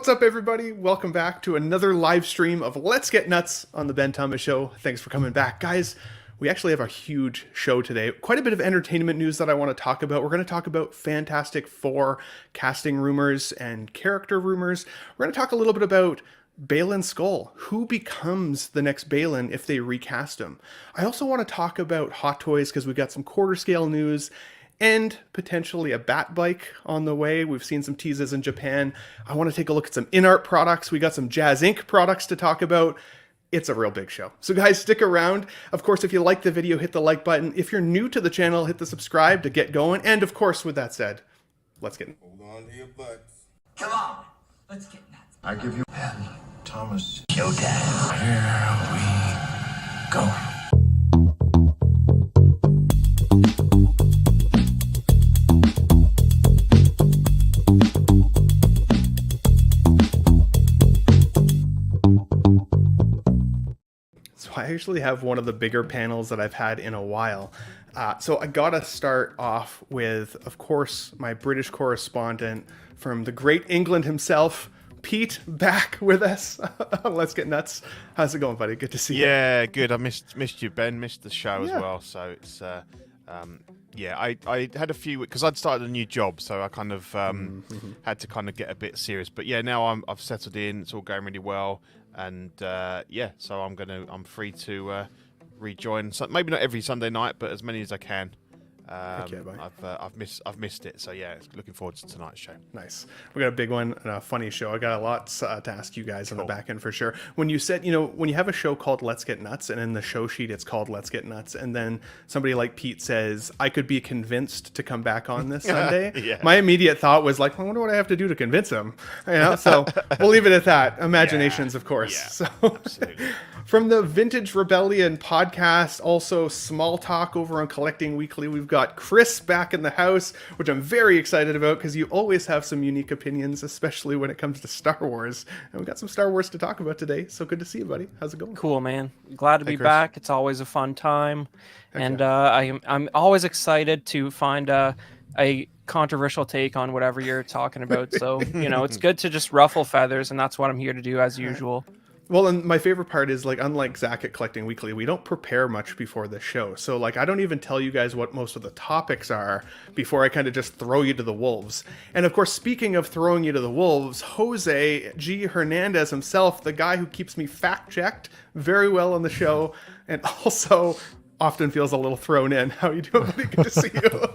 What's up, everybody? Welcome back to another live stream of Let's Get Nuts on the Ben Thomas Show. Thanks for coming back, guys. We actually have a huge show today. Quite a bit of entertainment news that I want to talk about. We're going to talk about Fantastic Four casting rumors and character rumors. We're going to talk a little bit about Balen Skull. Who becomes the next Balen if they recast him? I also want to talk about Hot Toys because we've got some quarter scale news and potentially a bat bike on the way. We've seen some teases in Japan. I want to take a look at some InArt products. We got some Jazz Inc products to talk about. It's a real big show. So guys, stick around. Of course, if you like the video, hit the like button. If you're new to the channel, hit the subscribe to get going. And of course, with that said, let's get... Hold on to your butts. Come on, let's get nuts. I give you Ben Thomas. Showtime. Here we go. So I actually have one of the bigger panels that I've had in a while. So I gotta start off with, of course, my British correspondent from the great England himself, Pete, back with us. Let's Get Nuts. How's it going, buddy? Good to see you. Yeah, good. I missed you, Ben. Missed the show as well. So it's yeah. I had a few because I'd started a new job, so I kind of had to kind of get a bit serious. But yeah, now I've settled in. It's all going really well, and yeah. So I'm free to rejoin. So maybe not every Sunday night, but as many as I can. Okay, I've missed it, so yeah, looking forward to tonight's show. Nice. We got a big one and a funny show. I got a lot to ask you guys on the back end for sure. When you said, when you have a show called Let's Get Nuts, and in the show sheet it's called Let's Get Nuts, and then somebody like Pete says, I could be convinced to come back on this Sunday, Yeah. My immediate thought was like, I wonder what I have to do to convince him. So we'll leave it at that. Imaginations, of course. Yeah, so absolutely. From the Vintage Rebellion podcast, also Small Talk over on Collecting Weekly, we've got Chris back in the house, which I'm very excited about because you always have some unique opinions, especially when it comes to Star Wars. And we got some Star Wars to talk about today. So good to see you, buddy. How's it going? Cool, man. Glad to be Chris. back. It's always a fun time. And I'm always excited to find a controversial take on whatever you're talking about. So, it's good to just ruffle feathers, and that's what I'm here to do as usual. Well, and my favorite part is, like, unlike Zach at Collecting Weekly, we don't prepare much before the show. So, like, I don't even tell you guys what most of the topics are before I kind of just throw you to the wolves. And, of course, speaking of throwing you to the wolves, Jose G. Hernandez himself, the guy who keeps me fact-checked very well on the show, and also often feels a little thrown in. How you doing, buddy? Good to see you.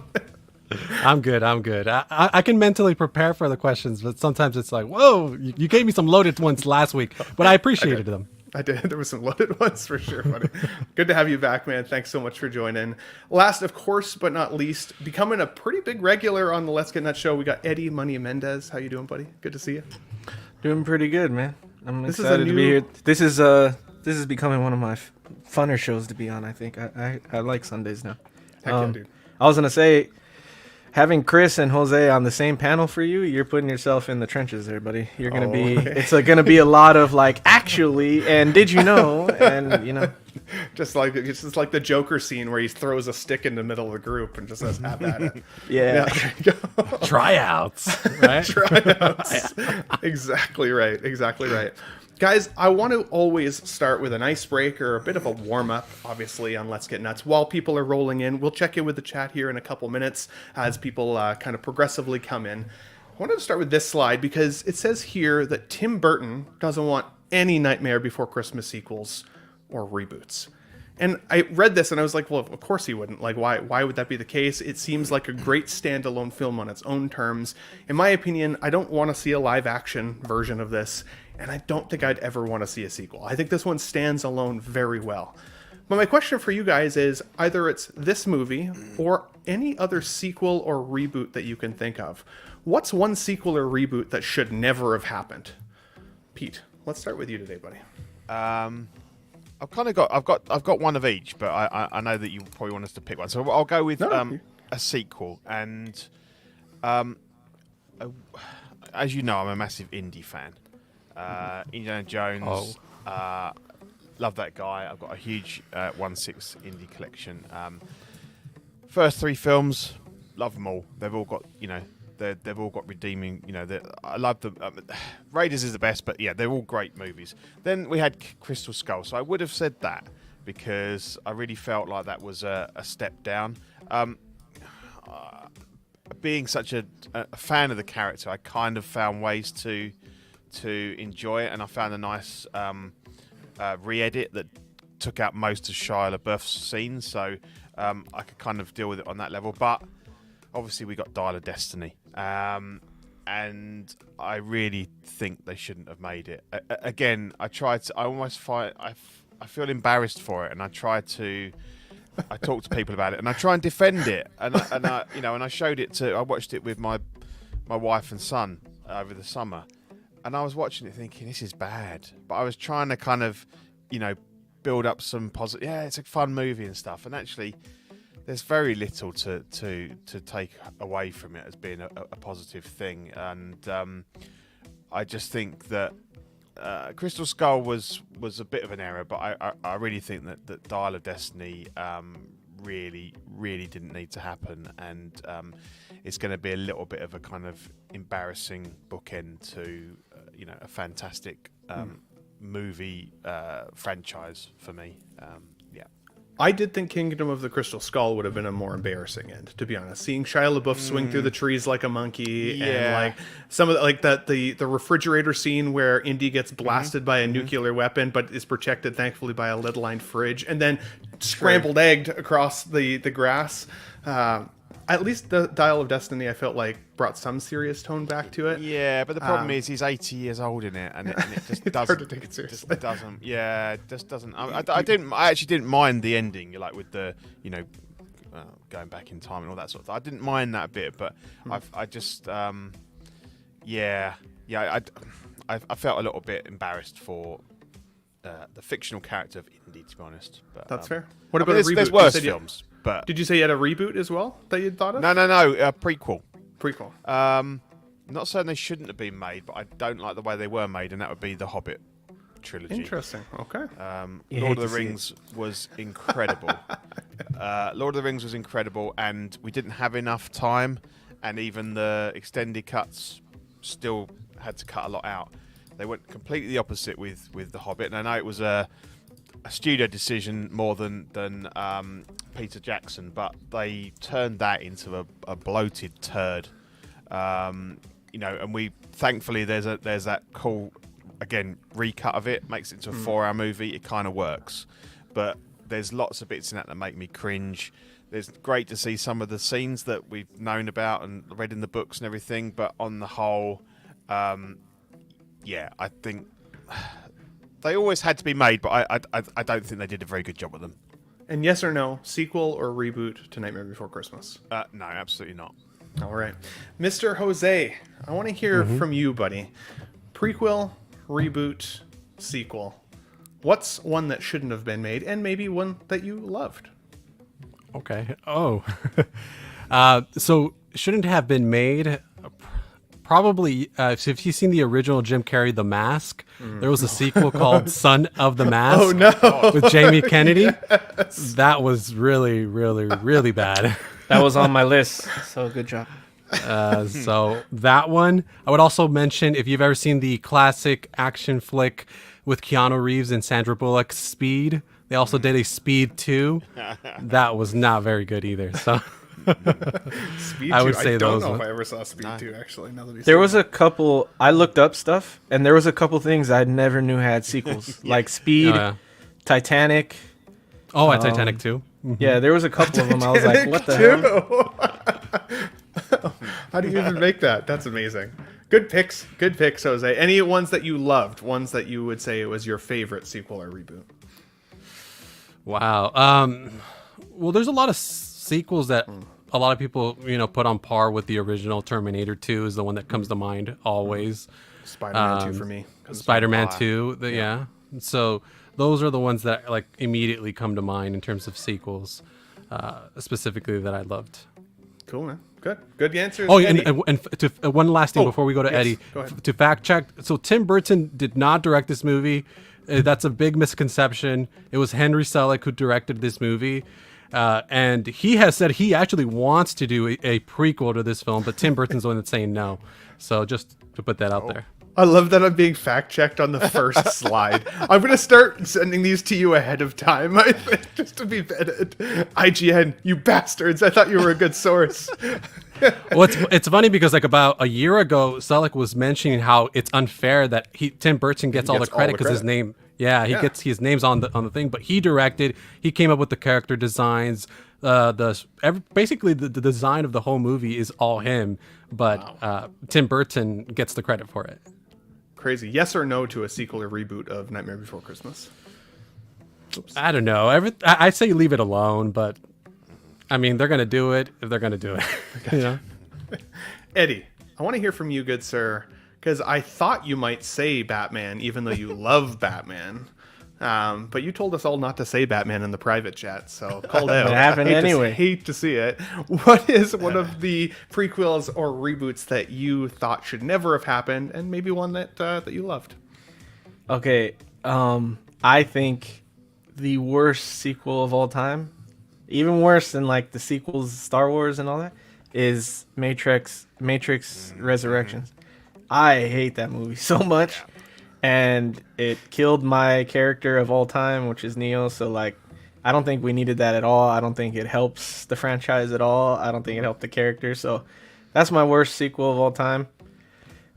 I'm good. I can mentally prepare for the questions, but sometimes it's like, whoa, you gave me some loaded ones last week, but I appreciated them. I did. There were some loaded ones for sure, buddy. Good to have you back, man. Thanks so much for joining. Last, of course, but not least, becoming a pretty big regular on the Let's Get Nuts show, we got Eddie Money Mendez. How you doing, buddy? Good to see you. Doing pretty good, man. I'm This is excited a to be here. This is becoming one of my funner shows to be on. I think I like Sundays now. Heck yeah, dude. I was gonna say, having Chris and Jose on the same panel for you, you're putting yourself in the trenches there, buddy. You're gonna be. Okay. It's gonna be a lot of like, actually, and did you know, and Just like the Joker scene where he throws a stick in the middle of the group and just says, "Have at it." yeah. There you go. Tryouts, right? Tryouts. Exactly right. Guys, I want to always start with an icebreaker, a bit of a warm-up, obviously, on Let's Get Nuts. While people are rolling in, we'll check in with the chat here in a couple minutes as people kind of progressively come in. I wanted to start with this slide because it says here that Tim Burton doesn't want any Nightmare Before Christmas sequels or reboots. And I read this and I was like, well, of course he wouldn't. Like, why would that be the case? It seems like a great standalone film on its own terms. In my opinion, I don't want to see a live action version of this, and I don't think I'd ever want to see a sequel. I think this one stands alone very well. But my question for you guys is, either it's this movie or any other sequel or reboot that you can think of. What's one sequel or reboot that should never have happened? Pete, let's start with you today, buddy. I've got one of each, but I know that you probably want us to pick one, so I'll go with a sequel. And as you know, I'm a massive indie fan. Indiana Jones, love that guy. I've got a huge 1/6 indie collection. First three films, love them all. They've all got they've all got redeeming. I love them. Raiders is the best, but yeah, they're all great movies. Then we had Crystal Skull, so I would have said that because I really felt like that was a step down. Being such a fan of the character, I kind of found ways to enjoy it, and I found a nice re-edit that took out most of Shia LaBeouf's scenes, so I could kind of deal with it on that level. But obviously we got Dial of Destiny, and I really think they shouldn't have made it. Again, I feel embarrassed for it, and I talk to people about it, and I try and defend it, and I showed it I watched it with my wife and son over the summer, and I was watching it thinking this is bad, but I was trying to kind of, build up some positive. Yeah, it's a fun movie and stuff, and actually, there's very little to take away from it as being a positive thing, and I just think that Crystal Skull was a bit of an error, but I really think that Dial of Destiny really didn't need to happen, and it's going to be a little bit of a kind of embarrassing bookend to a fantastic movie franchise for me. Yeah. I did think Kingdom of the Crystal Skull would have been a more embarrassing end, to be honest. Seeing Shia LaBeouf swing through the trees like a monkey, and like some of the refrigerator scene where Indy gets blasted by a nuclear weapon, but is protected thankfully by a lead-lined fridge, and then scrambled egged across the grass. At least the Dial of Destiny, I felt like brought some serious tone back to it. Yeah, but the problem is he's 80 years old in it, and it just it's doesn't. hard to take it seriously. Just doesn't. Yeah, it just doesn't. I actually didn't mind the ending, like with the going back in time and all that sort of thing. I didn't mind that bit, but I just I felt a little bit embarrassed for the fictional character of Indy, to be honest. But that's fair. What about a reboot? There's worse films. But did you say you had a reboot as well that you'd thought of? No, prequel. Prequel. Not saying they shouldn't have been made, but I don't like the way they were made, and that would be the Hobbit trilogy. Interesting. Okay. Lord of the Rings was incredible. Lord of the Rings was incredible, and we didn't have enough time, and even the extended cuts still had to cut a lot out. They went completely the opposite with the Hobbit, and I know it was a studio decision more than Peter Jackson, but they turned that into a bloated turd. And we thankfully there's that cool recut of it, makes it into a 4-hour movie. It kind of works, but there's lots of bits in that make me cringe. It's great to see some of the scenes that we've known about and read in the books and everything, but on the whole, I think they always had to be made, but I don't think they did a very good job with them. And yes or no, sequel or reboot to Nightmare Before Christmas? No, absolutely not. All right. Mr. Jose, I want to hear from you, buddy. Prequel, reboot, sequel. What's one that shouldn't have been made, and maybe one that you loved? Okay. Oh. So shouldn't have been made. Probably, if you've seen the original Jim Carrey, The Mask, there was a sequel called Son of the Mask. Oh, no. With Jamie Kennedy. Yes. That was really, really, really bad. That was on my list, so good job. So that one. I would also mention, if you've ever seen the classic action flick with Keanu Reeves and Sandra Bullock, Speed, they also did a Speed 2. That was not very good either, so... Speed 2. I would say I don't those know if ones. I ever saw Speed 2, actually. Now that we There was a couple, I looked up stuff, and there was a couple things I never knew had sequels, like Speed, Titanic. Oh, at Titanic 2. Yeah, there was a couple of them. I was like, what the hell? How do you even make that? That's amazing. Good picks, Jose. Any ones that you loved? Ones that you would say was your favorite sequel or reboot? Wow. Well, there's a lot of sequels that a lot of people, put on par with the original. Terminator 2 is the one that comes to mind always. Spider-Man 2 for me. Spider-Man 2, yeah. So those are the ones that immediately come to mind in terms of sequels, specifically that I loved. Cool, man. Good answers. Oh, and one last thing before we go to yes, Eddie, go ahead. To fact check. So Tim Burton did not direct this movie. That's a big misconception. It was Henry Selick who directed this movie. And he has said he actually wants to do a prequel to this film, but Tim Burton's the one that's saying no. So just to put that out there. I love that I'm being fact checked on the first slide. I'm gonna start sending these to you ahead of time, I think, just to be vetted. IGN, you bastards! I thought you were a good source. Well, it's funny because like about a year ago, Selleck was mentioning how it's unfair that Tim Burton gets all the credit because his name, gets his name's on the thing, but he directed, he came up with the character designs, basically the design of the whole movie is all him, but Tim Burton gets the credit for it. Crazy. Yes or no to a sequel or reboot of Nightmare Before Christmas? Oops. I don't know. I say leave it alone, but I mean they're gonna do it if they're gonna do it. You know? Eddie, I want to hear from you, good sir, because I thought you might say Batman, even though you love Batman. But you told us all not to say Batman in the private chat, so called out. It happened anyway. Hate to see it. What is one of the prequels or reboots that you thought should never have happened, and maybe one that you loved? Okay, I think the worst sequel of all time, even worse than like the sequels, Star Wars and all that, is Matrix Resurrections. I hate that movie so much. And it killed my character of all time, which is Neo. So, like, I don't think we needed that at all. I don't think it helps the franchise at all. I don't think it helped the character. So, that's my worst sequel of all time.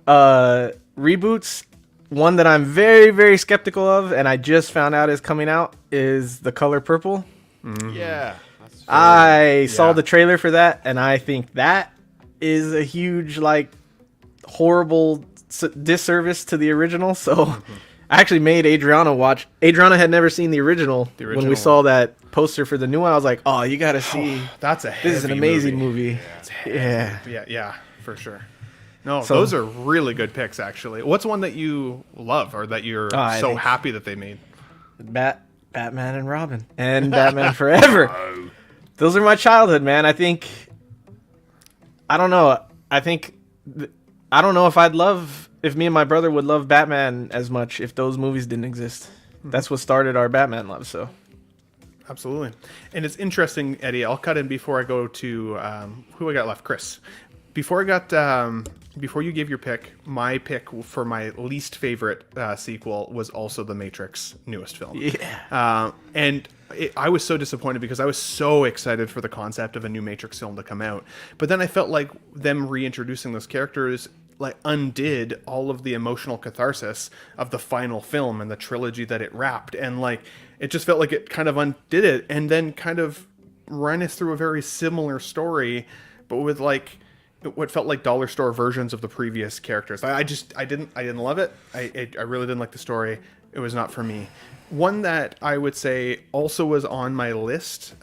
Reboots, one that I'm very, very skeptical of, and I just found out is coming out, is The Color Purple. Yeah. I saw the trailer for that, and I think that is a huge, like, horrible disservice to the original. So I actually made Adriana watch. Adriana had never seen the original. When we saw that poster for the new one, I was like, oh, you gotta see. That's a this is an amazing movie. Yeah, for sure. No, those are really good picks, actually. What's one that you love or that you're so happy that they made? Batman and Robin and Batman Forever. Those are my childhood, man. I think I don't know if me and my brother would love Batman as much if those movies didn't exist. That's what started our Batman love. So, absolutely. And it's interesting, Eddie. I'll cut in before I go to who I got left, Chris. Before you gave your pick, my pick for my least favorite sequel was also The Matrix newest film. Yeah. I was so disappointed because I was so excited for the concept of a new Matrix film to come out. But then I felt like them reintroducing those characters like undid all of the emotional catharsis of the final film and the trilogy that it wrapped. And like it just felt like it kind of undid it and then kind of ran us through a very similar story, but with like what felt like dollar store versions of the previous characters. I didn't love it. I really didn't like the story. It was not for me. One that I would say also was on my list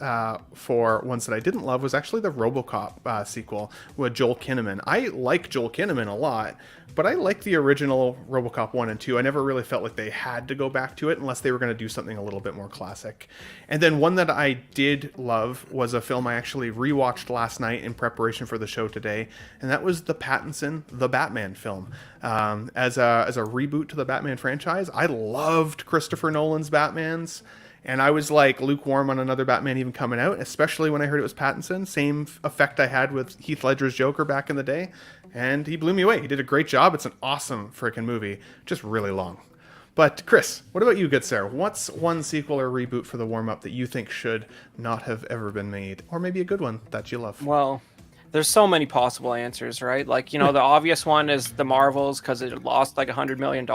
for ones that I didn't love was actually the RoboCop sequel with Joel Kinnaman. I like Joel Kinnaman a lot, but I like the original RoboCop 1 and 2. I never really felt like they had to go back to it unless they were going to do something a little bit more classic. And then one that I did love was a film I actually rewatched last night in preparation for the show today, and that was the Pattinson The Batman film. As a reboot to the Batman franchise, I loved Christopher Nolan's Batmans, and I was like lukewarm on another Batman even coming out, especially when I heard it was Pattinson. Same effect I had with Heath Ledger's Joker back in the day, and he blew me away. He did a great job. It's an awesome freaking movie, just really long. But Chris, what about you, good sir? What's one sequel or reboot for the warm-up that you think should not have ever been made, or maybe a good one that you love? Well, there's so many possible answers, right? Like, the obvious one is the Marvels because it lost like $100 million.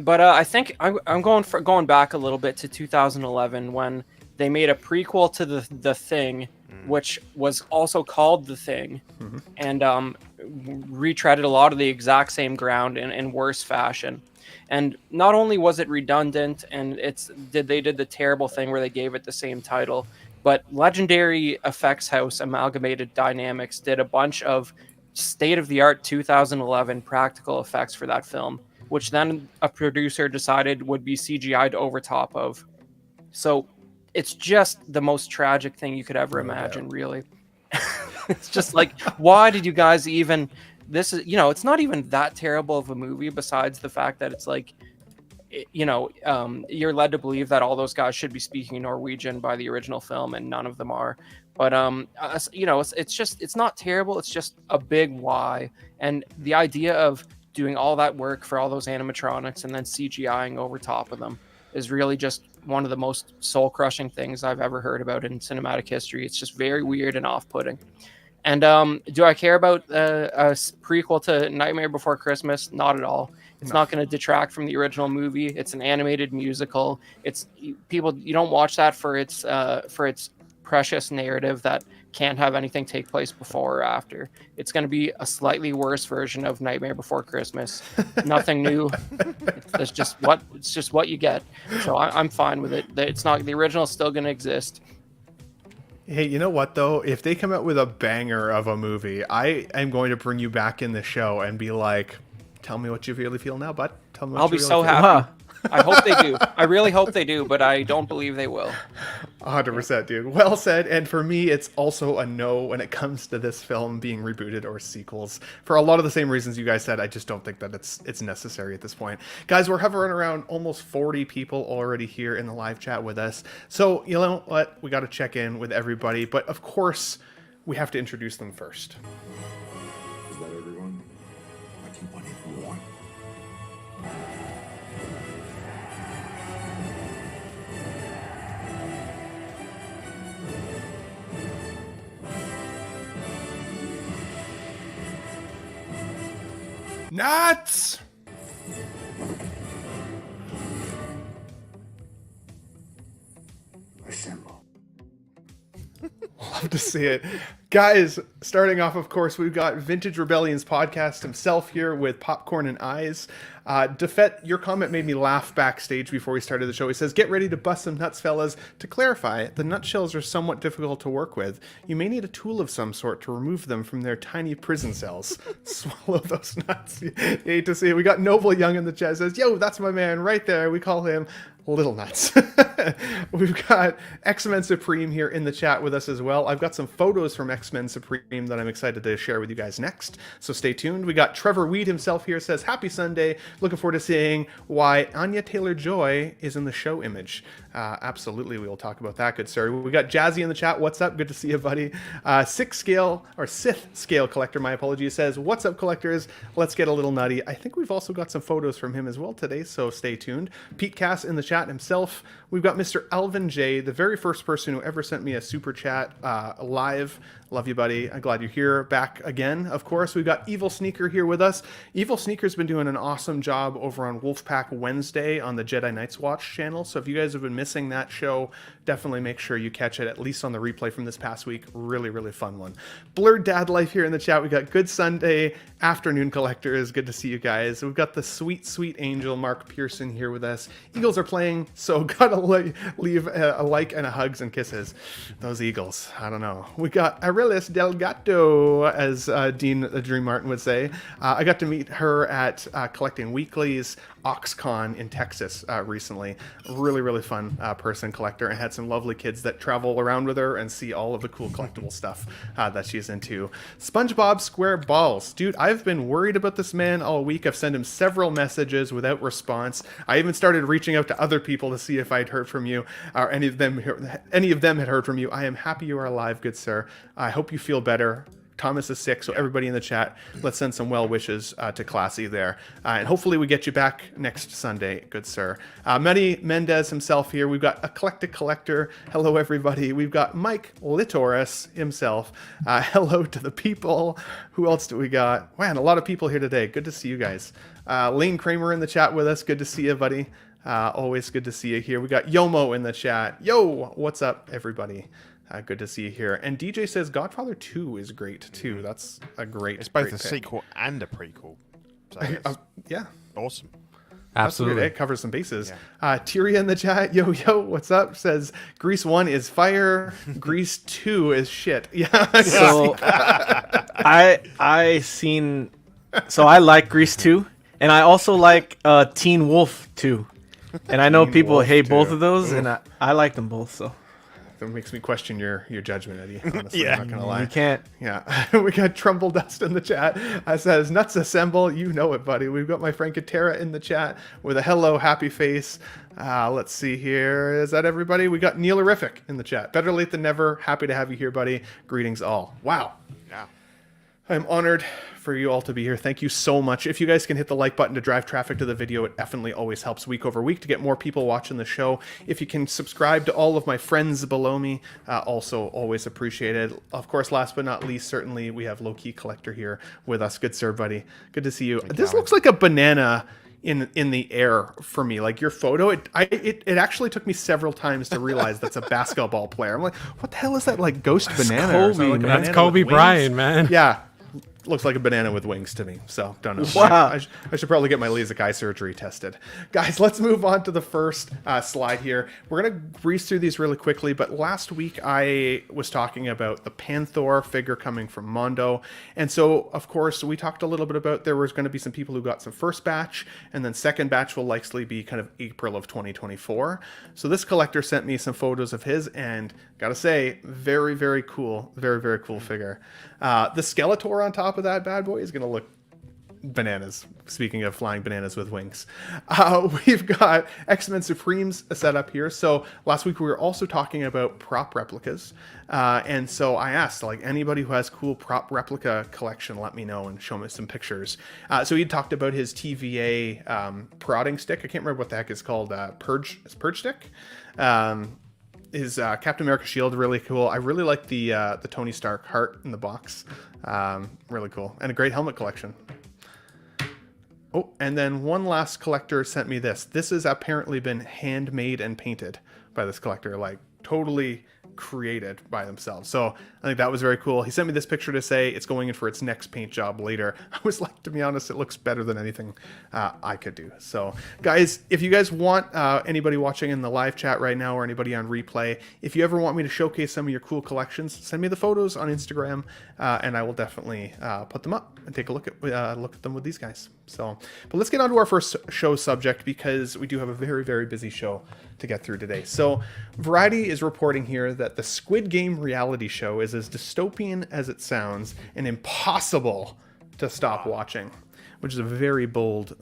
But I think I'm going back a little bit to 2011 when they made a prequel to the Thing, which was also called The Thing, and retreaded a lot of the exact same ground in worse fashion. And not only was it redundant, and they did the terrible thing where they gave it the same title, but Legendary Effects House Amalgamated Dynamics did a bunch of state-of-the-art 2011 practical effects for that film, which then a producer decided would be CGI'd over top of. So it's just the most tragic thing you could ever imagine, really. It's just like, why did you guys even... This is, it's not even that terrible of a movie besides the fact that it's like... you're led to believe that all those guys should be speaking Norwegian by the original film, and none of them are. But it's not terrible. It's just a big why, and the idea of doing all that work for all those animatronics and then CGIing over top of them is really just one of the most soul-crushing things I've ever heard about in cinematic history. It's just very weird and off-putting. And do I care about a prequel to Nightmare Before Christmas? Not at all. It's not going to detract from the original movie. It's an animated musical. You don't watch that for its precious narrative that can't have anything take place before or after. It's going to be a slightly worse version of Nightmare Before Christmas. Nothing new. It's just what you get. So I'm fine with it. It's not, the original is still going to exist. Hey, you know what though? If they come out with a banger of a movie, I am going to bring you back in the show and be like, "Tell me what you really feel now, bud. Tell me what I'll you be really so feel." happy. I hope they do. I really hope they do, but I don't believe they will. 100%, dude. Well said. And for me, it's also a no when it comes to this film being rebooted or sequels. For a lot of the same reasons you guys said, I just don't think that it's necessary at this point. Guys, we're hovering around almost 40 people already here in the live chat with us. So, you know what? We got to check in with everybody. But of course, we have to introduce them first. Is that everyone? I keep on if you want. Nuts! Assemble. Love to see it. Guys, starting off, of course, we've got Vintage Rebellion's podcast himself here with Popcorn and Eyes. Defet, your comment made me laugh backstage before we started the show. He says, "Get ready to bust some nuts, fellas. To clarify, the nutshells are somewhat difficult to work with. You may need a tool of some sort to remove them from their tiny prison cells. Swallow those nuts." You hate to see it. We got Noble Young in the chat. Says, "Yo, that's my man right there. We call him Little Nuts." We've got X-Men Supreme here in the chat with us as well. I've got some photos from X-Men Supreme that I'm excited to share with you guys next, so stay tuned. We got Trevor Weed himself here, says, "Happy Sunday. Looking forward to seeing why Anya Taylor-Joy is in the show image." Absolutely, we will talk about that, good sir. We got Jazzy in the chat. What's up? Good to see you, buddy. Sith scale collector, my apologies, says, "What's up, collectors? Let's get a little nutty." I think we've also got some photos from him as well today, so stay tuned. Pete Cass in the chat himself. We've got Mr. Alvin J, the very first person who ever sent me a super chat live. Love you, buddy. I'm glad you're here back again. Of course, we've got Evil Sneaker here with us. Evil Sneaker's been doing an awesome job over on Wolfpack Wednesday on the Jedi Knights Watch channel. So if you guys have been missing that show, definitely make sure you catch it, at least on the replay from this past week. Really, really fun one. Blurred Dad Life here in the chat. We got Good Sunday Afternoon Collectors. Good to see you guys. We've got the sweet, sweet angel Mark Pearson here with us. Eagles are playing, so gotta leave a like and a hugs and kisses. Those Eagles, I don't know. We got Arelis Delgado, as Dean Dream Martin would say. I got to meet her at Collecting Weekly's OxCon in Texas recently. Really, really fun person, collector, and had some lovely kids that travel around with her and see all of the cool collectible stuff that she's into. SpongeBob Square Balls. Dude, I've been worried about this man all week. I've sent him several messages without response. I even started reaching out to other people to see if I'd heard from you, or any of them had heard from you. I am happy you are alive, good sir. I hope you feel better. Thomas is sick, so everybody in the chat, let's send some well wishes to Classy there. And hopefully we get you back next Sunday, good sir. Mehdi Mendez himself here. We've got Eclectic Collector. Hello, everybody. We've got Mike Litoris himself. Hello to the people. Who else do we got? Man, a lot of people here today. Good to see you guys. Lane Kramer in the chat with us. Good to see you, buddy. Always good to see you here. We got Yomo in the chat. Yo, what's up, everybody? Good to see you here. And DJ says Godfather 2 is great too. That's a great. It's both great a pick. sequel and a prequel. So it's Yeah, awesome. Absolutely. it covers some bases. Tyria in the chat. Yo, what's up? Says Grease 1 is fire. Grease 2 is shit. Yeah. So I seen. So I like Grease 2, and I also like Teen Wolf 2. And I know Teen people Wolf hate 2. both of those, and I like them both. So That makes me question your judgment, Eddie. Honestly, Yeah. I'm not gonna lie. You can't. Yeah, we got Trumbull Dust in the chat. Says nuts assemble. You know it, buddy. We've got my Frankatera in the chat with a hello, happy face. Let's see here. Is that everybody? We got Neilerific in the chat. Better late than never. Happy to have you here, buddy. Greetings all. Wow. Yeah. I'm honored for you all to be here. Thank you so much. If you guys can hit the like button to drive traffic to the video, it definitely always helps week over week to get more people watching the show. If you can subscribe to all of my friends below me, also always appreciated. Of course, last but not least, certainly we have Low Key Collector here with us. Good sir, buddy. Good to see you. This looks like a banana in the air for me. Like your photo, it actually took me several times to realize that's a basketball player. I'm like, what the hell is that? Like ghost banana? Kobe, or something? Like a man. banana That's Kobe with wings? Bryant, man. Yeah. Looks like a banana with wings to me, so don't know. Wow. I should probably get my LASIK eye surgery tested. Guys, let's move on to the first slide here. We're going to breeze through these really quickly, but last week I was talking about the Panther figure coming from Mondo, and so, of course, we talked a little bit about there was going to be some people who got some first batch, and then second batch will likely be kind of April of 2024. So this collector sent me some photos of his, and gotta say, very, very cool. Very, very cool figure. The Skeletor on top of that bad boy is going to look bananas. Speaking of flying bananas with wings. We've got X-Men Supremes set up here. So last week we were also talking about prop replicas. And so I asked, like, anybody who has cool prop replica collection, let me know and show me some pictures. So he talked about his TVA prodding stick. I can't remember what the heck it's called. Purge stick. His Captain America shield, really cool. I really like the Tony Stark heart in the box. Really cool. And a great helmet collection. Oh, and then one last collector sent me this. This has apparently been handmade and painted by this collector, like totally created by themselves. So I think that was very cool. He sent me this picture to say it's going in for its next paint job later. I was like, to be honest, it looks better than anything I could do. So guys, if you guys want anybody watching in the live chat right now or anybody on replay, if you ever want me to showcase some of your cool collections, send me the photos on Instagram and I will definitely put them up and take a look at them with these guys. So, but let's get on to our first show subject because we do have a very, very busy show to get through today. So Variety is reporting here that the Squid Game reality show is as dystopian as it sounds and impossible to stop watching, which is a very bold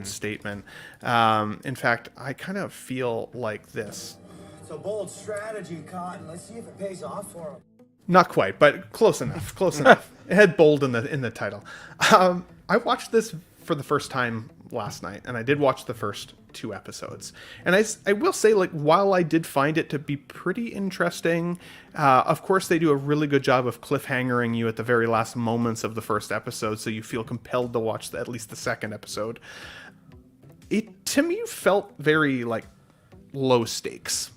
statement. In fact, I kind of feel like this. It's a bold strategy, Cotton. Let's see if it pays off for him. Not quite, but close enough. Close enough. It had bold in the title. I watched this for the first time last night, and I did watch the first 2 episodes. And I will say, like, while I did find it to be pretty interesting, of course they do a really good job of cliffhangering you at the very last moments of the first episode, so you feel compelled to watch at least the second episode. It, to me, felt very, like, low stakes.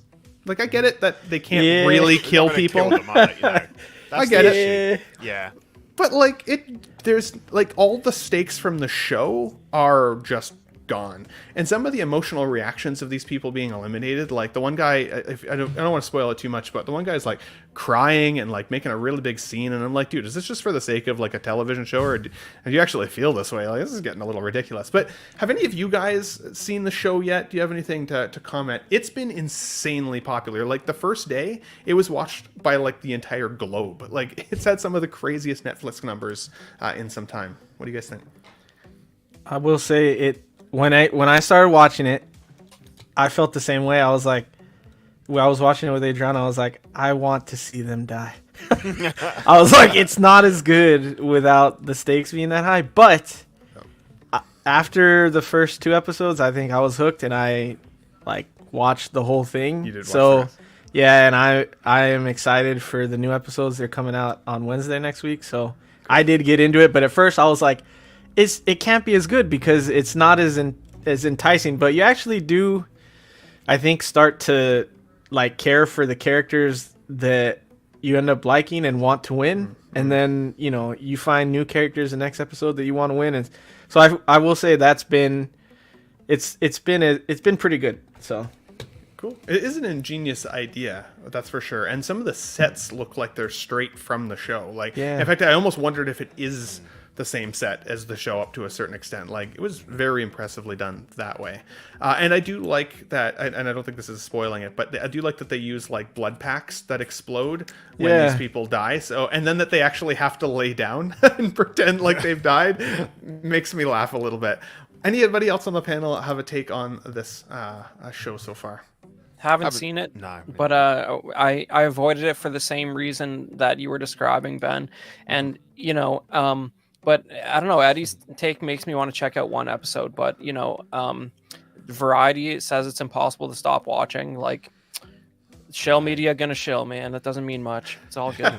Like, I get it that they can't really kill people. Kill them, are they? You know, that's I get the it. issue. Yeah. But, like, there's, like, all the stakes from the show are just gone. And some of the emotional reactions of these people being eliminated, like the one guy, I don't want to spoil it too much, but the one guy is, like, crying and, like, making a really big scene. And I'm like, dude, is this just for the sake of, like, a television show? Or do you actually feel this way? Like, this is getting a little ridiculous. But have any of you guys seen the show yet? Do you have anything to comment? It's been insanely popular. Like, the first day, it was watched by, like, the entire globe. Like, it's had some of the craziest Netflix numbers in some time. What do you guys think? I will say it when I started watching it, I felt the same way. I was like, when I was watching it with Adriana, I was like, I want to see them die. I was like, it's not as good without the stakes being that high. But after the first 2 episodes, I think I was hooked, and I like watched the whole thing. You did watch so. the rest. Yeah, and I am excited for the new episodes. They're coming out on Wednesday next week, so I did get into it. But at first, I was like, it can't be as good because it's not as enticing. But you actually do, I think, start to like care for the characters that you end up liking and want to win, and then you find new characters the next episode that you want to win. And so I will say that's been it's been pretty good. So. Cool. It is an ingenious idea, that's for sure. And some of the sets look like they're straight from the show. Like, yeah. In fact, I almost wondered if it is the same set as the show up to a certain extent. Like, it was very impressively done that way. And I do like that, and I don't think this is spoiling it, but I do like that they use like blood packs that explode when these people die. So, and then that they actually have to lay down and pretend like they've died makes me laugh a little bit. Anybody else on the panel have a take on this show so far? Haven't seen it, no. but I avoided it for the same reason that you were describing, Ben. And but I don't know. Eddie's take makes me want to check out one episode, but Variety says it's impossible to stop watching. Like, shill media gonna shill, man. That doesn't mean much. It's all good.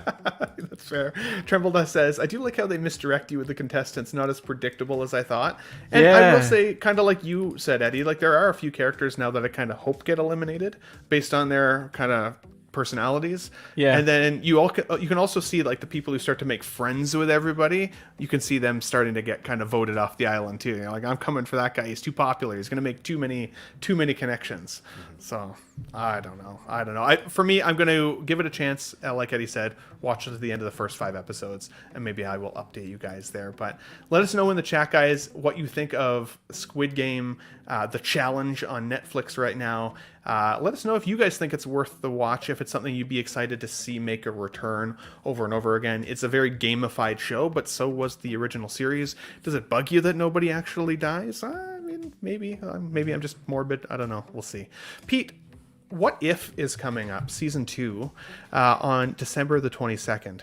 That's fair. Trembledust says, I do like how they misdirect you with the contestants, not as predictable as I thought. And I will say, kind of like you said, Eddie, like there are a few characters now that I kind of hope get eliminated based on their kind of personalities. Yeah. And then you can also see like the people who start to make friends with everybody. You can see them starting to get kind of voted off the island too. You're like, I'm coming for that guy. He's too popular. He's going to make too many connections. So I don't know. For me, I'm going to give it a chance. Like Eddie said, watch it to the end of the first 5 episodes, and maybe I will update you guys there. But let us know in the chat, guys, what you think of Squid Game, the challenge on Netflix right now. Let us know if you guys think it's worth the watch, if it's something you'd be excited to see make a return over and over again. It's a very gamified show, but so was the original series. Does it bug you that nobody actually dies? I mean, maybe I'm just morbid. I don't know. We'll see. Pete, What If is coming up, season 2, on December the 22nd.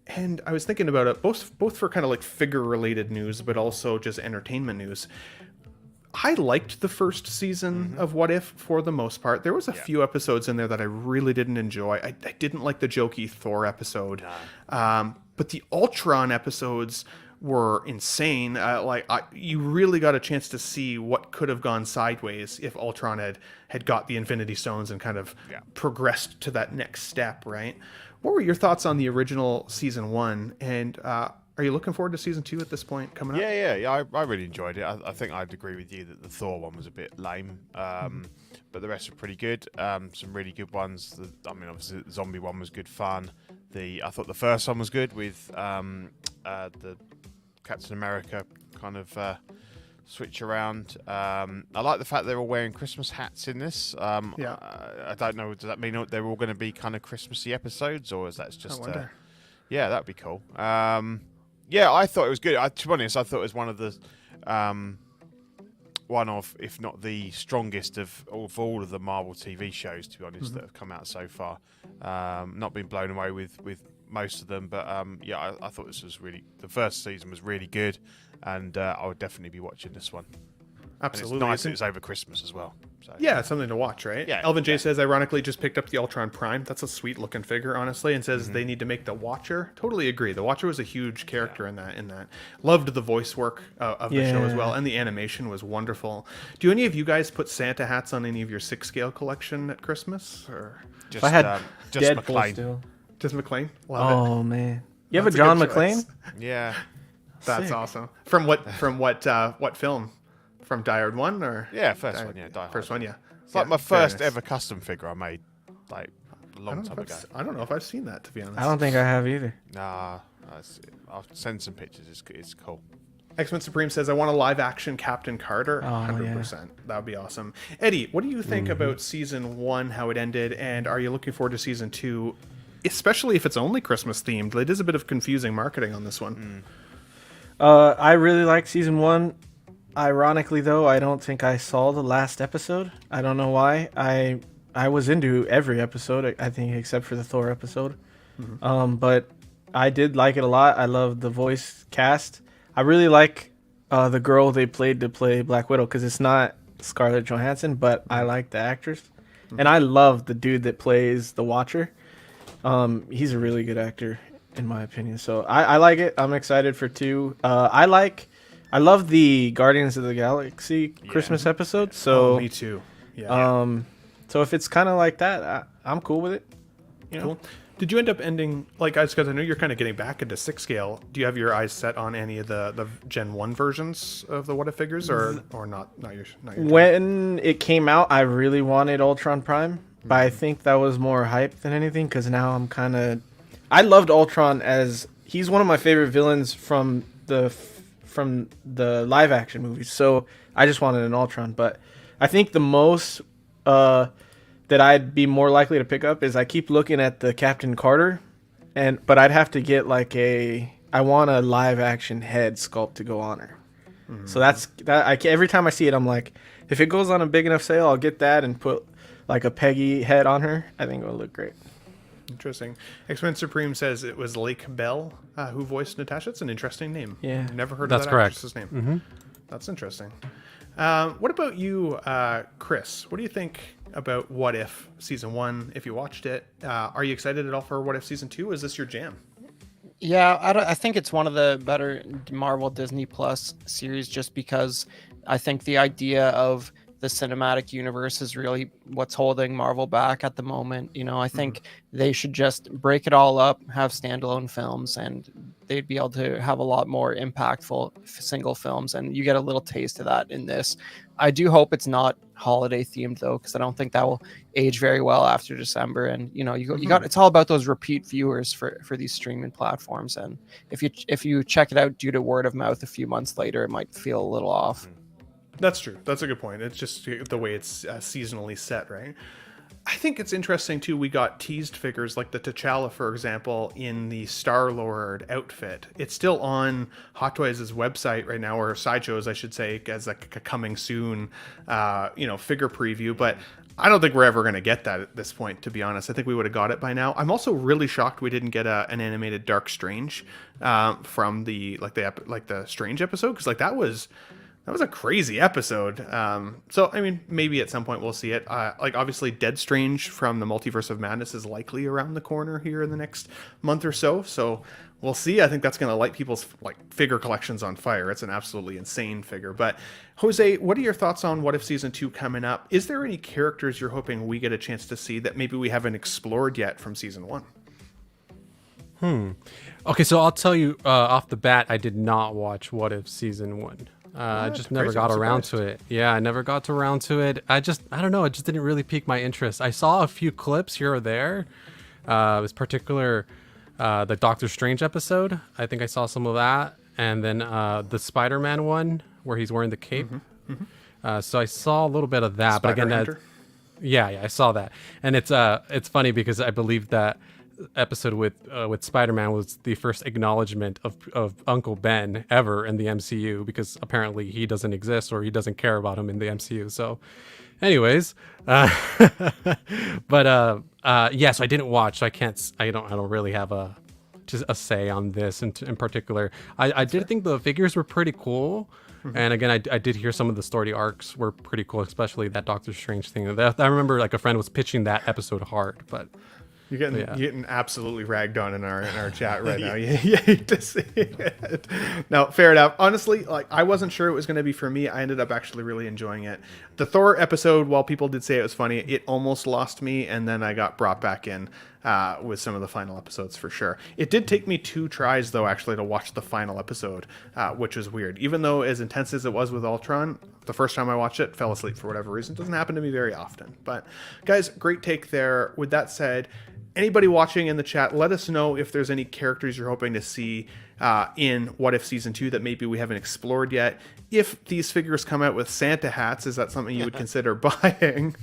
And I was thinking about it, both for kind of like figure-related news, but also just entertainment news. I liked the first season of What If for the most part. There was a few episodes in there that I really didn't enjoy. I didn't like the jokey Thor episode. But the Ultron episodes were insane. You really got a chance to see what could have gone sideways if Ultron had got the Infinity Stones and kind of progressed to that next step, right? What were your thoughts on the original season 1? And are you looking forward to season 2 at this point coming up? Yeah. I really enjoyed it. I think I'd agree with you that the Thor one was a bit lame, but the rest were pretty good. Some really good ones. Obviously the zombie one was good fun. I thought the first one was good with the Captain America kind of switch around. I like the fact they're all wearing Christmas hats in this. I don't know. Does that mean they're all going to be kind of Christmassy episodes, or is that just? Yeah, that'd be cool. I thought it was good. To be honest, I thought it was one of, if not the strongest of all of the Marvel TV shows, to be honest, that have come out so far. Not been blown away with most of them, but I thought the first season was really good, and I would definitely be watching this one. Absolutely. And it's nice it's over Christmas as well. So. Yeah, it's something to watch, right? Yeah. Elvin J says, ironically, just picked up the Ultron Prime. That's a sweet looking figure, honestly, and says they need to make the Watcher. Totally agree. The Watcher was a huge character in that. Loved the voice work of the show as well, and the animation was wonderful. Do any of you guys put Santa hats on any of your 6-scale collection at Christmas? Or just, I had just Deadpool McClane. still. Just McClane? Love it. Oh man, you have That's a John good choice. McClane? Yeah. That's Sick. awesome. From what film? From Die Hard 1 or? Yeah, first one. Yeah, Die Hard. First one, yeah. It's like my first ever custom figure I made, like a long time ago. I don't know if I've seen that, to be honest. I don't think I have either. Nah, I'll send some pictures. It's cool. X-Men Supreme says, I want a live-action Captain Carter. Oh, 100%. That would be awesome. Eddie, what do you think about Season 1, how it ended, and are you looking forward to Season 2, especially if it's only Christmas-themed? It is a bit of confusing marketing on this one. I really like Season 1. Ironically, though, I don't think I saw the last episode. I don't know why. I was into every episode, I think, except for the Thor episode. But I did like it a lot. I love the voice cast. I really like the girl they played to play Black Widow, because it's not Scarlett Johansson, but I like the actress. And I love the dude that plays the Watcher. He's a really good actor, in my opinion. So I like it. I'm excited for 2. I love the Guardians of the Galaxy Christmas episode. So me too. Yeah. So if it's kind of like that, I'm cool with it. Cool. Did you end up ending, guys, because I know you're kind of getting back into 6-scale. Do you have your eyes set on any of the Gen 1 versions of the What If figures, or not? Not your when it came out, I really wanted Ultron Prime, but I think that was more hype than anything, because now I loved Ultron as he's one of my favorite villains from from the live action movies. So I just wanted an Ultron. But I think the most that I'd be more likely to pick up is I keep looking at the Captain Carter, but I'd have to get like I want a live action head sculpt to go on her. So that's that. Every time I see it, I'm like, if it goes on a big enough sale, I'll get that and put like a Peggy head on her. I think it'll look great. Interesting. X-Men Supreme says it was Lake Bell who voiced Natasha. It's an interesting name. Yeah. Never heard That's of that correct. actress's name. That's interesting. What about you, Chris? What do you think about What If Season 1? If you watched it, are you excited at all for What If Season 2? Is this your jam? Yeah, I think it's one of the better Marvel Disney Plus series just because I think the idea of the cinematic universe is really what's holding Marvel back at the moment. You know, I think they should just break it all up, have standalone films, and they'd be able to have a lot more impactful single films. And you get a little taste of that in this. I do hope it's not holiday themed though, because I don't think that will age very well after December. And you know, you got it's all about those repeat viewers for these streaming platforms. And if you check it out due to word of mouth a few months later, it might feel a little off. That's true. That's a good point. It's just the way it's seasonally set, right? I think it's interesting too. We got teased figures like the T'Challa, for example, in the Star-Lord outfit. It's still on Hot Toys' website right now, or Sideshows, I should say, as like a coming soon, figure preview. But I don't think we're ever going to get that at this point, to be honest. I think we would have got it by now. I'm also really shocked we didn't get an animated Dark Strange from the Strange episode, because like that was a crazy episode. So, I mean, maybe at some point we'll see it. Obviously, Dead Strange from the Multiverse of Madness is likely around the corner here in the next month or so. So we'll see. I think that's going to light people's figure collections on fire. It's an absolutely insane figure. But Jose, what are your thoughts on What If Season 2 coming up? Is there any characters you're hoping we get a chance to see that maybe we haven't explored yet from Season 1? Okay, so I'll tell you off the bat, I did not watch What If Season 1. I just never got around to it. Yeah, I never got around to it. I don't know. It just didn't really pique my interest. I saw a few clips here or there. This particular, the Doctor Strange episode. I think I saw some of that. And then the Spider-Man one where he's wearing the cape. So I saw a little bit of that. But again, yeah, I saw that. And it's funny because I believe that episode with Spider-Man was the first acknowledgement of Uncle Ben ever in the MCU, because apparently he doesn't exist, or he doesn't care about him in the MCU. So anyways, so I didn't watch, so I don't really have a say on this in particular. I did think the figures were pretty cool. And again, I did hear some of the story arcs were pretty cool, especially that Doctor Strange thing. I remember like a friend was pitching that episode hard, but You're getting absolutely ragged on in our chat right now. You hate to see it. No, fair enough. Honestly, I wasn't sure it was going to be for me. I ended up actually really enjoying it. The Thor episode, while people did say it was funny, it almost lost me, and then I got brought back in with some of the final episodes for sure. It did take me 2 tries though, actually, to watch the final episode, which was weird. Even though as intense as it was with Ultron, the first time I watched it, fell asleep for whatever reason. It doesn't happen to me very often. But guys, great take there. With that said, anybody watching in the chat, let us know if there's any characters you're hoping to see in What If Season 2 that maybe we haven't explored yet. If these figures come out with Santa hats, is that something you would consider buying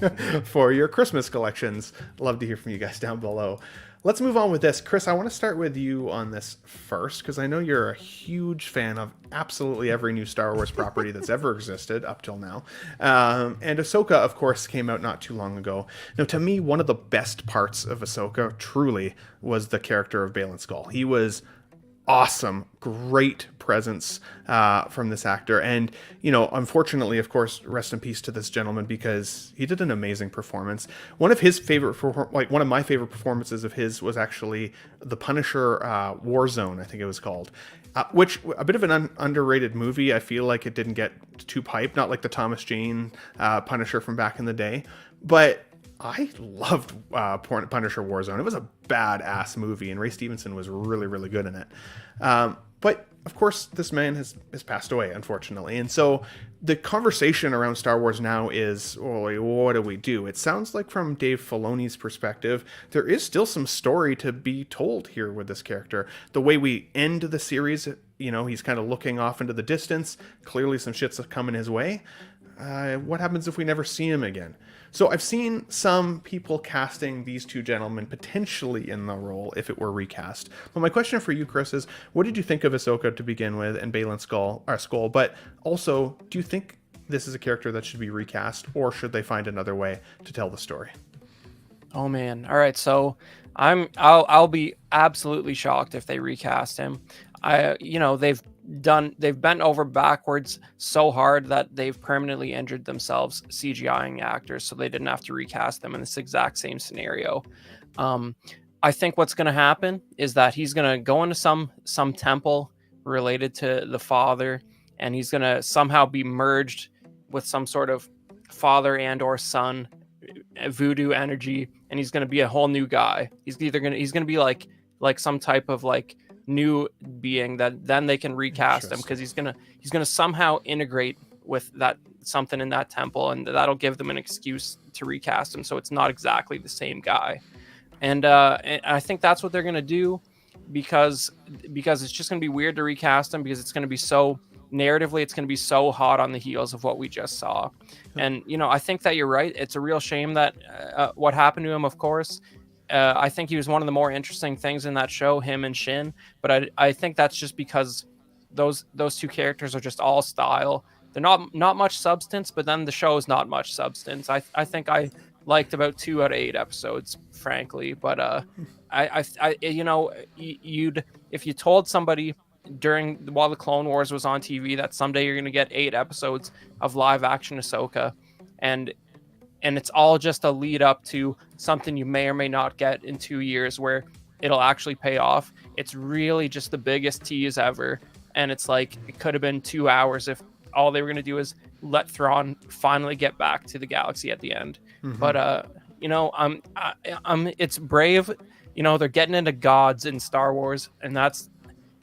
for your Christmas collections? Love to hear from you guys down below. Let's move on with this. Chris, I want to start with you on this first, because I know you're a huge fan of absolutely every new Star Wars property that's ever existed up till now. And Ahsoka, of course, came out not too long ago. Now, to me, one of the best parts of Ahsoka, truly, was the character of Balen Skull. He was awesome, great presence from this actor, and unfortunately, of course, rest in peace to this gentleman, because he did an amazing performance. One of my favorite performances of his was actually the Punisher Warzone, I think it was called, which a bit of an underrated movie. I feel like it didn't get too hyped, not like the Thomas Jane Punisher from back in the day, but I loved Punisher Warzone. It was a badass movie, and Ray Stevenson was really, really good in it. But of course, this man has passed away, unfortunately. And so the conversation around Star Wars now is, well, what do we do? It sounds like from Dave Filoni's perspective, there is still some story to be told here with this character. The way we end the series You know, he's kind of looking off into the distance. Clearly some shit's coming his way. What happens if we never see him again? So I've seen some people casting these two gentlemen potentially in the role if it were recast. But my question for you, Chris, is what did you think of Ahsoka to begin with and Balen Skull? But also, do you think this is a character that should be recast, or should they find another way to tell the story? Oh man. All right. So I'll be absolutely shocked if they recast him. They've bent over backwards so hard that they've permanently injured themselves CGIing actors, so they didn't have to recast them in this exact same scenario. I think what's going to happen is that he's going to go into some temple related to the father, and he's going to somehow be merged with some sort of father and or son voodoo energy, and he's going to be a whole new guy. He's going to be like some type of like new being that then they can recast him, because he's gonna somehow integrate with that something in that temple, and that'll give them an excuse to recast him, so it's not exactly the same guy. And I think that's what they're gonna do, because it's just gonna be weird to recast him, because it's gonna be so narratively, it's gonna be so hot on the heels of what we just saw. And I think that you're right. It's a real shame that what happened to him, of course. I think he was one of the more interesting things in that show, him and Shin. But I think that's just because those two characters are just all style. They're not much substance, but then the show is not much substance. I think I liked about 2 out of 8 episodes, frankly. But you'd if you told somebody while the Clone Wars was on TV that someday you're going to get 8 episodes of live action Ahsoka, and it's all just a lead up to something you may or may not get in 2 years where it'll actually pay off. It's really just the biggest tease ever. And it's like, it could have been 2 hours if all they were going to do is let Thrawn finally get back to the galaxy at the end. Mm-hmm. But, it's brave. They're getting into gods in Star Wars, and that's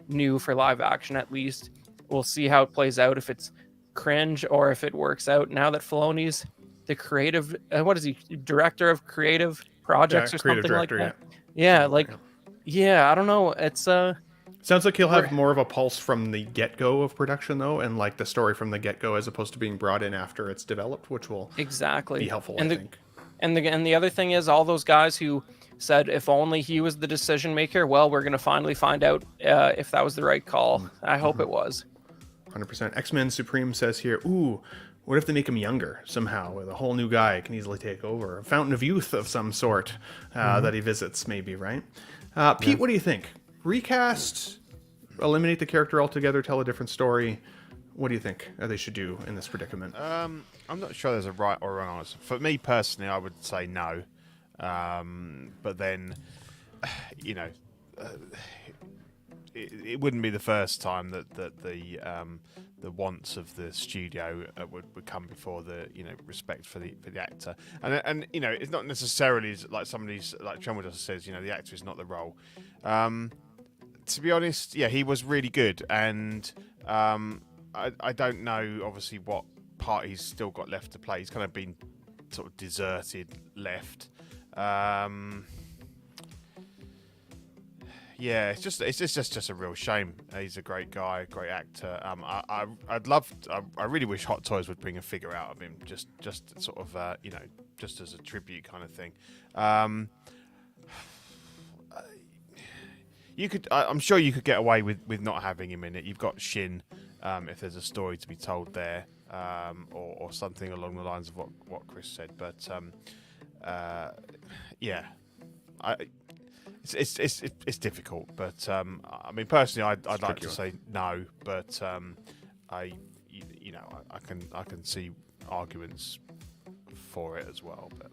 new for live action, at least. We'll see how it plays out, if it's cringe or if it works out now that Filoni's the creative, what is he, director of creative projects or something director, like that? Yeah, I don't know. It's sounds like he'll have more of a pulse from the get-go of production, though, and like the story from the get-go, as opposed to being brought in after it's developed, which will be helpful, I think. And the other thing is, all those guys who said if only he was the decision maker, well, we're going to finally find out if that was the right call. I hope it was. 100%. X-Men Supreme says here, ooh, what if they make him younger somehow, with a whole new guy can easily take over? A fountain of youth of some sort that he visits, maybe, right? Pete, what do you think? Recast, eliminate the character altogether, tell a different story. What do you think they should do in this predicament? I'm not sure there's a right or wrong answer. For me personally, I would say no. But then, it wouldn't be the first time that the wants of the studio would come before the respect for the actor, and it's not necessarily like somebody's like Tremor just says, the actor is not the role. To be honest, he was really good, and I don't know obviously what part he's still got left to play. He's kind of been sort of deserted, left. It's just a real shame. He's a great guy, great actor. I really wish Hot Toys would bring a figure out of him, just sort of just as a tribute kind of thing. I'm sure you could get away with not having him in it. You've got Shin, if there's a story to be told there, or something along the lines of what Chris said. But it's difficult. But I mean, personally, I'd like to say no, but I can see arguments for it as well. But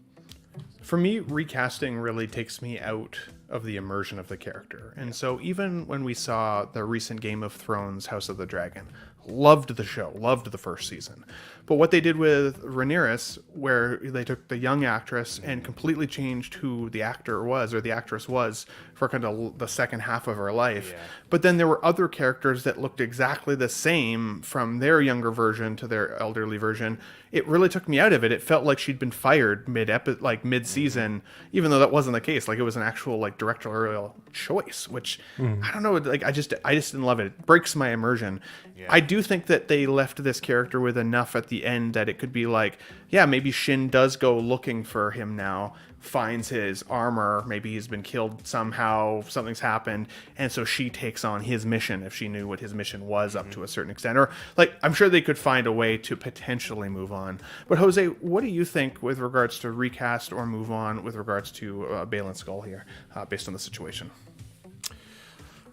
for me, recasting really takes me out of the immersion of the character. And so even when we saw the recent Game of Thrones House of the Dragon, Loved the show, loved the first season. But what they did with Rhaenyra, where they took the young actress and completely changed who the actor was or the actress was for kind of the second half of her life. Yeah. But then there were other characters that looked exactly the same from their younger version to their elderly version. It really took me out of it. It felt like she'd been fired mid-season, even though that wasn't the case. Like it was an actual like directorial choice, which I don't know. Like I just didn't love it. It breaks my immersion. Yeah. I do think that they left this character with enough at the end that it could be like, yeah, maybe Shin does go looking for him now, finds his armor, maybe he's been killed somehow, something's happened, and so she takes on his mission if she knew what his mission was up to a certain extent. Or like, I'm sure they could find a way to potentially move on. But Jose, what do you think with regards to recast or move on with regards to Balen Skull here, based on the situation?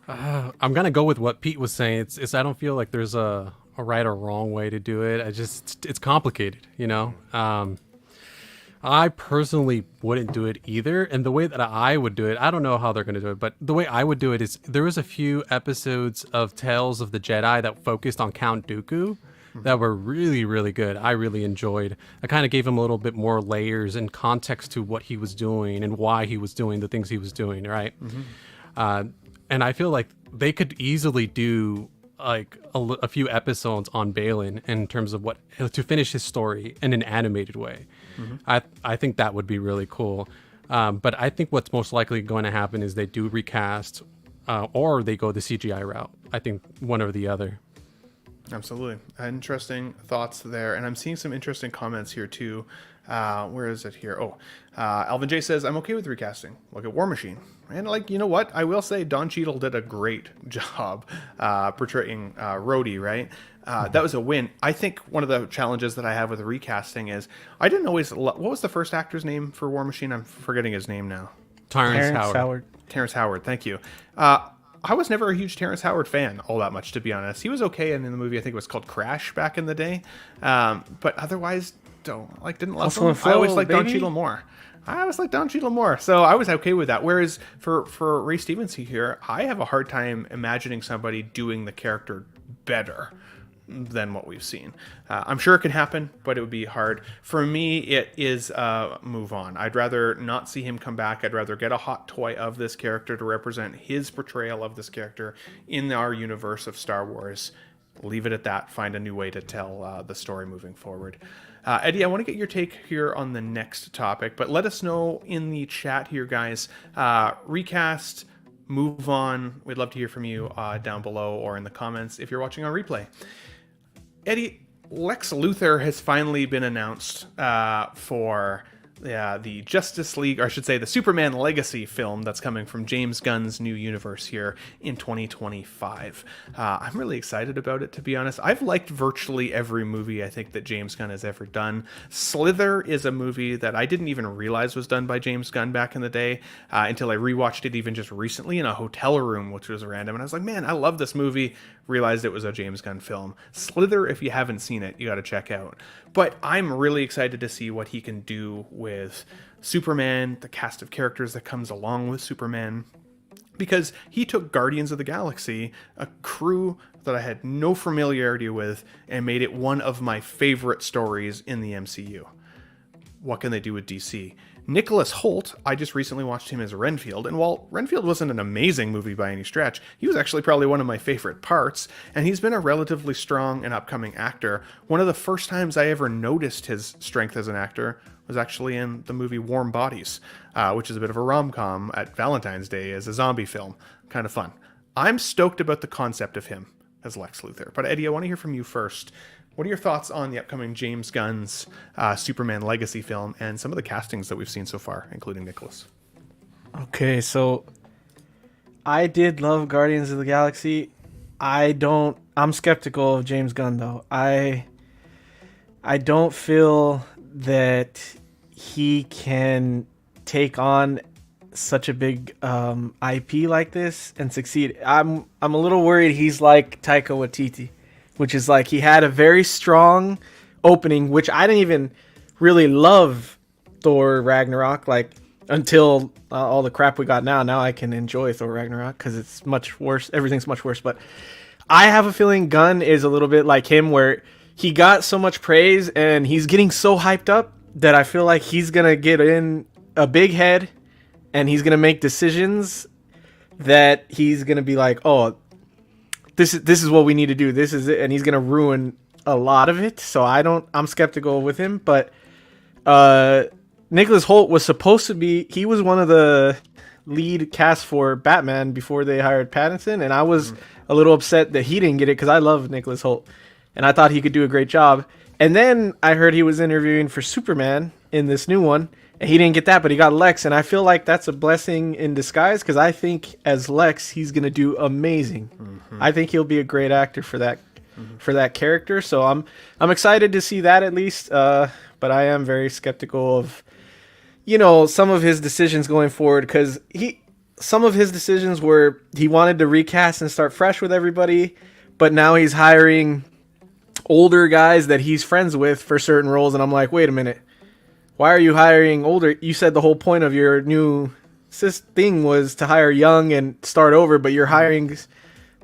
I'm gonna go with what Pete was saying. It's I don't feel like there's a right or wrong way to do it. It's complicated, you know. I personally wouldn't do it either. And the way that I would do it, I don't know how they're gonna do it, but the way I would do it is there was a few episodes of Tales of the Jedi that focused on Count Dooku that were really, really good. I really enjoyed. I kind of gave him a little bit more layers and context to what he was doing and why he was doing the things he was doing, right? And I feel like they could easily do like a few episodes on Balen in terms of what to finish his story in an animated way. I think that would be really cool. But I think what's most likely going to happen is they do recast or they go the CGI route. I think one or the other. Absolutely. Interesting thoughts there. And I'm seeing some interesting comments here too. Where is it here? Alvin J says, I'm okay with recasting. Look at War Machine. And like, you know what? I will say Don Cheadle did a great job portraying Rhodey, right? That was a win. I think one of the challenges that I have with recasting is I didn't always... what was the first actor's name for War Machine? I'm forgetting his name now. Terrence Howard. Terrence Howard, thank you. I was never a huge Terrence Howard fan all that much, to be honest. He was okay in the movie, I think it was called Crash back in the day. But otherwise, didn't love him. I always liked Don Cheadle more. So I was okay with that. Whereas for Ray Stevens here, I have a hard time imagining somebody doing the character better than what we've seen. I'm sure it can happen, but it would be hard. For me, it is move on. I'd rather not see him come back. I'd rather get a hot toy of this character to represent his portrayal of this character in our universe of Star Wars. Leave it at that. Find a new way to tell the story moving forward. Eddie, I want to get your take here on the next topic, but let us know in the chat here, guys. Recast, move on. We'd love to hear from you down below or in the comments if you're watching on replay. Eddie, Lex Luthor has finally been announced for the Justice League, or I should say the Superman Legacy film that's coming from James Gunn's new universe here in 2025. I'm really excited about it, to be honest. I've liked virtually every movie I think that James Gunn has ever done. Slither is a movie that I didn't even realize was done by James Gunn back in the day until I rewatched it even just recently in a hotel room, which was random. And I was like, man, I love this movie. Realized it was a James Gunn film. Slither, if you haven't seen it, you got to check out. But I'm really excited to see what he can do with Superman, the cast of characters that comes along with Superman, because he took Guardians of the Galaxy, a crew that I had no familiarity with, and made it one of my favorite stories in the MCU. What can they do with DC? Nicholas Hoult, I just recently watched him as Renfield, and while Renfield wasn't an amazing movie by any stretch, he was actually probably one of my favorite parts, and he's been a relatively strong and upcoming actor. One of the first times I ever noticed his strength as an actor was actually in the movie Warm Bodies, which is a bit of a rom-com at Valentine's Day as a zombie film. Kind of fun. I'm stoked about the concept of him as Lex Luthor, but Eddie, I want to hear from you first. What are your thoughts on the upcoming James Gunn's Superman Legacy film and some of the castings that we've seen so far, including Nicholas? Okay, so I did love Guardians of the Galaxy. I'm skeptical of James Gunn though. I don't feel that he can take on such a big IP like this and succeed. I'm a little worried he's like Taika Waititi, which is like he had a very strong opening, which I didn't even really love Thor Ragnarok, like until all the crap we got now. Now I can enjoy Thor Ragnarok because it's much worse. Everything's much worse. But I have a feeling Gunn is a little bit like him, where he got so much praise and he's getting so hyped up that I feel like he's gonna get in a big head and he's gonna make decisions that he's gonna be like, oh, this is what we need to do. This is it, and he's gonna ruin a lot of it. So I'm skeptical with him. But Nicholas Hoult was supposed to be. He was one of the lead cast for Batman before they hired Pattinson, and I was a little upset that he didn't get it because I love Nicholas Hoult and I thought he could do a great job. And then I heard he was interviewing for Superman in this new one, and he didn't get that, but he got Lex, and I feel like that's a blessing in disguise because I think as Lex he's gonna do amazing. I think he'll be a great actor for that character. So I'm excited to see that at least. But I am very skeptical of some of his decisions going forward, because some of his decisions were he wanted to recast and start fresh with everybody, but now he's hiring older guys that he's friends with for certain roles, and I'm like, wait a minute, why are you hiring older? You said the whole point of your new thing was to hire young and start over, but you're hiring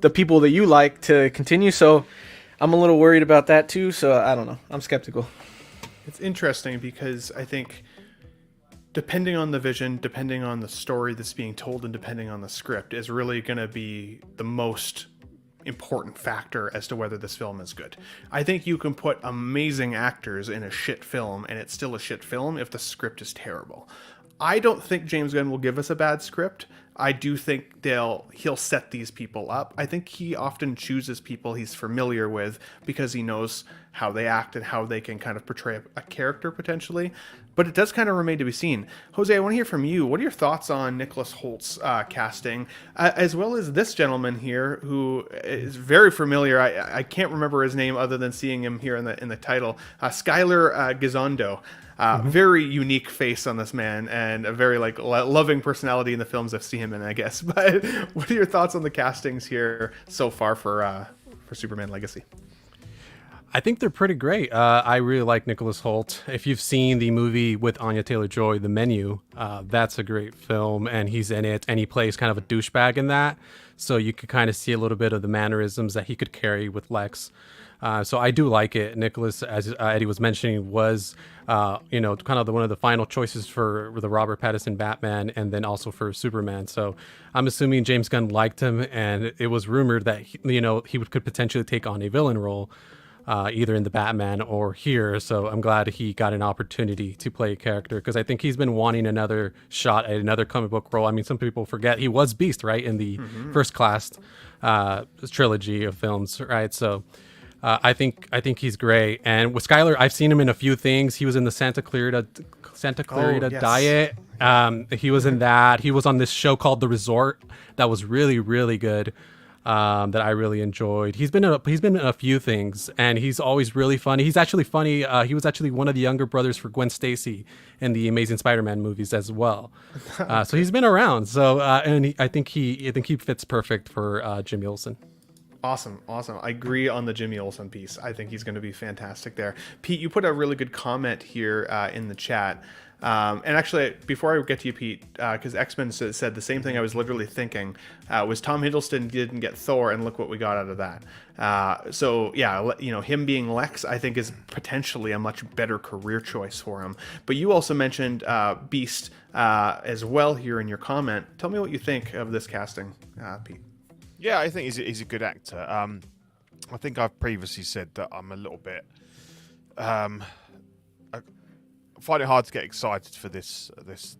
the people that you like to continue. So I'm a little worried about that too. So I don't know. I'm skeptical. It's interesting because I think depending on the vision, depending on the story that's being told, and depending on the script is really going to be the most important factor as to whether this film is good. I think you can put amazing actors in a shit film and it's still a shit film if the script is terrible. I don't think James Gunn will give us a bad script. I do think he'll set these people up. I think he often chooses people he's familiar with because he knows how they act and how they can kind of portray a character potentially. But it does kind of remain to be seen. Jose, I want to hear from you. What are your thoughts on Nicholas Holt's casting, as well as this gentleman here who is very familiar? I can't remember his name other than seeing him here in the title. Skylar Gisondo. Very unique face on this man, and a very loving personality in the films I've seen him in, I guess. But what are your thoughts on the castings here so far for Superman Legacy? I think they're pretty great. I really like Nicholas Hoult. If you've seen the movie with Anya Taylor-Joy, The Menu, that's a great film, and he's in it, and he plays kind of a douchebag in that. So you could kind of see a little bit of the mannerisms that he could carry with Lex. So I do like it. Nicholas, as Eddie was mentioning, was kind of one of the final choices for the Robert Pattinson Batman, and then also for Superman. So I'm assuming James Gunn liked him, and it was rumored that he could potentially take on a villain role, either in the Batman or here. So I'm glad he got an opportunity to play a character, because I think he's been wanting another shot at another comic book role. I mean, some people forget he was Beast, right, in the First Class trilogy of films, right? So I think he's great. And with Skylar, I've seen him in a few things. He was in the Santa Clarita Yes. Diet. He was in that. He was on this show called The Resort that was really, really good. That I really enjoyed. He's been in a few things, and he's always really funny. He's actually funny. He was actually one of the younger brothers for Gwen Stacy in the Amazing Spider-Man movies as well. So he's been around. So I think he fits perfect for Jimmy Olsen. Awesome. I agree on the Jimmy Olsen piece. I think he's going to be fantastic there. Pete, you put a really good comment here in the chat. And actually, before I get to you, Pete, because X-Men said the same thing I was literally thinking, was Tom Hiddleston didn't get Thor, and look what we got out of that. So yeah, him being Lex, I think is potentially a much better career choice for him. But you also mentioned Beast as well here in your comment. Tell me what you think of this casting, Pete. Yeah, I think he's a good actor. I think I've previously said that I'm a little bit. I find it hard to get excited for this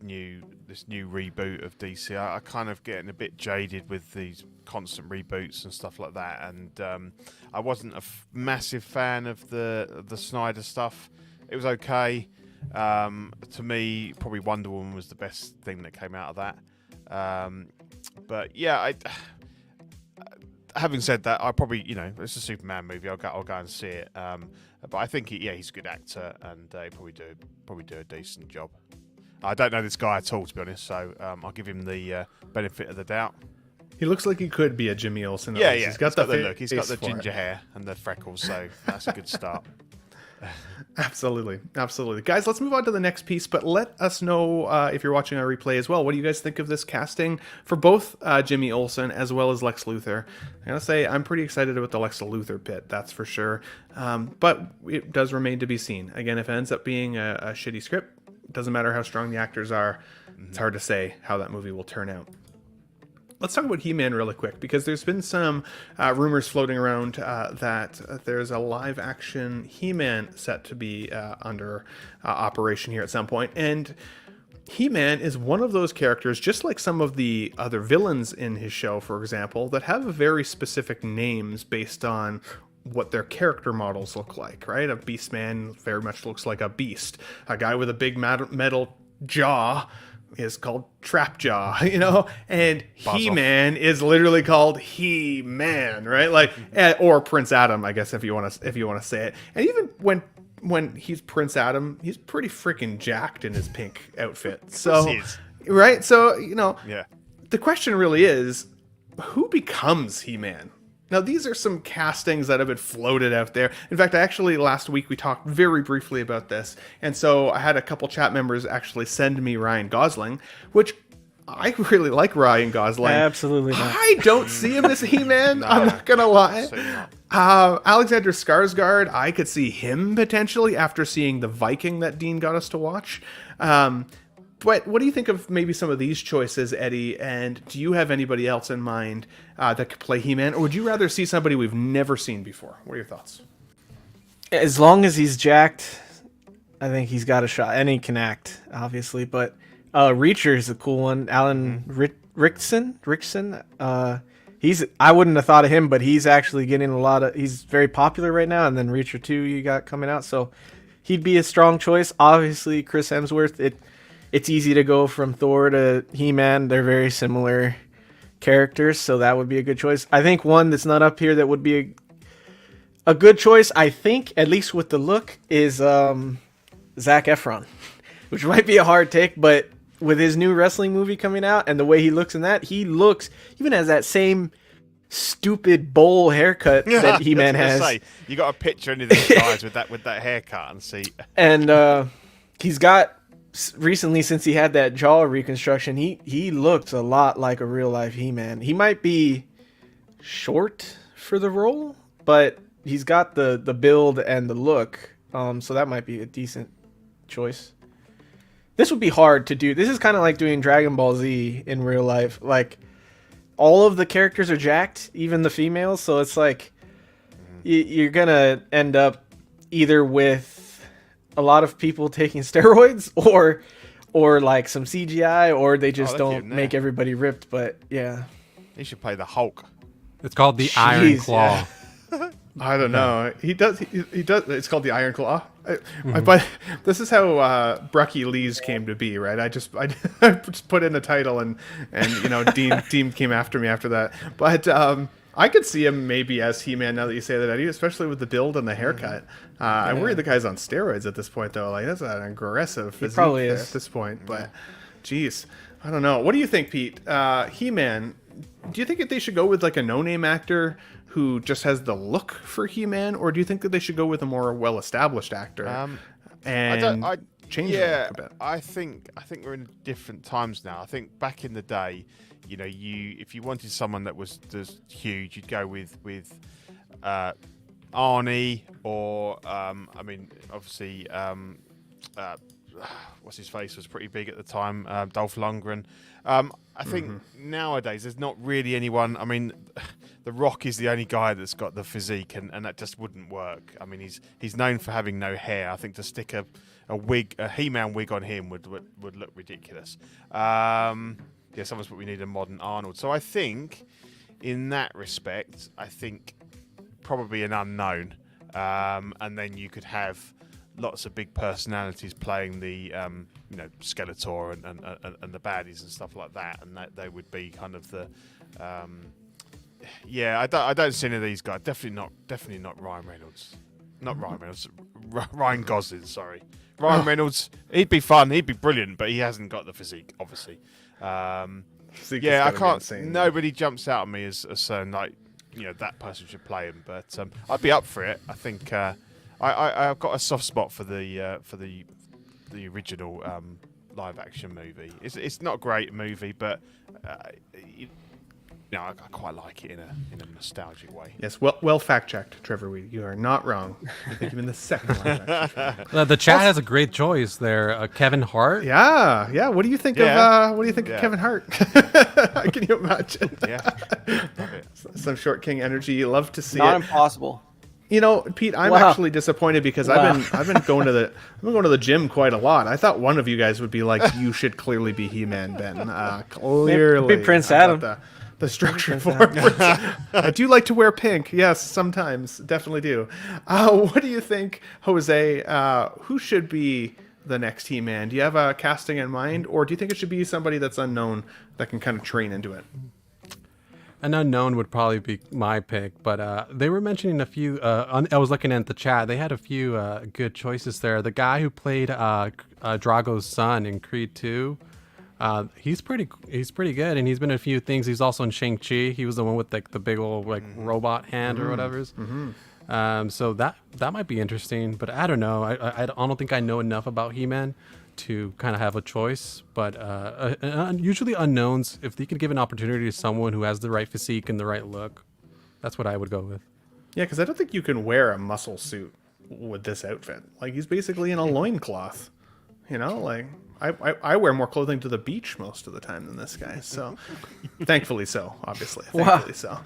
new reboot of DC. I kind of getting a bit jaded with these constant reboots and stuff like that, and I wasn't a massive fan of the Snyder stuff. It was okay. To me, probably Wonder Woman was the best thing that came out of that. But yeah, having said that, I probably, it's a Superman movie. I'll go and see it. But I think he's a good actor, and he probably do a decent job. I don't know this guy at all, to be honest, so I'll give him the benefit of the doubt. He looks like he could be a Jimmy Olsen. Yeah. He's got the look. He's got the face for ginger it. hair and the freckles, so that's a good start. Absolutely, absolutely, guys. Let's move on to the next piece, but let us know if you're watching our replay as well. What do you guys think of this casting for both Jimmy Olsen as well as Lex Luthor? I gotta say, I'm pretty excited about the Lex Luthor bit, that's for sure. But it does remain to be seen. Again, if it ends up being a shitty script, it doesn't matter how strong the actors are. It's hard to say how that movie will turn out. Let's talk about He-Man really quick, because there's been some rumors floating around that there's a live-action He-Man set to be under operation here at some point. And He-Man is one of those characters, just like some of the other villains in his show, for example, that have very specific names based on what their character models look like, right? A Beastman very much looks like a beast. A guy with a big metal jaw is called Trapjaw, you know, and He-Man is literally called He-Man, right? Like, or Prince Adam, I guess, if you want to say it. And even when he's Prince Adam, he's pretty freaking jacked in his pink outfit. So, right? So, you know, the question really is, who becomes He-Man? Now, these are some castings that have been floated out there. In fact, last week we talked very briefly about this. And so I had a couple chat members actually send me Ryan Gosling, which I really like Ryan Gosling. Absolutely not. I don't see him as He-Man. No, I'm not going to lie. Alexander Skarsgård, I could see him potentially after seeing The Viking that Dean got us to watch. But what do you think of maybe some of these choices, Eddie? And do you have anybody else in mind that could play He-Man? Or would you rather see somebody we've never seen before? What are your thoughts? As long as he's jacked, I think he's got a shot. And he can act, obviously. But Reacher is a cool one. Alan Rickson. I wouldn't have thought of him, but he's actually getting he's very popular right now. And then Reacher 2 you got coming out. So he'd be a strong choice. Obviously, Chris Hemsworth, it's easy to go from Thor to He-Man. They're very similar characters, so that would be a good choice. I think one that's not up here that would be a good choice, I think, at least with the look, is Zac Efron, which might be a hard take, but with his new wrestling movie coming out and the way he looks in that, he even has that same stupid bowl haircut that He-Man has. You got a picture of any of these guys with that haircut and see. And he's got... recently, since he had that jaw reconstruction, he looked a lot like a real life He-Man. He might be short for the role, but he's got the build and the look, so that might be a decent choice. This would be hard to do. This is kind of like doing Dragon Ball Z in real life. Like, all of the characters are jacked, even the females, so it's like you're gonna end up either with a lot of people taking steroids or like some CGI, or they just don't make everybody ripped. But yeah, he should play the Hulk. It's called the Iron Claw. Yeah. I don't know. He does. It's called the Iron Claw. But this is how Brucky Lee's came to be, right? I just put in a title and you know, Dean came after me after that. But I could see him maybe as He-Man now that you say that, Eddie, especially with the build and the haircut. I worry the guy's on steroids at this point, though. Like, that's an aggressive physique probably is at this point. But, geez, I don't know. What do you think, Pete? He-Man, do you think that they should go with like a no-name actor who just has the look for He-Man, or do you think that they should go with a more well-established actor and change it a bit? I think we're in different times now. I think back in the day, you know, if you wanted someone that was huge, you'd go with Arnie, or I mean, obviously, what's his face was pretty big at the time, Dolph Lundgren. I think nowadays there's not really anyone. I mean, The Rock is the only guy that's got the physique, and that just wouldn't work. I mean, he's known for having no hair. I think to stick a He-Man wig on him would look ridiculous. It's almost what we need, a modern Arnold. So I think, in that respect, probably an unknown, and then you could have lots of big personalities playing the Skeletor and the baddies and stuff like that, and that they would be kind of the I don't see any of these guys. Definitely not Ryan Reynolds. Not Ryan Reynolds. Ryan Gosling. Sorry, Ryan Reynolds. He'd be fun. He'd be brilliant, but he hasn't got the physique, obviously. I can't. Nobody jumps out at me as saying like, you know, that person should play him. But I'd be up for it. I think I've got a soft spot for the original live action movie. It's not a great movie, but I quite like it in a nostalgic way. Yes, well fact checked, Trevor Weed. You are not wrong. I think even the second live action. The chat has a great choice there. Kevin Hart. Yeah. What do you think of Kevin Hart? Can you imagine? Yeah, love it. Some Short King energy. Love to see Not it. impossible. You know, Pete, I'm Wow. actually disappointed because I've been going to the gym quite a lot. I thought one of you guys would be like, you should clearly be He-Man, Ben. Clearly, Maybe Prince I've got Adam. the structure for it. I do like to wear pink. Yes, sometimes, definitely do. What do you think, Jose? Who should be the next He-Man? Do you have a casting in mind, or do you think it should be somebody that's unknown that can kind of train into it? An unknown would probably be my pick, but they were mentioning a few. I was looking at the chat; they had a few good choices there. The guy who played Drago's son in Creed 2, he's pretty good, and he's been in a few things. He's also in Shang-Chi. He was the one with like the big old like robot hand or whatever. So that might be interesting, but I don't know. I don't think I know enough about He-Man to kind of have a choice, but usually unknowns, if they could give an opportunity to someone who has the right physique and the right look, that's what I would go with. Yeah, because I don't think you can wear a muscle suit with this outfit. Like, he's basically in a loincloth. You know, like, I wear more clothing to the beach most of the time than this guy. So, thankfully so, obviously. Thankfully so.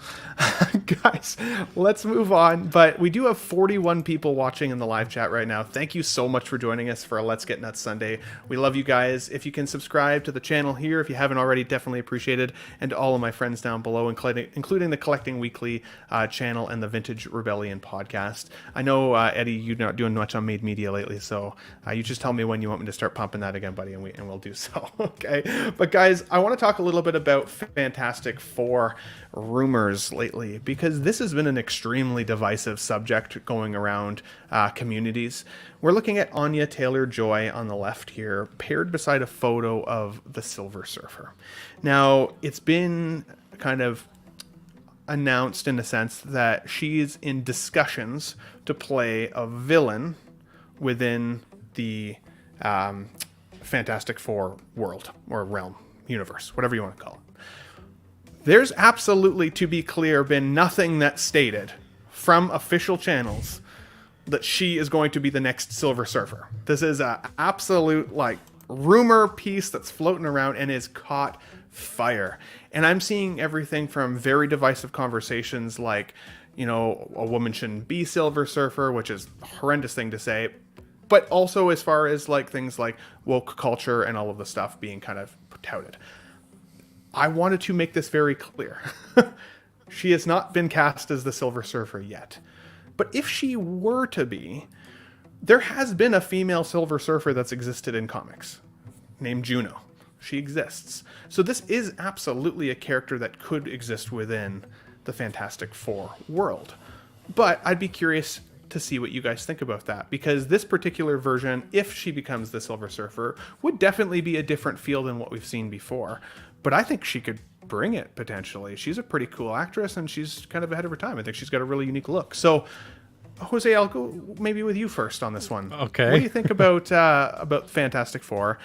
Guys, let's move on. But we do have 41 people watching in the live chat right now. Thank you so much for joining us for a Let's Get Nuts Sunday. We love you guys. If you can subscribe to the channel here, if you haven't already, definitely appreciate it. And to all of my friends down below, including the Collecting Weekly channel and the Vintage Rebellion podcast. I know, Eddie, you're not doing much on Made Media lately, so you just tell me when you want me to start pumping that again, buddy, and we'll do so. Okay, but guys, I want to talk a little bit about Fantastic Four rumors lately, because this has been an extremely divisive subject going around communities. We're looking at Anya Taylor-Joy on the left here, paired beside a photo of the Silver Surfer. Now, it's been kind of announced in a sense that she's in discussions to play a villain within the Fantastic Four world or realm, universe, whatever you want to call it. There's absolutely, to be clear, been nothing that's stated from official channels that she is going to be the next Silver Surfer. This is a absolute like rumor piece that's floating around and is caught fire. And I'm seeing everything from very divisive conversations like, you know, a woman shouldn't be Silver Surfer, which is a horrendous thing to say, but also as far as like things like woke culture and all of the stuff being kind of touted. I wanted to make this very clear. She has not been cast as the Silver Surfer yet. But if she were to be, there has been a female Silver Surfer that's existed in comics named Juno. She exists. So this is absolutely a character that could exist within the Fantastic Four world. But I'd be curious to see what you guys think about that, because this particular version, if she becomes the Silver Surfer, would definitely be a different feel than what we've seen before. But I think she could bring it, potentially. She's a pretty cool actress, and she's kind of ahead of her time. I think she's got a really unique look. So, Jose, I'll go maybe with you first on this one. Okay. What do you think about Fantastic Four?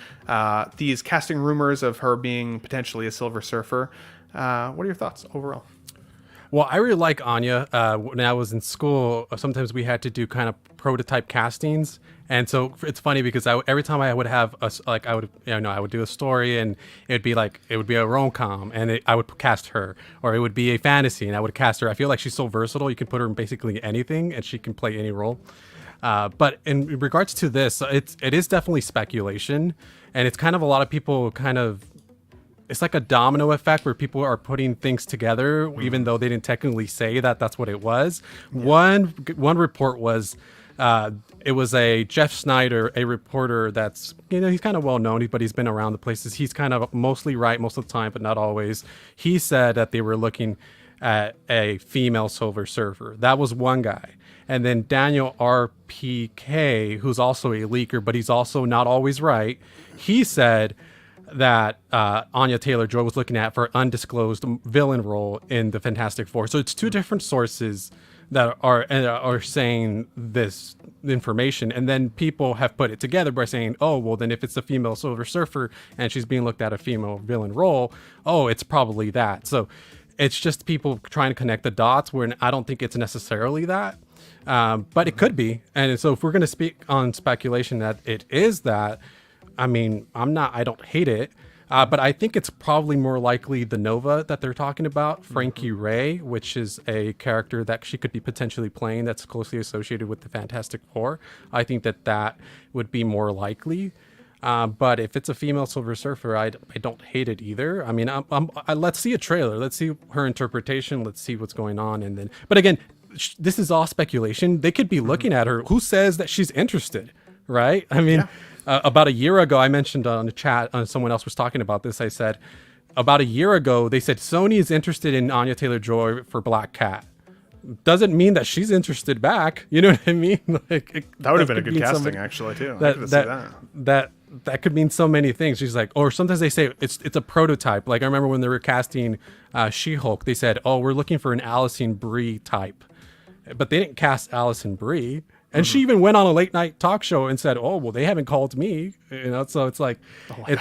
These casting rumors of her being potentially a Silver Surfer. What are your thoughts overall? Well, I really like Anya. When I was in school, sometimes we had to do kind of prototype castings, and so it's funny because every time I would have I would do a story, and it would be a rom-com, and I would cast her, or it would be a fantasy, and I would cast her. I feel like she's so versatile; you can put her in basically anything, and she can play any role. But in regards to this, it is definitely speculation, and it's kind of a lot of people kind of. It's like a domino effect where people are putting things together, even though they didn't technically say that that's what it was. Yeah. One report was, it was a Jeff Snyder, a reporter that's, he's kind of well known, but he's been around the places. He's kind of mostly right most of the time, but not always. He said that they were looking at a female Silver Surfer. That was one guy. And then Daniel RPK, who's also a leaker, but he's also not always right. He said that Anya Taylor-Joy was looking at for an undisclosed villain role in the Fantastic Four. So it's two different sources that are saying this information, and then people have put it together by saying, oh, well, then if it's the female Silver Surfer and she's being looked at a female villain role, oh, it's probably that. So it's just people trying to connect the dots, where I don't think it's necessarily that, but it could be. And so if we're going to speak on speculation that it is that, I mean, I don't hate it. But I think it's probably more likely the Nova that they're talking about, Frankie Ray, which is a character that she could be potentially playing that's closely associated with the Fantastic Four. I think that would be more likely. But if it's a female Silver Surfer, I don't hate it either. I mean, let's see a trailer. Let's see her interpretation. Let's see what's going on. And then, but again, this is all speculation. They could be looking at her. Who says that she's interested, right? I mean... Yeah. About a year ago, I mentioned on the chat, someone else was talking about this. I said, about a year ago, they said Sony is interested in Anya Taylor-Joy for Black Cat. Doesn't mean that she's interested back. You know what I mean? Like, that would have been a good casting, actually, too. That could mean so many things. She's like, or sometimes they say it's a prototype. Like I remember when they were casting She-Hulk, they said, oh, we're looking for an Alison Brie type. But they didn't cast Alison Brie. And she even went on a late night talk show and said, "Oh, well, they haven't called me." You know, so it's like,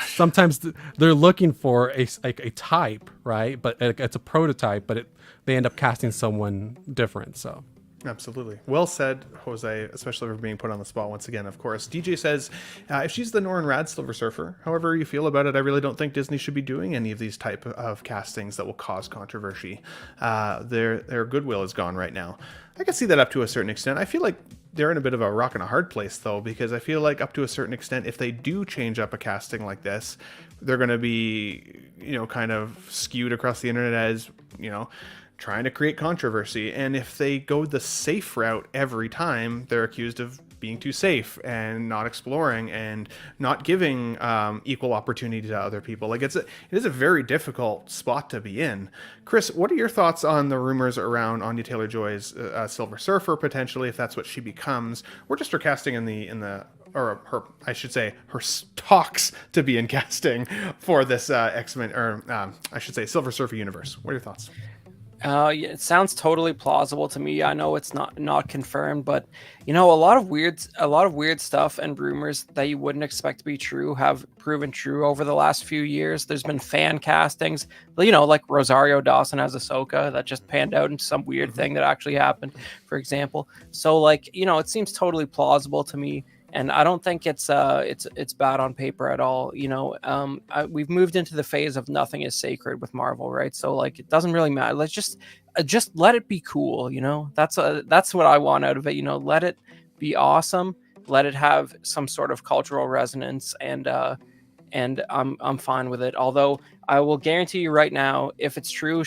sometimes they're looking for a type, right? But it's a prototype, but they end up casting someone different. So, absolutely, well said, Jose. Especially for being put on the spot once again. Of course, DJ says, if she's the Norrin Rad Silver Surfer, however you feel about it, I really don't think Disney should be doing any of these type of castings that will cause controversy. Their goodwill is gone right now. I can see that up to a certain extent. I feel like they're in a bit of a rock and a hard place, though, because I feel like up to a certain extent, if they do change up a casting like this, they're going to be, kind of skewed across the internet as, trying to create controversy. And if they go the safe route every time, they're accused of being too safe and not exploring and not giving equal opportunity to other people. Like it is a very difficult spot to be in. Chris, what are your thoughts on the rumors around Anya Taylor-Joy's Silver Surfer potentially, if that's what she becomes, or just her casting her talks to be in casting for this X-Men, or I should say Silver Surfer universe? What are your thoughts? Yeah, it sounds totally plausible to me. I know it's not confirmed, but a lot of weird stuff and rumors that you wouldn't expect to be true have proven true over the last few years. There's been fan castings, like Rosario Dawson as Ahsoka that just panned out into some weird thing that actually happened, for example. So it seems totally plausible to me. And I don't think it's bad on paper at all. We've moved into the phase of nothing is sacred with Marvel, right? So it doesn't really matter. Let's just let it be cool. That's what I want out of it. Let it be awesome. Let it have some sort of cultural resonance, and I'm fine with it. Although I will guarantee you right now, if it's true,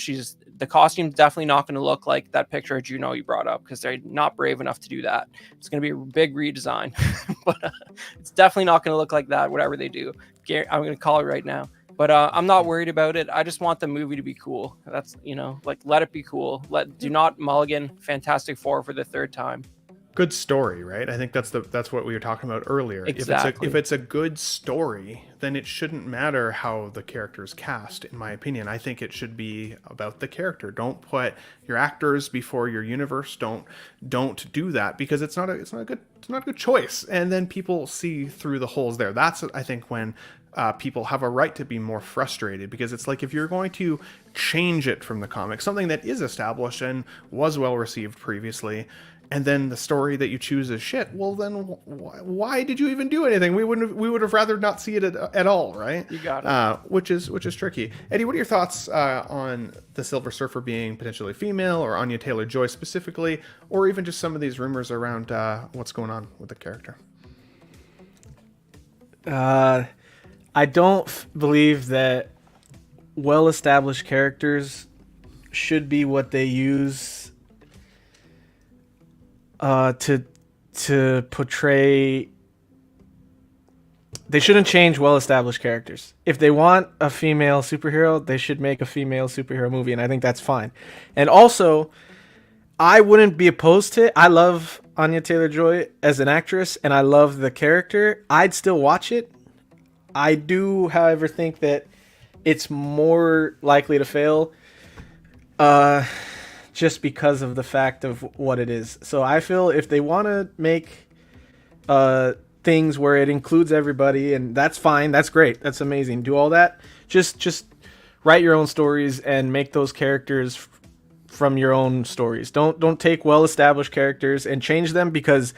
the costume's definitely not going to look like that picture of Juno you brought up, because they're not brave enough to do that. It's going to be a big redesign, but it's definitely not going to look like that, whatever they do. I'm going to call it right now. But I'm not worried about it. I just want the movie to be cool. That's, let it be cool. Do not mulligan Fantastic Four for the third time. Good story, right? I think that's what we were talking about earlier. Exactly. If it's a good story, then it shouldn't matter how the character is cast, in my opinion. I think it should be about the character. Don't put your actors before your universe. Don't do that, because it's not a good choice. And then people see through the holes there. That's, I think, when people have a right to be more frustrated, because it's like, if you're going to change it from the comic, something that is established and was well received previously, and then the story that you choose is shit, well then why did you even do anything? We would have rather not see it at all, right? You got it. Which is tricky. Eddie, what are your thoughts on the Silver Surfer being potentially female, or Anya Taylor-Joy specifically, or even just some of these rumors around what's going on with the character? I don't believe that well-established characters should be what they use to portray. They shouldn't change well-established characters. If they want a female superhero, they should make a female superhero movie, and I think that's fine. And also, I wouldn't be opposed to it. I love Anya Taylor-Joy as an actress, and I love the character. I'd still watch it. I do, however, think that it's more likely to fail just because of the fact of what it is. So I feel if they want to make things where it includes everybody, and that's fine, that's great, that's amazing. Do all that. Just write your own stories and make those characters from your own stories. Don't take well-established characters and change them, because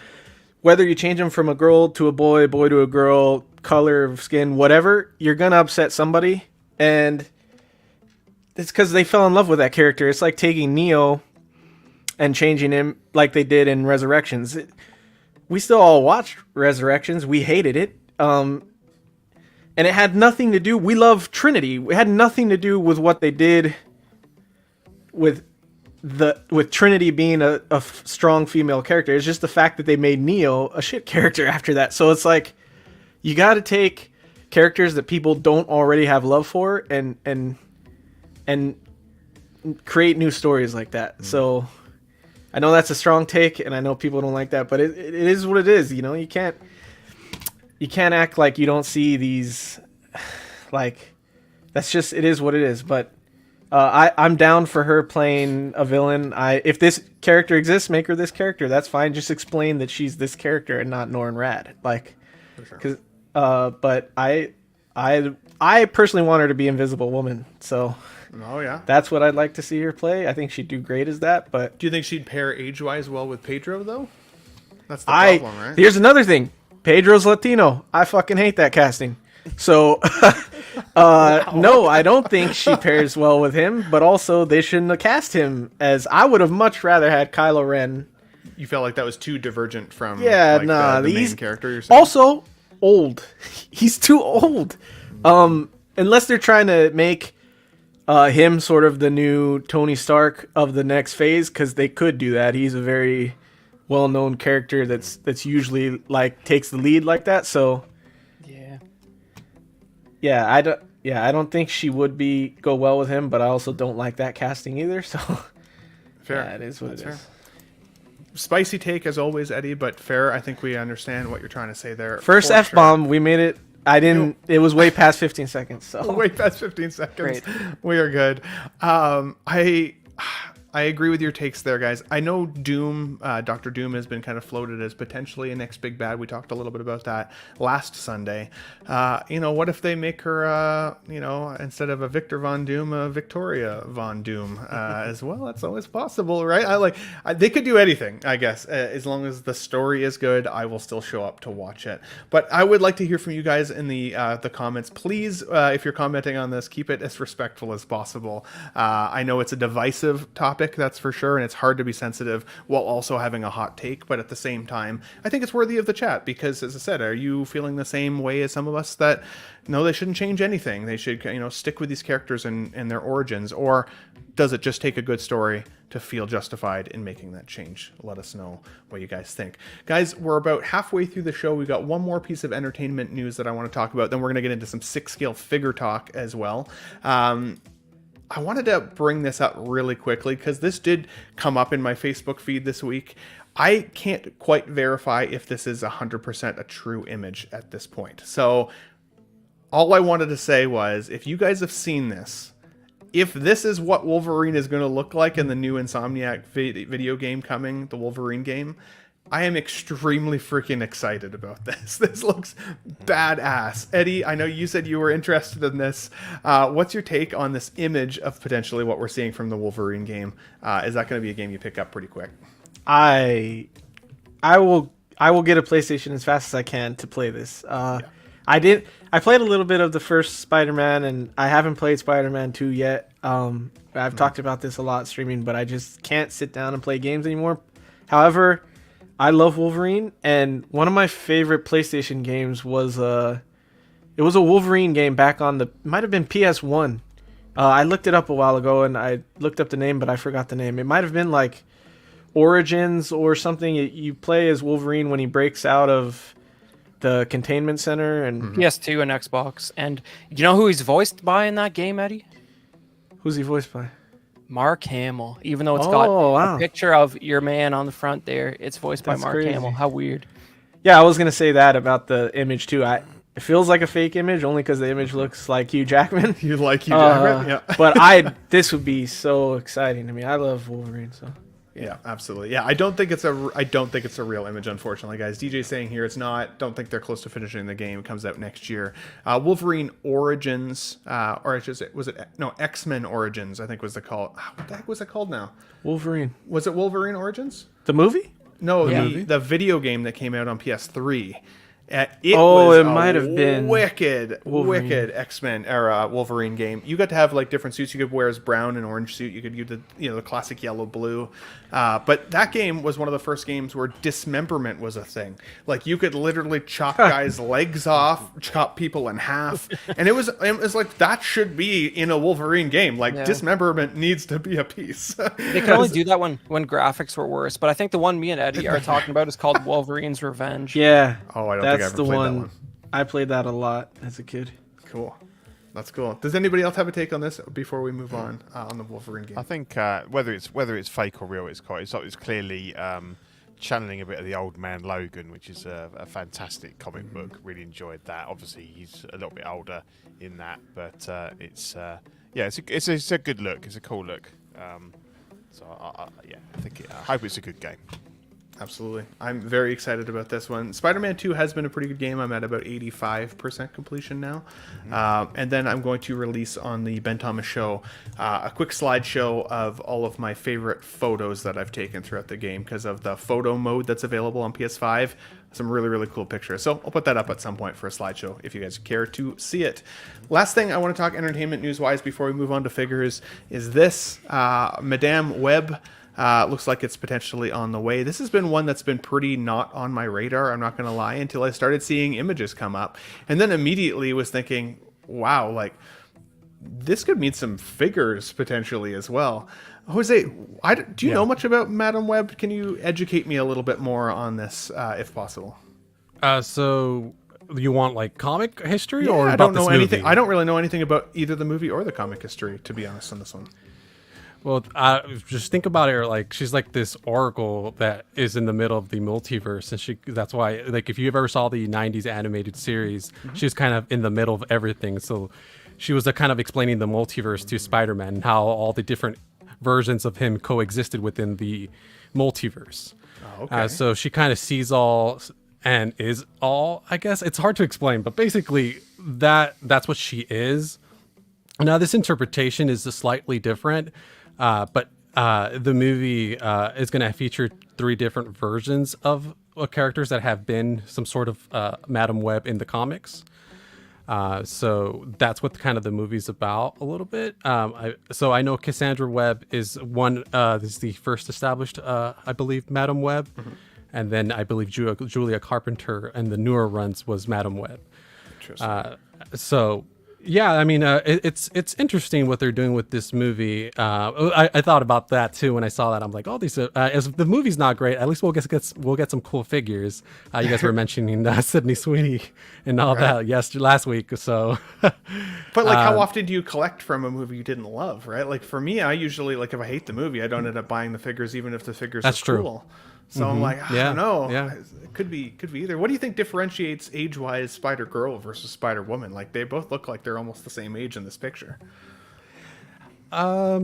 whether you change them from a girl to a boy to a girl, color of skin, whatever, you're gonna upset somebody, and it's because they fell in love with that character. It's like taking Neo and changing him like they did in Resurrections. We still all watched Resurrections. We hated it. And it had nothing to do... We love Trinity. It had nothing to do with what they did with Trinity being a strong female character. It's just the fact that they made Neo a shit character after that. So it's like, you got to take characters that people don't already have love for and create new stories like that. So I know that's a strong take, and I know people don't like that, but it is what it is. You know, you can't act like you don't see these. Like, that's just, it is what it is. But I'm down for her playing a villain. If this character exists, make her this character. That's fine. Just explain that she's this character and not Norrin Rad. Like, because but I personally want her to be Invisible Woman. So. Oh yeah, that's what I'd like to see her play. I think she'd do great as that. But do you think she'd pair age-wise well with Pedro though? That's the problem, right? Here's another thing. Pedro's Latino. I fucking hate that casting. So, no, I don't think she pairs well with him. But also, they shouldn't have cast him, as I would have much rather had Kylo Ren. You felt like that was too divergent from the main character. You're saying? Also, old. He's too old. Unless they're trying to make him sort of the new Tony Stark of the next phase, because they could do that. He's a very well-known character that's usually like takes the lead like that. So I don't think she would go well with him, but I also don't like that casting either. So fair. Yeah, it is what it is. Spicy take as always, Eddie, but fair. I think we understand what you're trying to say there. First F-bomb, we made it. I didn't. It was way past 15 seconds. So way past 15 seconds. Great. We are good. I agree with your takes there, guys. I know Doom, Dr. Doom has been kind of floated as potentially a next big bad. We talked a little bit about that last Sunday. What if they make her, instead of a Victor Von Doom, a Victoria Von Doom as well? That's always possible, right? They could do anything, I guess. As long as the story is good, I will still show up to watch it. But I would like to hear from you guys in the comments. Please, if you're commenting on this, keep it as respectful as possible. I know it's a divisive topic, that's for sure, and it's hard to be sensitive while also having a hot take, but at the same time I think it's worthy of the chat, because as I said, are you feeling the same way as some of us that no, they shouldn't change anything, they should stick with these characters and their origins, or does it just take a good story to feel justified in making that change? Let us know what you guys think. Guys, we're about halfway through the show. We've got one more piece of entertainment news that I want to talk about, then we're going to get into some 6-scale figure talk as well. I wanted to bring this up really quickly because this did come up in my Facebook feed this week. I can't quite verify if this is 100% a true image at this point. So all I wanted to say was, if you guys have seen this, if this is what Wolverine is going to look like in the new Insomniac video game coming, the Wolverine game, I am extremely freaking excited about this. This looks badass. Eddie, I know you said you were interested in this. What's your take on this image of potentially what we're seeing from the Wolverine game? Is that going to be a game you pick up pretty quick? I will get a PlayStation as fast as I can to play this. I played a little bit of the first Spider-Man, and I haven't played Spider-Man 2 yet. I've talked about this a lot streaming, but I just can't sit down and play games anymore. However, I love Wolverine, and one of my favorite PlayStation games was a Wolverine game back on might have been PS1. I looked it up a while ago, and I looked up the name, but I forgot the name. It might have been like Origins or something. You play as Wolverine when he breaks out of the containment center, and PS2 and Xbox. And you know who he's voiced by in that game, Eddie? Who's he voiced by? Mark Hamill. Even though it's got a picture of your man on the front there, it's voiced by Mark Hamill. How weird. Yeah, I was gonna say that about the image too. It feels like a fake image only because the image looks like Hugh Jackman. You like Hugh Jackman? Yeah. But this would be so exciting to me. I love Wolverine, so. Yeah, absolutely. Yeah, I don't think it's a real image, unfortunately, guys. DJ's saying here it's not. Don't think they're close to finishing the game. It comes out next year. Wolverine Origins, X-Men Origins, I think was the call. What the heck was it called now? Wolverine. Was it Wolverine Origins? The movie? No, Yeah. the video game that came out on PS3. It might have been wicked Wolverine. X-Men era Wolverine game. You got to have like different suits. You could wear as brown and orange suit. You could use the classic yellow blue. But that game was one of the first games where dismemberment was a thing. Like you could literally chop guys' legs off, chop people in half, and it was like that should be in a Wolverine game. Like dismemberment needs to be a piece. They could only do that when graphics were worse. But I think the one me and Eddie are talking about is called Wolverine's Revenge. Yeah. Oh, I don't think I that's ever the played one. that one. I played that a lot as a kid. Cool. That's cool. Does anybody else have a take on this before we move on the Wolverine game? I think whether it's fake or real, it's clearly channeling a bit of the old man Logan, which is a fantastic comic book. Really enjoyed that. Obviously, he's a little bit older in that, but it's a good look. It's a cool look. I hope it's a good game. Absolutely. I'm very excited about this one. Spider-Man 2 has been a pretty good game. I'm at about 85% completion now. And then I'm going to release on the Ben Thomas Show a quick slideshow of all of my favorite photos that I've taken throughout the game because of the photo mode that's available on PS5. Some really, really cool pictures. So I'll put that up at some point for a slideshow if you guys care to see it. Last thing I want to talk entertainment news-wise before we move on to figures is this. Madame Web looks like it's potentially on the way. This has been one that's been pretty not on my radar, I'm not going to lie, until I started seeing images come up. And then immediately was thinking, wow, like, this could mean some figures potentially as well. Jose, do you know much about Madame Web? Can you educate me a little bit more on this, if possible? So you want like comic history Yeah, or I about don't know this anything. movie? I don't really know anything about either the movie or the comic history, to be honest, on this one. Well, just think about it. Like she's like this oracle that is in the middle of the multiverse, and that's why, like, if you ever saw the '90s animated series, she's kind of in the middle of everything. So she was kind of explaining the multiverse to Spider-Man and how all the different versions of him coexisted within the multiverse. Oh, okay. So she kind of sees all and is all. I guess it's hard to explain, but basically that's what she is. Now, this interpretation is slightly different. But the movie is going to feature 3 different versions of characters that have been some sort of Madame Web in the comics. So that's what kind of the movie's about a little bit. So I know Cassandra Webb is is the first established, I believe, Madame Web. Mm-hmm. And then I believe Julia Carpenter and the newer runs was Madame Web. So... yeah, I mean, it's interesting what they're doing with this movie. I thought about that too when I saw that. I'm like, oh, these as the movie's not great, at least we'll get some cool figures. You guys were mentioning Sydney Sweeney and all that last week. So, but like, how often do you collect from a movie you didn't love? Right? Like for me, I usually if I hate the movie, I don't end up buying the figures, even if the figures are cool. So I'm like, I don't know. Yeah. It could be either. What do you think differentiates age-wise Spider-Girl versus Spider-Woman? Like they both look like they're almost the same age in this picture. I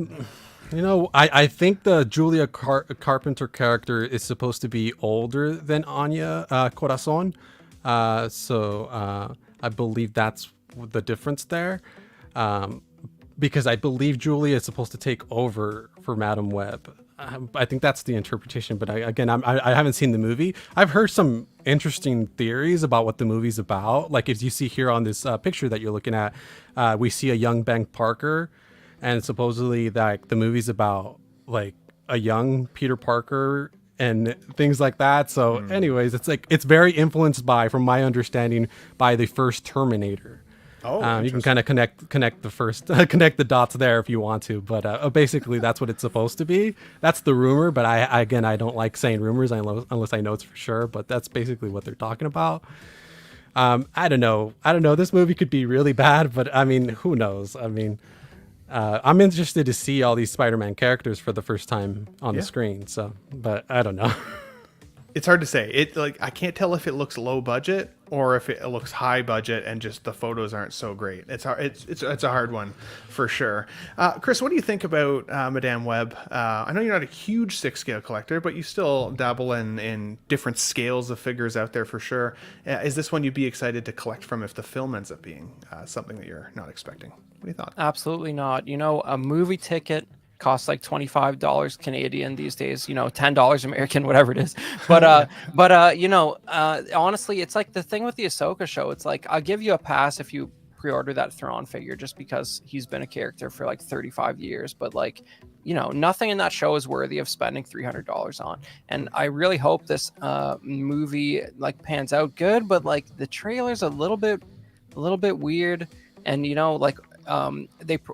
think the Julia Carpenter character is supposed to be older than Anya Corazon. So I believe that's the difference there. Because I believe Julia is supposed to take over for Madame Web. I think that's the interpretation, but I haven't seen the movie. I've heard some interesting theories about what the movie's about. Like as you see here on this picture that you're looking at, we see a young Ben Parker, and supposedly that the movie's about like a young Peter Parker and things like that. So anyways, it's very influenced by, from my understanding, by the first Terminator. You can kind of connect the dots there if you want to, but basically that's what it's supposed to be. That's the rumor, but I don't like saying rumors unless I know it's for sure. But that's basically what they're talking about. I don't know. This movie could be really bad, but I mean, who knows? I mean, I'm interested to see all these Spider-Man characters for the first time on the screen. So, but I don't know. It's hard to say. It like I can't tell if it looks low budget or if it looks high budget and just the photos aren't so great. It's hard. It's a hard one for sure. Chris, what do you think about Madame Web? I know you're not a huge 6-scale collector, but you still dabble in different scales of figures out there for sure. Is this one you'd be excited to collect from if the film ends up being something that you're not expecting? What do you thought? Absolutely not. You know, a movie ticket costs like $25 Canadian these days, you know, $10 American, whatever it is. But you know, honestly, it's like the thing with the Ahsoka show. It's like, I'll give you a pass if you pre-order that Thrawn figure just because he's been a character for like 35 years. But like, you know, nothing in that show is worthy of spending $300 on. And I really hope this movie like pans out good, but like the trailer's a little bit weird. And, you know, like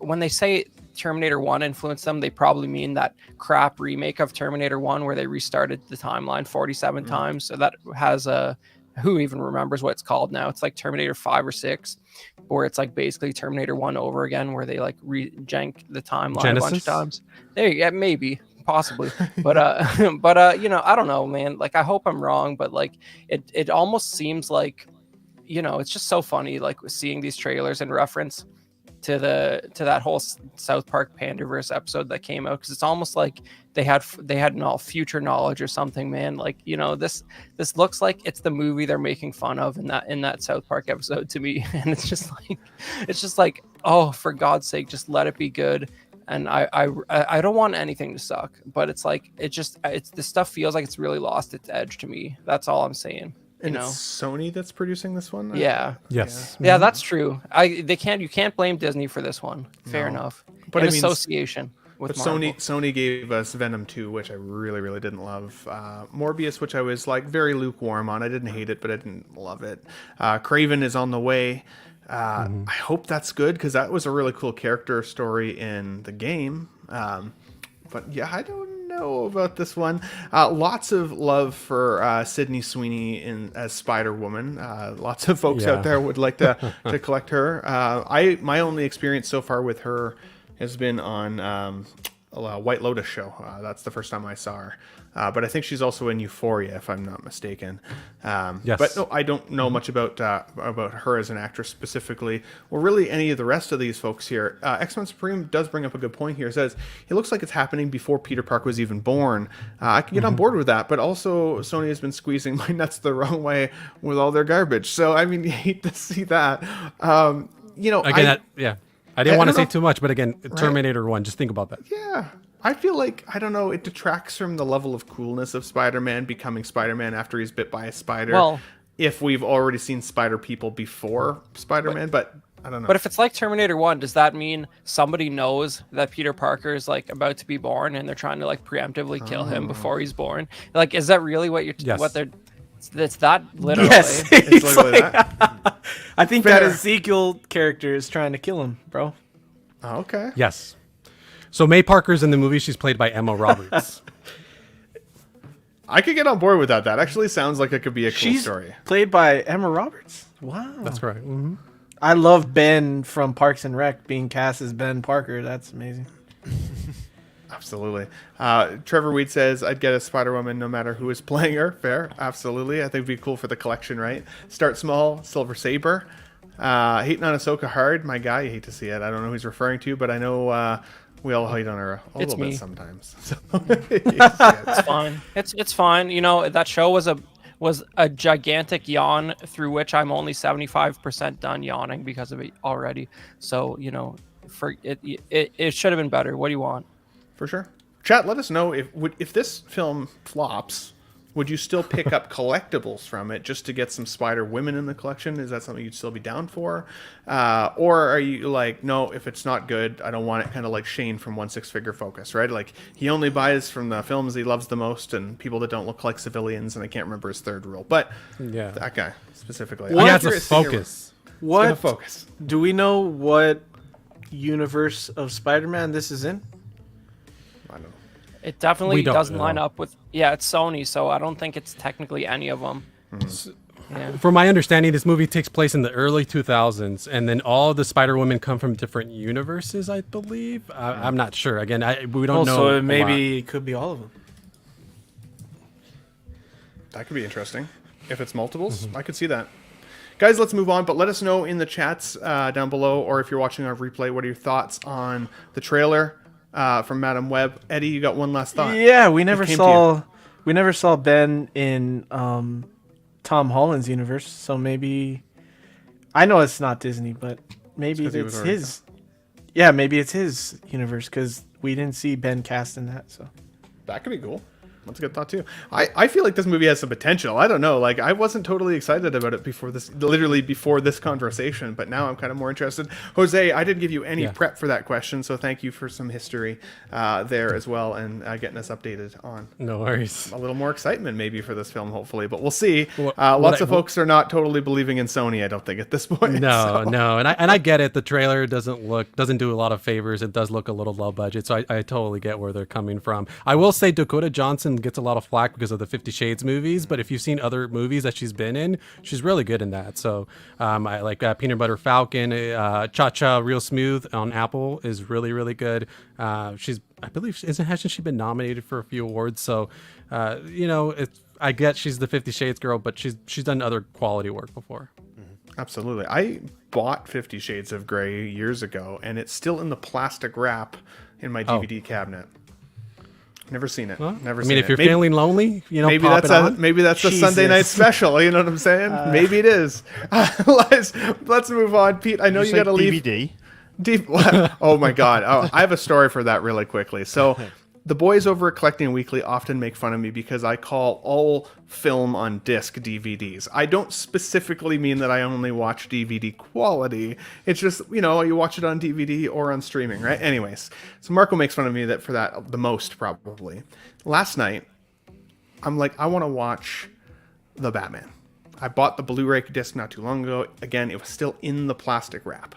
when they say Terminator 1 influenced them, they probably mean that crap remake of Terminator 1 where they restarted the timeline 47 times. So that has who even remembers what it's called now? It's like Terminator 5 or 6, or it's like basically Terminator 1 over again where they like jank the timeline Genesis? a bunch of times. There you go, maybe, possibly. But you know, I don't know, man. Like, I hope I'm wrong, but like it almost seems like, you know, it's just so funny like seeing these trailers in reference to that whole South Park Pandaverse episode that came out, because it's almost like they had future knowledge or something, man. Like, you know, this looks like it's the movie they're making fun of in that South Park episode to me. And it's just like, oh, for God's sake, just let it be good. And I don't want anything to suck, but it's like this stuff feels like it's really lost its edge to me. That's all I'm saying. And You know? it's Sony that's producing this one? Yeah. Yes. Yeah, that's true. You can't blame Disney for this one. Fair enough. But In I mean, association with But Marvel. Sony gave us Venom 2, which I really, really didn't love. Morbius, which I was like very lukewarm on. I didn't hate it, but I didn't love it. Craven is on the way. I hope that's good because that was a really cool character story in the game. But yeah, I don't know about this one. Lots of love for Sydney Sweeney as Spider-Woman. Lots of folks out there would like to collect her. My only experience so far with her has been on a White Lotus show. That's the first time I saw her. But I think she's also in Euphoria, if I'm not mistaken. Yes. But no, I don't know much about her as an actress specifically, or really any of the rest of these folks here. X-Men Supreme does bring up a good point here. It says, it looks like it's happening before Peter Parker was even born. I can get on board with that, but also Sony has been squeezing my nuts the wrong way with all their garbage. So, I mean, you hate to see that. You know, Again, I didn't want to don't say know. too much, but again, Terminator 1, just think about that. Yeah. I feel like, I don't know, it detracts from the level of coolness of Spider-Man becoming Spider-Man after he's bit by a spider. Well- if we've already seen spider people before Spider-Man, but I don't know. But if it's like Terminator 1, does that mean somebody knows that Peter Parker is like about to be born and they're trying to like preemptively kill him before he's born? Like, is that really what Yes. what they're? It's that literally. Yes. It's literally that. I think Fair. that Ezekiel character is trying to kill him, bro. Oh, okay. Yes. So May Parker's in the movie. She's played by Emma Roberts. I could get on board with that. That actually sounds like it could be a cool She's story. played by Emma Roberts. Wow. That's correct. Mm-hmm. I love Ben from Parks and Rec being cast as Ben Parker. That's amazing. Absolutely. Trevor Weed says, I'd get a Spider-Woman no matter who is playing her. Fair. Absolutely. I think it'd be cool for the collection, right? Start small, Silver Saber. Hating on Ahsoka hard. My guy, you hate to see it. I don't know who he's referring to, but I know we all hate on her a It's little me. bit sometimes. So, It's fine. It's fine. You know, that show was a gigantic yawn through which I'm only 75% done yawning because of it already. So, you know, for it should have been better. What do you want? For sure. Chat, let us know if this film flops, would you still pick up collectibles from it just to get some Spider-Women in the collection? Is that something you'd still be down for? Or are you like, no, if it's not good, I don't want it, kind of like Shane from 1/6 Figure Focus, right? Like, he only buys from the films he loves the most and people that don't look like civilians, and I can't remember his third rule. But Yeah. that guy specifically. He I'm has a curious to hear focus. what- What focus. do we know? What universe of Spider-Man this is in? I don't know. It definitely We don't doesn't know. line up with. Yeah, it's Sony, so I don't think it's technically any of them. Yeah. From my understanding, this movie takes place in the early 2000s, and then all the Spider-Women come from different universes, I believe. I'm not sure. Again, we don't know. Also, a maybe lot. it could be all of them. That could be interesting. If it's multiples, I could see that. Guys, let's move on, but let us know in the chats down below, or if you're watching our replay, what are your thoughts on the trailer from Madam Web? Eddie, you got one last thought? Yeah, we never saw Ben in Tom Holland's universe, so maybe I know it's not Disney, but maybe it's his. Yeah, maybe it's his universe because we didn't see Ben cast in that. So that could be cool. That's a good thought too. I feel like this movie has some potential. I don't know. Like, I wasn't totally excited about it before this, literally before this conversation, but now I'm kind of more interested. Jose, I didn't give you any prep for that question, so thank you for some history there as well, and getting us updated on. No worries. A little more excitement maybe for this film, hopefully, but we'll see. Lots of folks are not totally believing in Sony, I don't think, at this point. No, and I get it. The trailer doesn't do a lot of favors. It does look a little low budget, so I totally get where they're coming from. I will say Dakota Johnson gets a lot of flack because of the 50 Shades movies, but if you've seen other movies that she's been in, she's really good in that. So I like Peanut Butter Falcon, Cha-Cha Real Smooth on Apple is really, really good. I believe, hasn't she been nominated for a few awards? So, I get she's the 50 Shades girl, but she's done other quality work before. Absolutely. I bought 50 Shades of Grey years ago, and it's still in the plastic wrap in my DVD cabinet. Never seen it. Never seen it. If you're feeling lonely, maybe pop that's it on. maybe that's the Sunday night special. You know what I'm saying? Maybe it is. Let's move on, Pete. I know you got to leave. DVD. Oh my God! Oh, I have a story for that really quickly. So, the boys over at Collecting Weekly often make fun of me because I call all film on disc DVDs. I don't specifically mean that I only watch DVD quality. It's just, you watch it on DVD or on streaming, right? Anyways, so Marco makes fun of me for that the most, probably. Last night, I'm like, I want to watch The Batman. I bought the Blu-ray disc not too long ago. Again, it was still in the plastic wrap.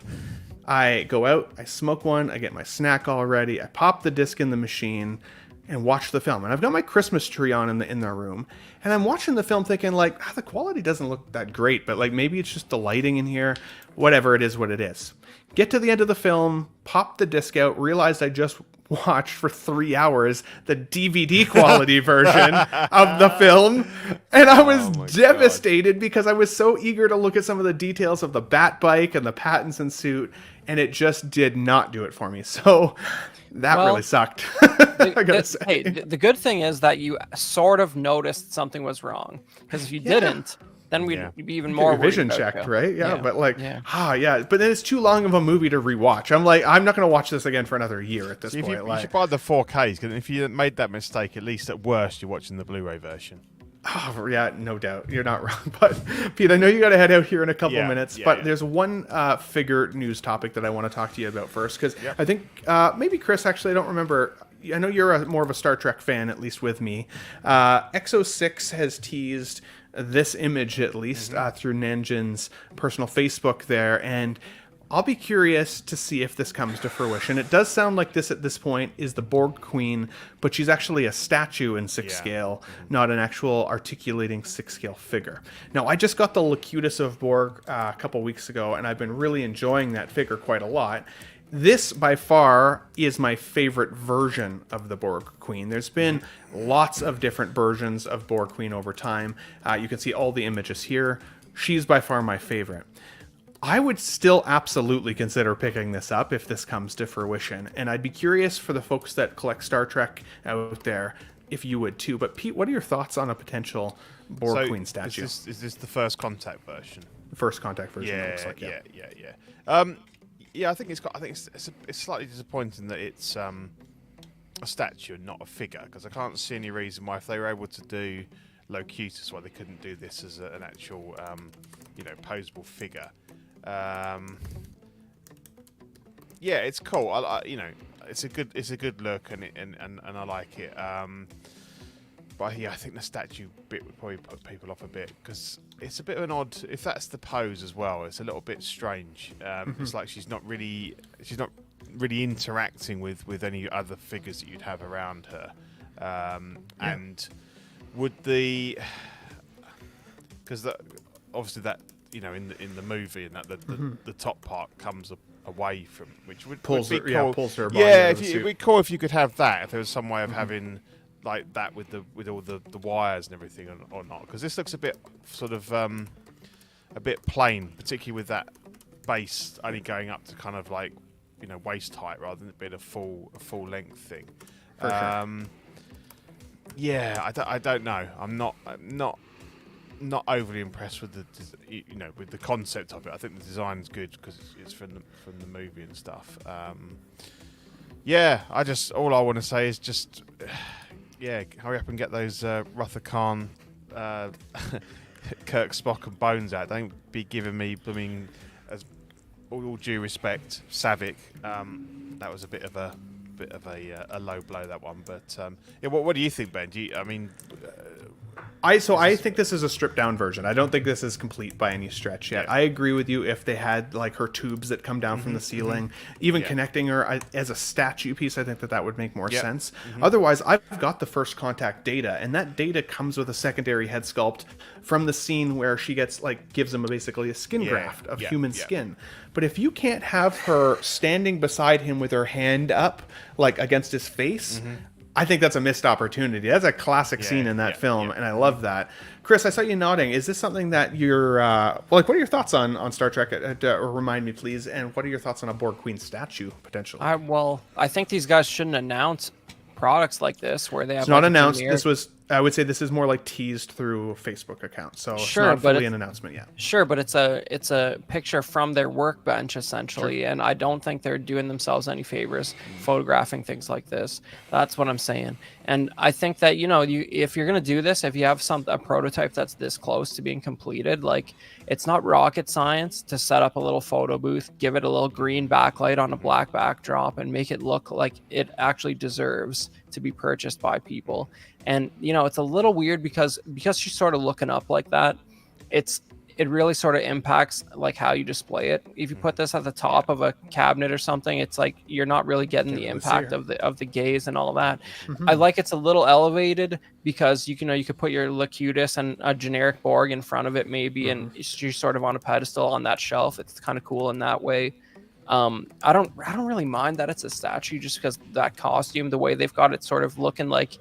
I go out, I smoke one, I get my snack all ready, I pop the disc in the machine and watch the film. And I've got my Christmas tree on in the room, and I'm watching the film thinking like, the quality doesn't look that great, but like maybe it's just the lighting in here, whatever it is, what it is. Get to the end of the film, pop the disc out, realized I just watched for 3 hours the DVD quality version of the film, and I was devastated because I was so eager to look at some of the details of the Bat bike and the Pattinson suit, and it just did not do it for me. So that really sucked. I gotta say. Hey, the good thing is that you sort of noticed something was wrong, because if you didn't, then we'd be even more vision checked, right? Yeah, but like, but then it's too long of a movie to rewatch. I'm like, I'm not going to watch this again for another year at this point. You should buy the 4Ks, because if you made that mistake, at least at worst, you're watching the Blu-ray version. Oh, yeah, no doubt. You're not wrong. But, Pete, I know you got to head out here in a couple minutes, but there's one figure news topic that I want to talk to you about first, because I think maybe Chris, actually, I don't remember. I know you're more of a Star Trek fan, at least with me. X06 has teased this image, at least, through Nanjin's personal Facebook there, and I'll be curious to see if this comes to fruition. It does sound like this at this point is the Borg Queen, but she's actually a statue in 6 scale, not an actual articulating 6 scale figure. Now, I just got the Locutus of Borg a couple weeks ago, and I've been really enjoying that figure quite a lot. This, by far, is my favorite version of the Borg Queen. There's been lots of different versions of Borg Queen over time. You can see all the images here. She's by far my favorite. I would still absolutely consider picking this up if this comes to fruition. And I'd be curious for the folks that collect Star Trek out there if you would too. But Pete, what are your thoughts on a potential Borg Queen statue? Is this the first contact version? The first contact version, it looks like, yeah, I think it's slightly disappointing that it's a statue and not a figure, because I can't see any reason why, if they were able to do Locutus, why they couldn't do this as an actual, posable figure. Yeah, it's cool. It's a good look, and I like it. But yeah, I think the statue bit would probably put people off a bit, because it's a bit of an odd. If that's the pose as well, it's a little bit strange. It's like she's not really interacting with any other figures that you'd have around her. And would because obviously that in the movie, and that the top part comes away from, which would pulls be her, cool. pulls her body. Yeah, it'd be cool if you could have that. If there was some way of having like that with all the wires and everything or not? Because this looks a bit sort of a bit plain, particularly with that base only going up to kind of like waist height rather than it being a full length thing. For sure. Yeah, I don't know. I'm not overly impressed with with the concept of it. I think the design's good because it's from the movie and stuff. Yeah, all I want to say is just hurry up and get those Ruther Khan, Kirk, Spock, and Bones out. Don't be giving me blooming, as all due respect, Savick. That was a bit of a low blow, that one. But what do you think, Ben? I think this is a stripped down version. I don't think this is complete by any stretch yet. Yeah. I agree with you. If they had like her tubes that come down from the ceiling, even connecting her as a statue piece, I think that would make more sense. Otherwise, I've got the first contact data, and that data comes with a secondary head sculpt from the scene where she gives him basically a skin graft of human skin. But if you can't have her standing beside him with her hand up, like against his face, I think that's a missed opportunity. That's a classic scene in that film, and I love that. Chris, I saw you nodding. Is this something that you're what are your thoughts on Star Trek? Remind me, please. And what are your thoughts on a Borg Queen statue potentially? I think these guys shouldn't announce products like this where they have. It's not announced. This was. I would say this is more like teased through Facebook account, so it's not fully an announcement yet. Sure, but it's a picture from their workbench essentially, and I don't think they're doing themselves any favors photographing things like this. That's what I'm saying. And I think that if you're gonna do this, if you have a prototype that's this close to being completed, like it's not rocket science to set up a little photo booth, give it a little green backlight on a black backdrop, and make it look like it actually deserves to be purchased by people. And it's a little weird because she's sort of looking up like that. It really sort of impacts like how you display it. If you put this at the top of a cabinet or something, it's like you're not really getting the impact of the gaze and all that. I like it's a little elevated because you could put your Locutus and a generic Borg in front of it maybe, and she's sort of on a pedestal on that shelf. It's kind of cool in that way. I don't really mind that it's a statue just because that costume, the way they've got it sort of looking like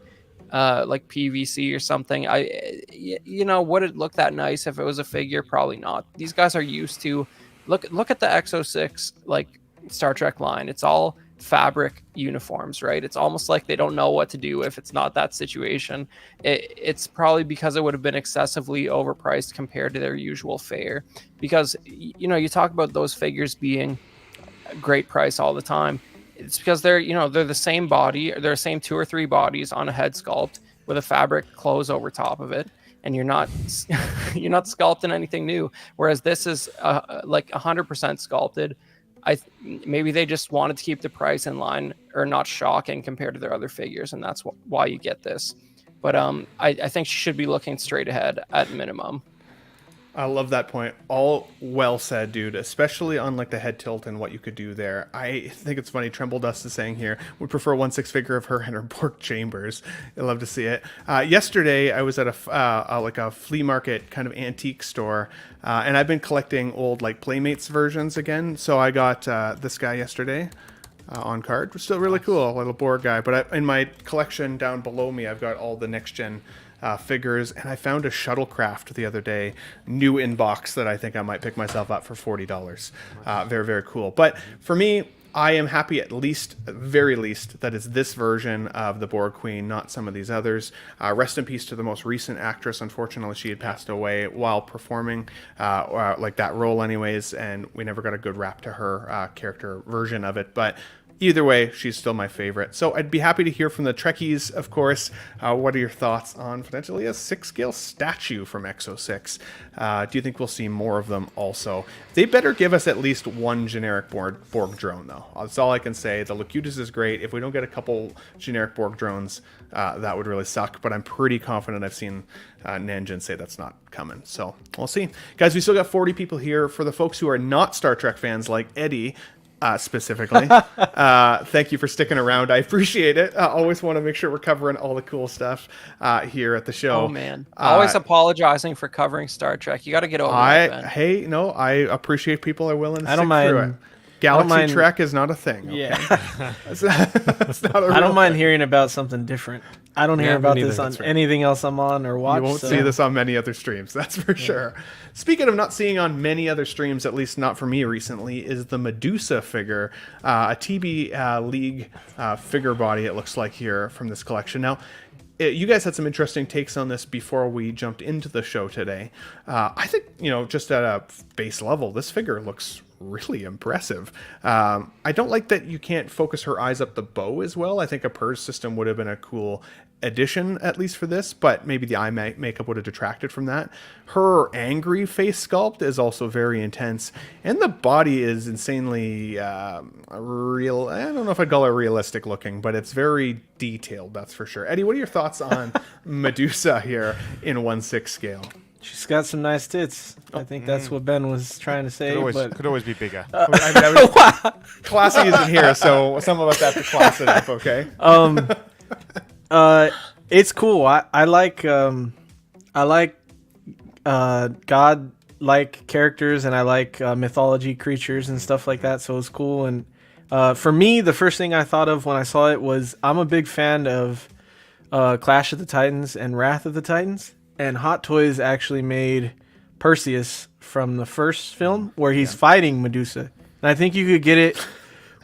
PVC or something. Would it look that nice if it was a figure? Probably not. These guys are used to look at the X06 like Star Trek line. It's all fabric uniforms, right? It's almost like they don't know what to do if it's not that situation. It's probably because it would have been excessively overpriced compared to their usual fare. Because you talk about those figures being a great price all the time. It's because they're the same body, they're the same 2 or 3 bodies on a head sculpt with a fabric clothes over top of it, and you're not sculpting anything new. Whereas this is like 100% sculpted. Maybe they just wanted to keep the price in line or not shocking compared to their other figures, and that's why you get this. But I think she should be looking straight ahead at minimum. I love that point. All well said, dude, especially on like the head tilt and what you could do there. I think it's funny. Tremble Dust is saying here, would prefer 1/6 figure of her and her Borg chambers. I love to see it. Yesterday, I was at a flea market kind of antique store, and I've been collecting old like Playmates versions again. So I got this guy yesterday. On card. Still really cool, little Borg guy. But in my collection down below me, I've got all the next gen figures, and I found a shuttlecraft the other day, new in box, that I think I might pick myself up for $40. Very, very cool. But for me, I am happy at very least, that it's this version of the Borg Queen, not some of these others. Rest in peace to the most recent actress. Unfortunately, she had passed away while performing like that role anyways, and we never got a good rap to her character version of it. But either way, she's still my favorite. So I'd be happy to hear from the Trekkies, of course. What are your thoughts on potentially a 6-scale statue from X06? Do you think we'll see more of them also? They better give us at least one generic Borg drone, though. That's all I can say. The Locutus is great. If we don't get a couple generic Borg drones, that would really suck. But I'm pretty confident I've seen Nanjin say that's not coming. So we'll see. Guys, we still got 40 people here. For the folks who are not Star Trek fans like Eddie, specifically, thank you for sticking around. I appreciate it. I always want to make sure we're covering all the cool stuff here at the show. Oh man, always apologizing for covering Star Trek. You got to get over that, Ben. Hey, no, I appreciate people are willing to I don't stick through it. mind Galaxy mind- Trek is not a thing. Okay? Yeah. That's not a I don't real mind thing. hearing about something different. I don't Yeah, hear me about neither. this on That's right. anything else I'm on or watch. You won't so- see this on many other streams, that's for sure. Speaking of not seeing on many other streams, at least not for me recently, is the Medusa figure, a TB League figure body, it looks like here from this collection. Now, you guys had some interesting takes on this before we jumped into the show today. I think, just at a base level, this figure looks really impressive. I don't like that you can't focus her eyes up the bow as well. I think a purge system would have been a cool addition, at least for this, but maybe the eye makeup would have detracted from that. Her angry face sculpt is also very intense, and the body is insanely real. I don't know if I'd call it realistic looking, but it's very detailed, that's for sure. Eddie, what are your thoughts on Medusa here in 1/6 scale? She's got some nice tits. I think that's what Ben was trying to say. Could always be bigger. Classy isn't here, so some of us have to class it up, okay? It's cool. I like god-like characters, and I like mythology creatures and stuff like that. So it's cool. And for me, the first thing I thought of when I saw it was I'm a big fan of Clash of the Titans and Wrath of the Titans. And Hot Toys actually made Perseus from the first film where he's fighting Medusa. And I think you could get it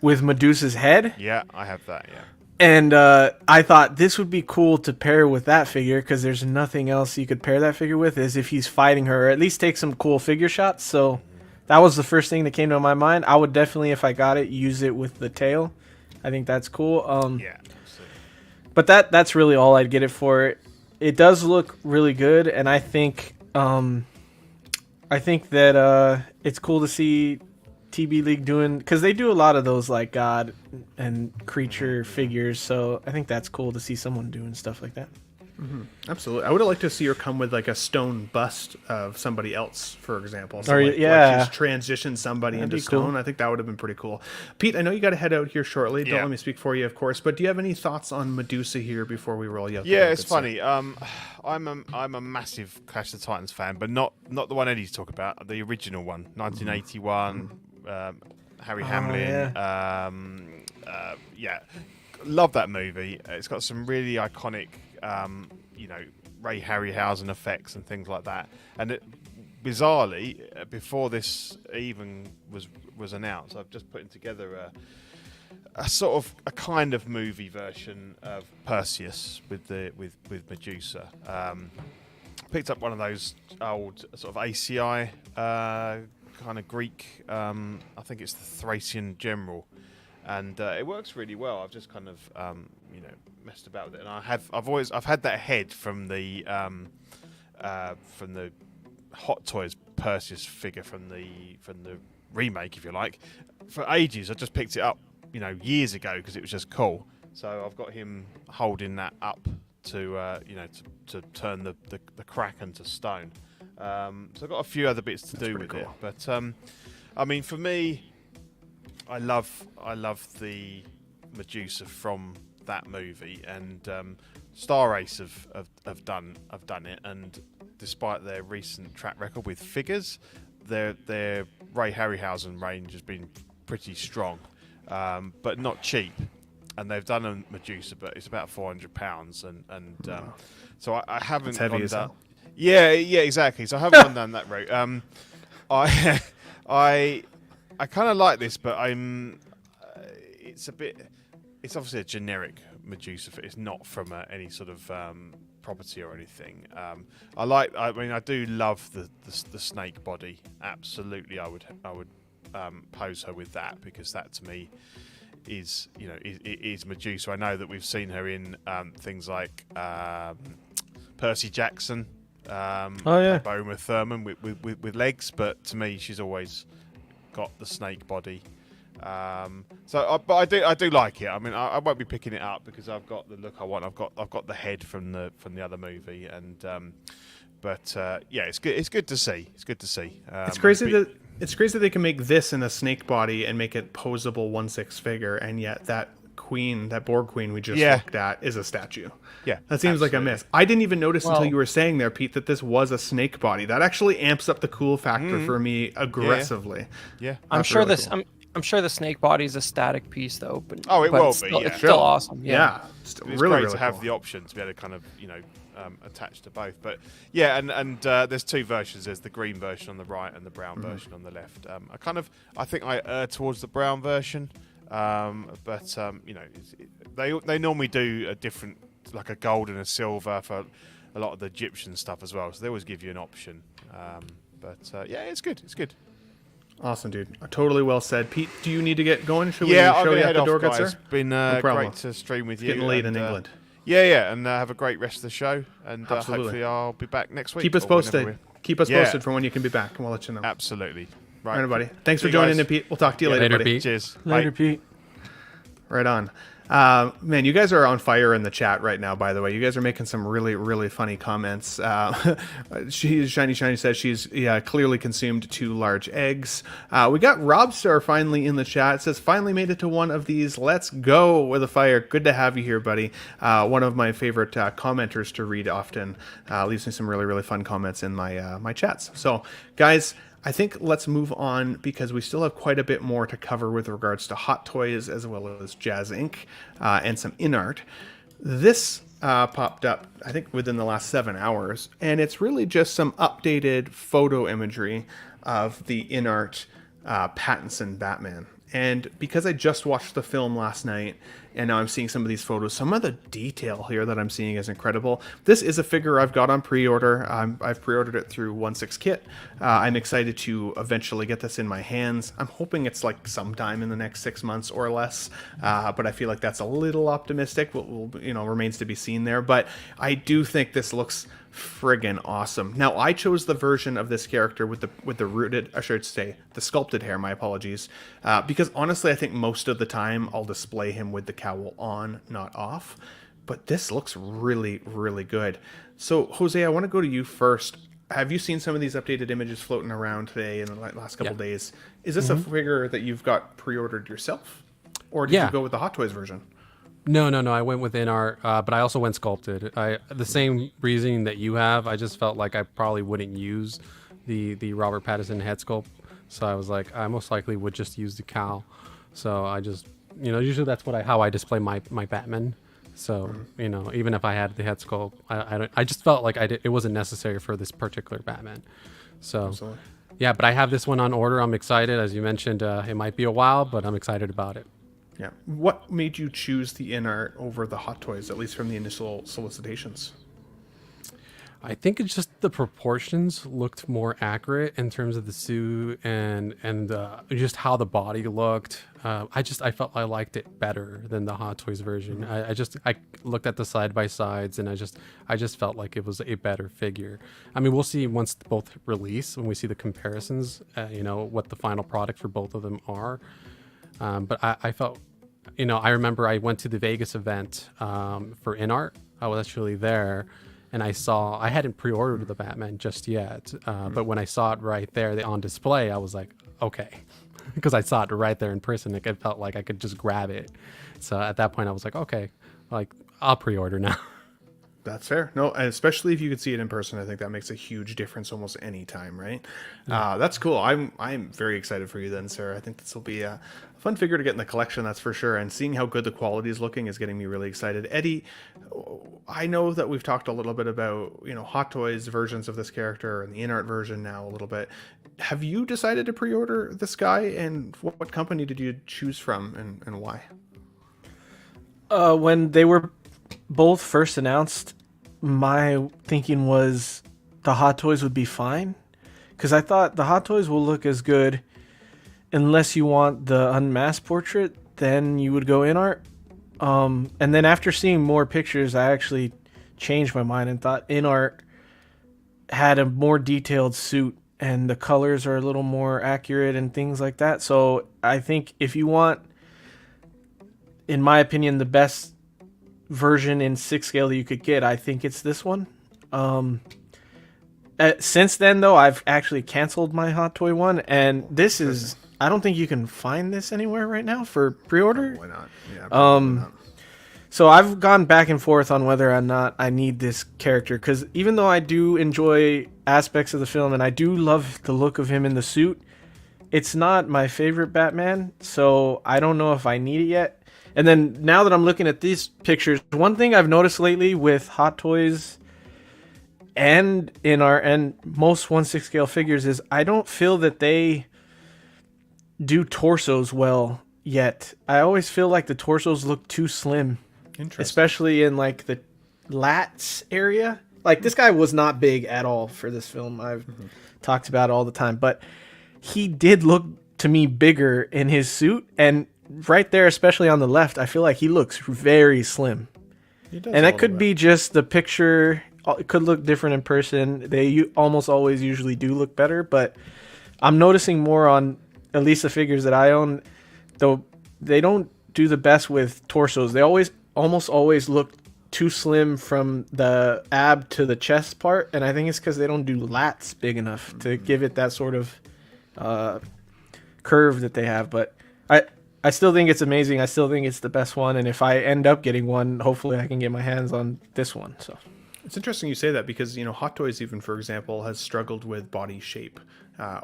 with Medusa's head. Yeah, I have that. Yeah. And I thought this would be cool to pair with that figure because there's nothing else you could pair that figure with is if he's fighting her, or at least take some cool figure shots. So that was the first thing that came to my mind. I would definitely, if I got it, use it with the tail. I think that's cool. Yeah. But that's really all I'd get it for. It does look really good, and I think that it's cool to see TB League doing, because they do a lot of those like god and creature figures. So I think that's cool to see someone doing stuff like that. Absolutely. I would have liked to see her come with like a stone bust of somebody else, for example. So Or, like yeah. she's transitioned somebody That'd into be cool. stone. I think that would have been pretty cool. Pete, I know you got to head out here shortly. Don't Yeah. let me speak for you, of course. But do you have any thoughts on Medusa here before we roll you out? Yeah, there, it's good sir? funny. I'm a massive Clash of the Titans fan, but not the one Eddie's talking about. The original one, 1981. Harry Hamlin. Yeah, love that movie. It's got some really iconic, Ray Harryhausen effects and things like that. And bizarrely, before this even was announced, I've just putting together a sort of a kind of movie version of Perseus with Medusa. Picked up one of those old sort of ACI kind of Greek. I think it's the Thracian general, and it works really well. I've just kind of messed about with it, and I've had that head from the Hot Toys Perseus figure from the remake, if you like, for ages. I just picked it up, years ago because it was just cool. So I've got him holding that up to turn the Kraken to stone. So I've got a few other bits to do with it, but for me, I love the Medusa from that movie, and Star Race have done it, and despite their recent track record with figures, their Ray Harryhausen range has been pretty strong, but not cheap. And they've done a Medusa, but it's about £400, and so I haven't. It's heavy gone as down. hell. Yeah, exactly. So I haven't gone down that route. I kind of like this, but it's obviously a generic Medusa. It's not from any sort of property or anything. I do love the snake body. Absolutely, I would pose her with that, because that to me is Medusa. I know that we've seen her in things like Percy Jackson. Boma Thurman with legs, but to me she's always got the snake body. But I do like it. I won't be picking it up because I've got the look I want. I've got the head from the other movie, and it's good. It's good to see. It's good to see. It's crazy that they can make this in a snake body and make it posable 1/6 figure, and yet that Borg Queen we just looked at is a statue. Yeah, that seems like a miss. I didn't even notice until you were saying there, Pete, that this was a snake body. That actually amps up the cool factor for me aggressively. Yeah. I'm That's sure really this. cool. I'm sure the snake body is a static piece though, but Oh, it but will it's be, still, yeah. it's still awesome. Yeah, It's really, great really to have cool. the option to be able to kind of attach to both. But yeah, and there's two versions. There's the green version on the right and the brown version on the left. I think I err towards the brown version, but they normally do a different, like a gold and a silver for a lot of the Egyptian stuff as well. So they always give you an option. Yeah, it's good. It's good. Awesome, dude. Totally well said. Pete, do you need to get going? Should we Yeah, show I'm you gonna out head the off, door, good guys. sir? Been problem. great to stream with you. Getting late in and, England. Yeah, and have a great rest of the show. And Absolutely. hopefully I'll be back next week. Keep us or whenever posted. we're- Keep us Yeah. posted for when you can be back, and we'll let you know. Absolutely. All Right, right, buddy. Thanks for See you joining guys. in, Pete. We'll talk to you later, Later, buddy. Pete. Cheers. Later, Bye. Pete. Right on. Man, you guys are on fire in the chat right now, by the way. You guys are making some really, really funny comments. Shiny says she's clearly consumed 2 large eggs. We got Robstar finally in the chat. It says, finally made it to one of these. Let's go with a fire. Good to have you here, buddy. One of my favorite commenters to read often. Leaves me some really, really fun comments in my my chats. So, guys, I think let's move on because we still have quite a bit more to cover with regards to Hot Toys as well as Jazz Inc. And some InArt. This popped up, I think, within the last 7 hours, and it's really just some updated photo imagery of the InArt Pattinson Batman. And because I just watched the film last night and now I'm seeing some of these photos, some of the detail here that I'm seeing is incredible. This is a figure I've got on pre-order. I've pre-ordered it through 16 Kit. I'm excited to eventually get this in my hands. I'm hoping it's like sometime in the next 6 months or less, but I feel like that's a little optimistic. Remains to be seen there. But I do think this looks friggin' awesome. Now, I chose the version of this character with the rooted, I should say, the sculpted hair, my apologies, because honestly, I think most of the time I'll display him with the cowl on, not off, but this looks really, really good. So, Jose, I want to go to you first. Have you seen some of these updated images floating around today in the last couple days? Is this a figure that you've got pre-ordered yourself, or did you go with the Hot Toys version? No. I went with InArt, but I also went sculpted. The same reasoning that you have. I just felt like I probably wouldn't use the Robert Pattinson head sculpt, so I was like, I most likely would just use the cowl. So I just, usually that's how I display my Batman. So even if I had the head sculpt, I just felt like it wasn't necessary for this particular Batman. So Absolutely. yeah, but I have this one on order. I'm excited, as you mentioned. It might be a while, but I'm excited about it. Yeah. What made you choose the InArt over the Hot Toys, at least from the initial solicitations? I think it's just the proportions looked more accurate in terms of the suit and just how the body looked. I felt I liked it better than the Hot Toys version. I looked at the side by sides and I just felt like it was a better figure. I mean, we'll see once both release, when we see the comparisons, what the final product for both of them are. But I felt, I remember I went to the Vegas event for InArt. I was actually there, and I hadn't pre-ordered the Batman just yet. But when I saw it right there on display, I was like, okay, because I saw it right there in person. It felt like I could just grab it. So at that point, I was like, okay, I'll pre-order now. That's fair. No, and especially if you could see it in person, I think that makes a huge difference almost any time, right? That's cool. I'm very excited for you then, sir. I think this will be a fun figure to get in the collection, that's for sure. And seeing how good the quality is looking is getting me really excited. Eddie, I know that we've talked a little bit about, Hot Toys versions of this character and the InArt version now a little bit. Have you decided to pre-order this guy, and what company did you choose from and why? When they were both first announced, my thinking was the Hot Toys would be fine, because I thought the Hot Toys will look as good unless you want the unmasked portrait, then you would go InArt. And then after seeing more pictures, I actually changed my mind and thought InArt had a more detailed suit and the colors are a little more accurate and things like that. So I think if you want, in my opinion, the best version in 6 scale that you could get, I think it's this one. Since then, though, I've actually canceled my Hot Toy one, and this is, I don't think you can find this anywhere right now for pre-order. Why not? Yeah, probably not. So I've gone back and forth on whether or not I need this character, because even though I do enjoy aspects of the film and I do love the look of him in the suit, it's not my favorite Batman, so I don't know if I need it yet. And then now that I'm looking at these pictures, one thing I've noticed lately with Hot Toys and most 1/6 scale figures is I don't feel that they do torsos well yet. I always feel like the torsos look too slim, especially in like the lats area. Like this guy was not big at all for this film. I've talked about it all the time, but he did look to me bigger in his suit, and right there, especially on the left, I feel like he looks very slim. And that could be just the picture. It could look different in person. They almost always usually do look better, but I'm noticing more on at least the figures that I own, though they don't do the best with torsos. They almost always look too slim from the ab to the chest part, and I think it's because they don't do lats big enough to give it that sort of curve that they have. But I still think it's amazing. I still think it's the best one, and if I end up getting one, hopefully I can get my hands on this one. So it's interesting you say that because, you know, Hot Toys, even for example, has struggled with body shape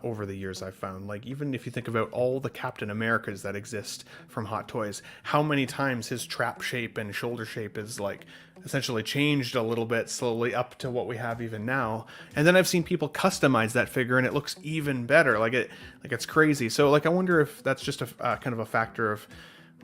over the years. I've found, like, even if you think about all the Captain Americas that exist from Hot Toys, how many times his trap shape and shoulder shape is like essentially changed a little bit slowly up to what we have even now. And then I've seen people customize that figure and it looks even better. Like it's crazy. So like, I wonder if that's just a kind of a factor of,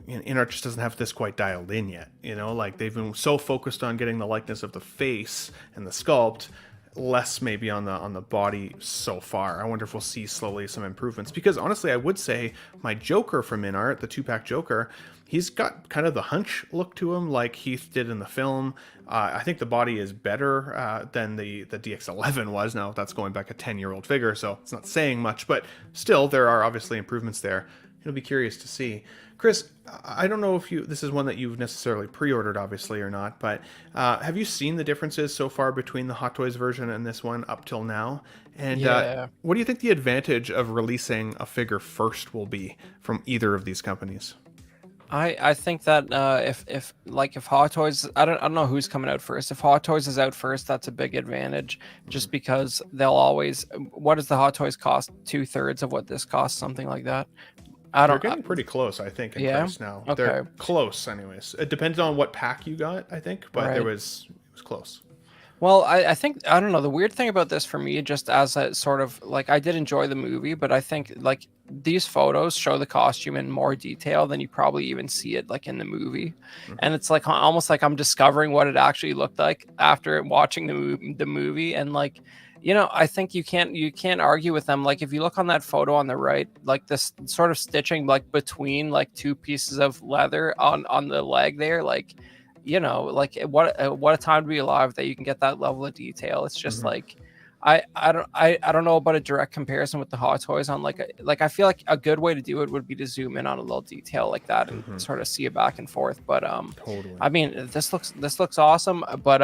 you know, InArt just doesn't have this quite dialed in yet. You know, like they've been so focused on getting the likeness of the face and the sculpt, less maybe on the body so far. I wonder if we'll see slowly some improvements, because honestly, I would say my Joker from InArt, the 2-pack Joker, he's got kind of the hunch look to him like Heath did in the film. I think the body is better than the DX11 was. Now that's going back a 10-year-old figure, so it's not saying much, but still there are obviously improvements there. It'll be curious to see. Chris, I don't know if this is one that you've necessarily pre-ordered, obviously, or not, but have you seen the differences so far between the Hot Toys version and this one up till now? And what do you think the advantage of releasing a figure first will be from either of these companies? I think that if Hot Toys, I don't know who's coming out first. If Hot Toys is out first, that's a big advantage, just because they'll always. What does the Hot Toys cost? 2/3 of what this costs, something like that. They're getting pretty close, I think, in price now. Okay. They're close, anyways. It depends on what pack you got, I think, but it was close. Well, I think, I don't know, the weird thing about this for me, just as a sort of, like, I did enjoy the movie, but I think, like, these photos show the costume in more detail than you probably even see it, like, in the movie. And it's, like, almost like I'm discovering what it actually looked like after watching the movie, and, like, you know, I think you can't argue with them. Like, if you look on that photo on the right, like this sort of stitching, like between like two pieces of leather on the leg there, like, you know, like what a time to be alive that you can get that level of detail. It's just like, I don't know about a direct comparison with the Hot Toys on like I feel like a good way to do it would be to zoom in on a little detail like that and sort of see it back and forth. But Totally. I mean, this looks awesome, but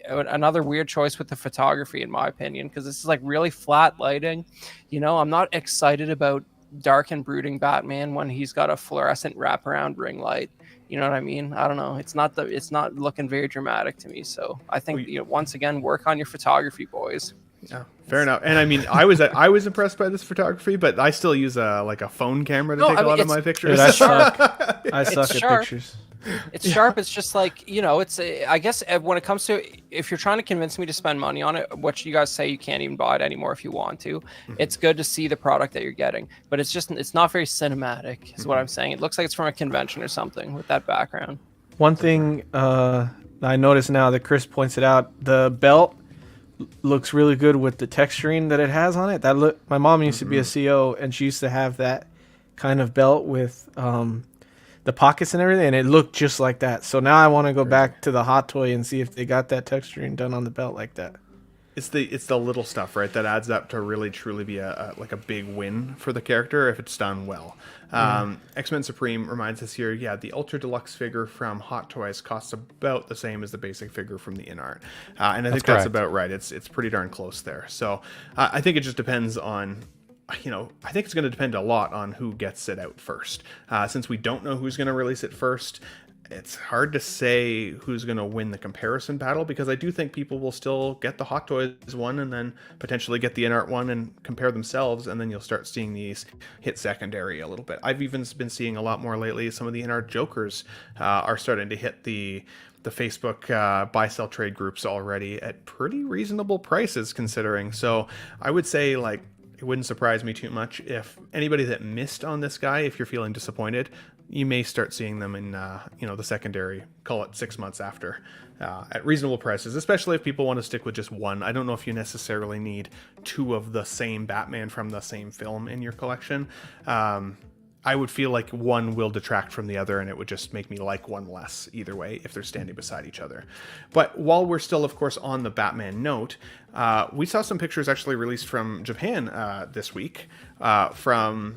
another weird choice with the photography, in my opinion, because this is like really flat lighting. You know, I'm not excited about dark and brooding Batman when he's got a fluorescent wraparound ring light. You know what I mean? I don't know. It's not looking very dramatic to me. So I think, you know, once again, work on your photography, boys. Yeah, fair enough. And I mean, I was impressed by this photography, but I still use a phone camera to take a lot of my pictures. Dude, I suck at pictures. It's sharp. It's just like, you know, I guess when it comes to, if you're trying to convince me to spend money on it, which you guys say you can't even buy it anymore if you want to, it's good to see the product that you're getting, but it's not very cinematic is what I'm saying. It looks like it's from a convention or something with that background. One thing I noticed now that Chris points it out, the belt looks really good with the texturing that it has on it. My mom used to be a CO, and she used to have that kind of belt with the pockets and everything, and it looked just like that. So now I want to go back to the Hot Toy and see if they got that texturing done on the belt like that. It's the little stuff, right, that adds up to really truly be a big win for the character if it's done well. X-Men Supreme reminds us here, the Ultra Deluxe figure from Hot Toys costs about the same as the basic figure from the InArt. And I think that's about right. It's pretty darn close there. So I think it just depends on, you know, I think it's going to depend a lot on who gets it out first. Since we don't know who's going to release it first, it's hard to say who's going to win the comparison battle, because I do think people will still get the Hot Toys one and then potentially get the InArt one and compare themselves, and then you'll start seeing these hit secondary a little bit. I've even been seeing a lot more lately. Some of the InArt Jokers are starting to hit the Facebook buy sell trade groups already at pretty reasonable prices considering. So I would say, like, it wouldn't surprise me too much if anybody that missed on this guy, if you're feeling disappointed, you may start seeing them in the secondary, call it 6 months after, at reasonable prices, especially if people want to stick with just one. I don't know if you necessarily need two of the same Batman from the same film in your collection. I would feel like one will detract from the other, and it would just make me like one less either way if they're standing beside each other. But while we're still, of course, on the Batman note, we saw some pictures actually released from Japan this week for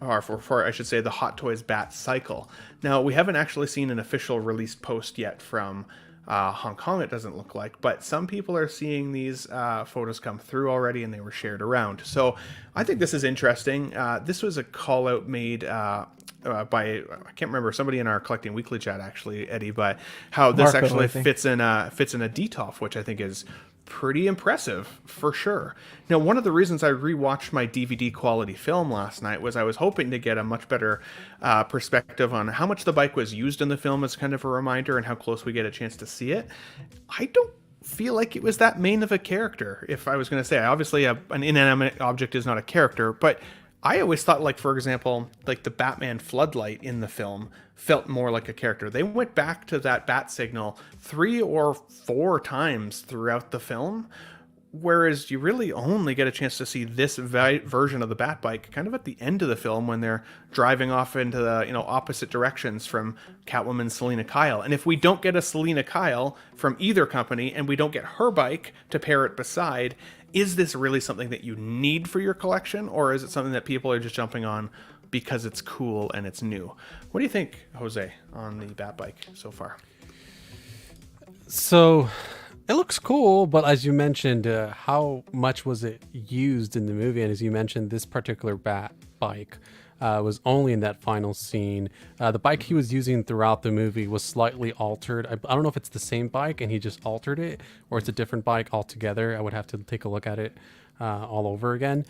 I should say, the Hot Toys Bat Cycle. Now, we haven't actually seen an official release post yet from Hong Kong, it doesn't look like, but some people are seeing these photos come through already, and they were shared around. So I think this is interesting. This was a call out made by, I can't remember, somebody in our Collecting Weekly chat actually, Eddie, but how this Marco, actually I think. fits in a DTOF, which I think is pretty impressive for sure. Now, one of the reasons I rewatched my DVD quality film last night was I was hoping to get a much better perspective on how much the bike was used in the film as kind of a reminder, and how close we get a chance to see it. I don't feel like it was that main of a character. If I was going to say, obviously an inanimate object is not a character, but I always thought, like, for example, like the Batman floodlight in the film felt more like a character. They went back to that bat signal 3 or 4 times throughout the film, whereas you really only get a chance to see this version of the bat bike kind of at the end of the film when they're driving off into the opposite directions from Catwoman Selina Kyle. And if we don't get a Selina Kyle from either company, and we don't get her bike to pair it beside, is this really something that you need for your collection, or is it something that people are just jumping on because it's cool and it's new? What do you think, Jose, on the Bat Bike so far? So it looks cool, but as you mentioned, how much was it used in the movie? And as you mentioned, this particular Bat Bike was only in that final scene. The bike he was using throughout the movie was slightly altered. I don't know if it's the same bike and he just altered it, or it's a different bike altogether. I would have to take a look at it all over again.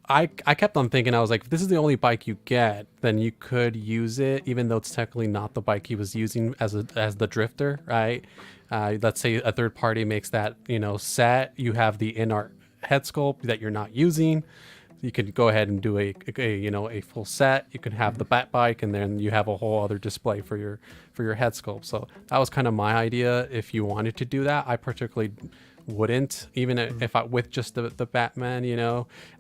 I kept on thinking, I was like, if this is the only bike you get, then you could use it, even though it's technically not the bike he was using as the drifter, right? Let's say a third party makes that set. You have the InArt head sculpt that you're not using. You could go ahead and do a full set. You could have the Bat Bike, and then you have a whole other display for your head sculpt. So that was kind of my idea. If you wanted to do that, I particularly wouldn't, even if I with just the Batman,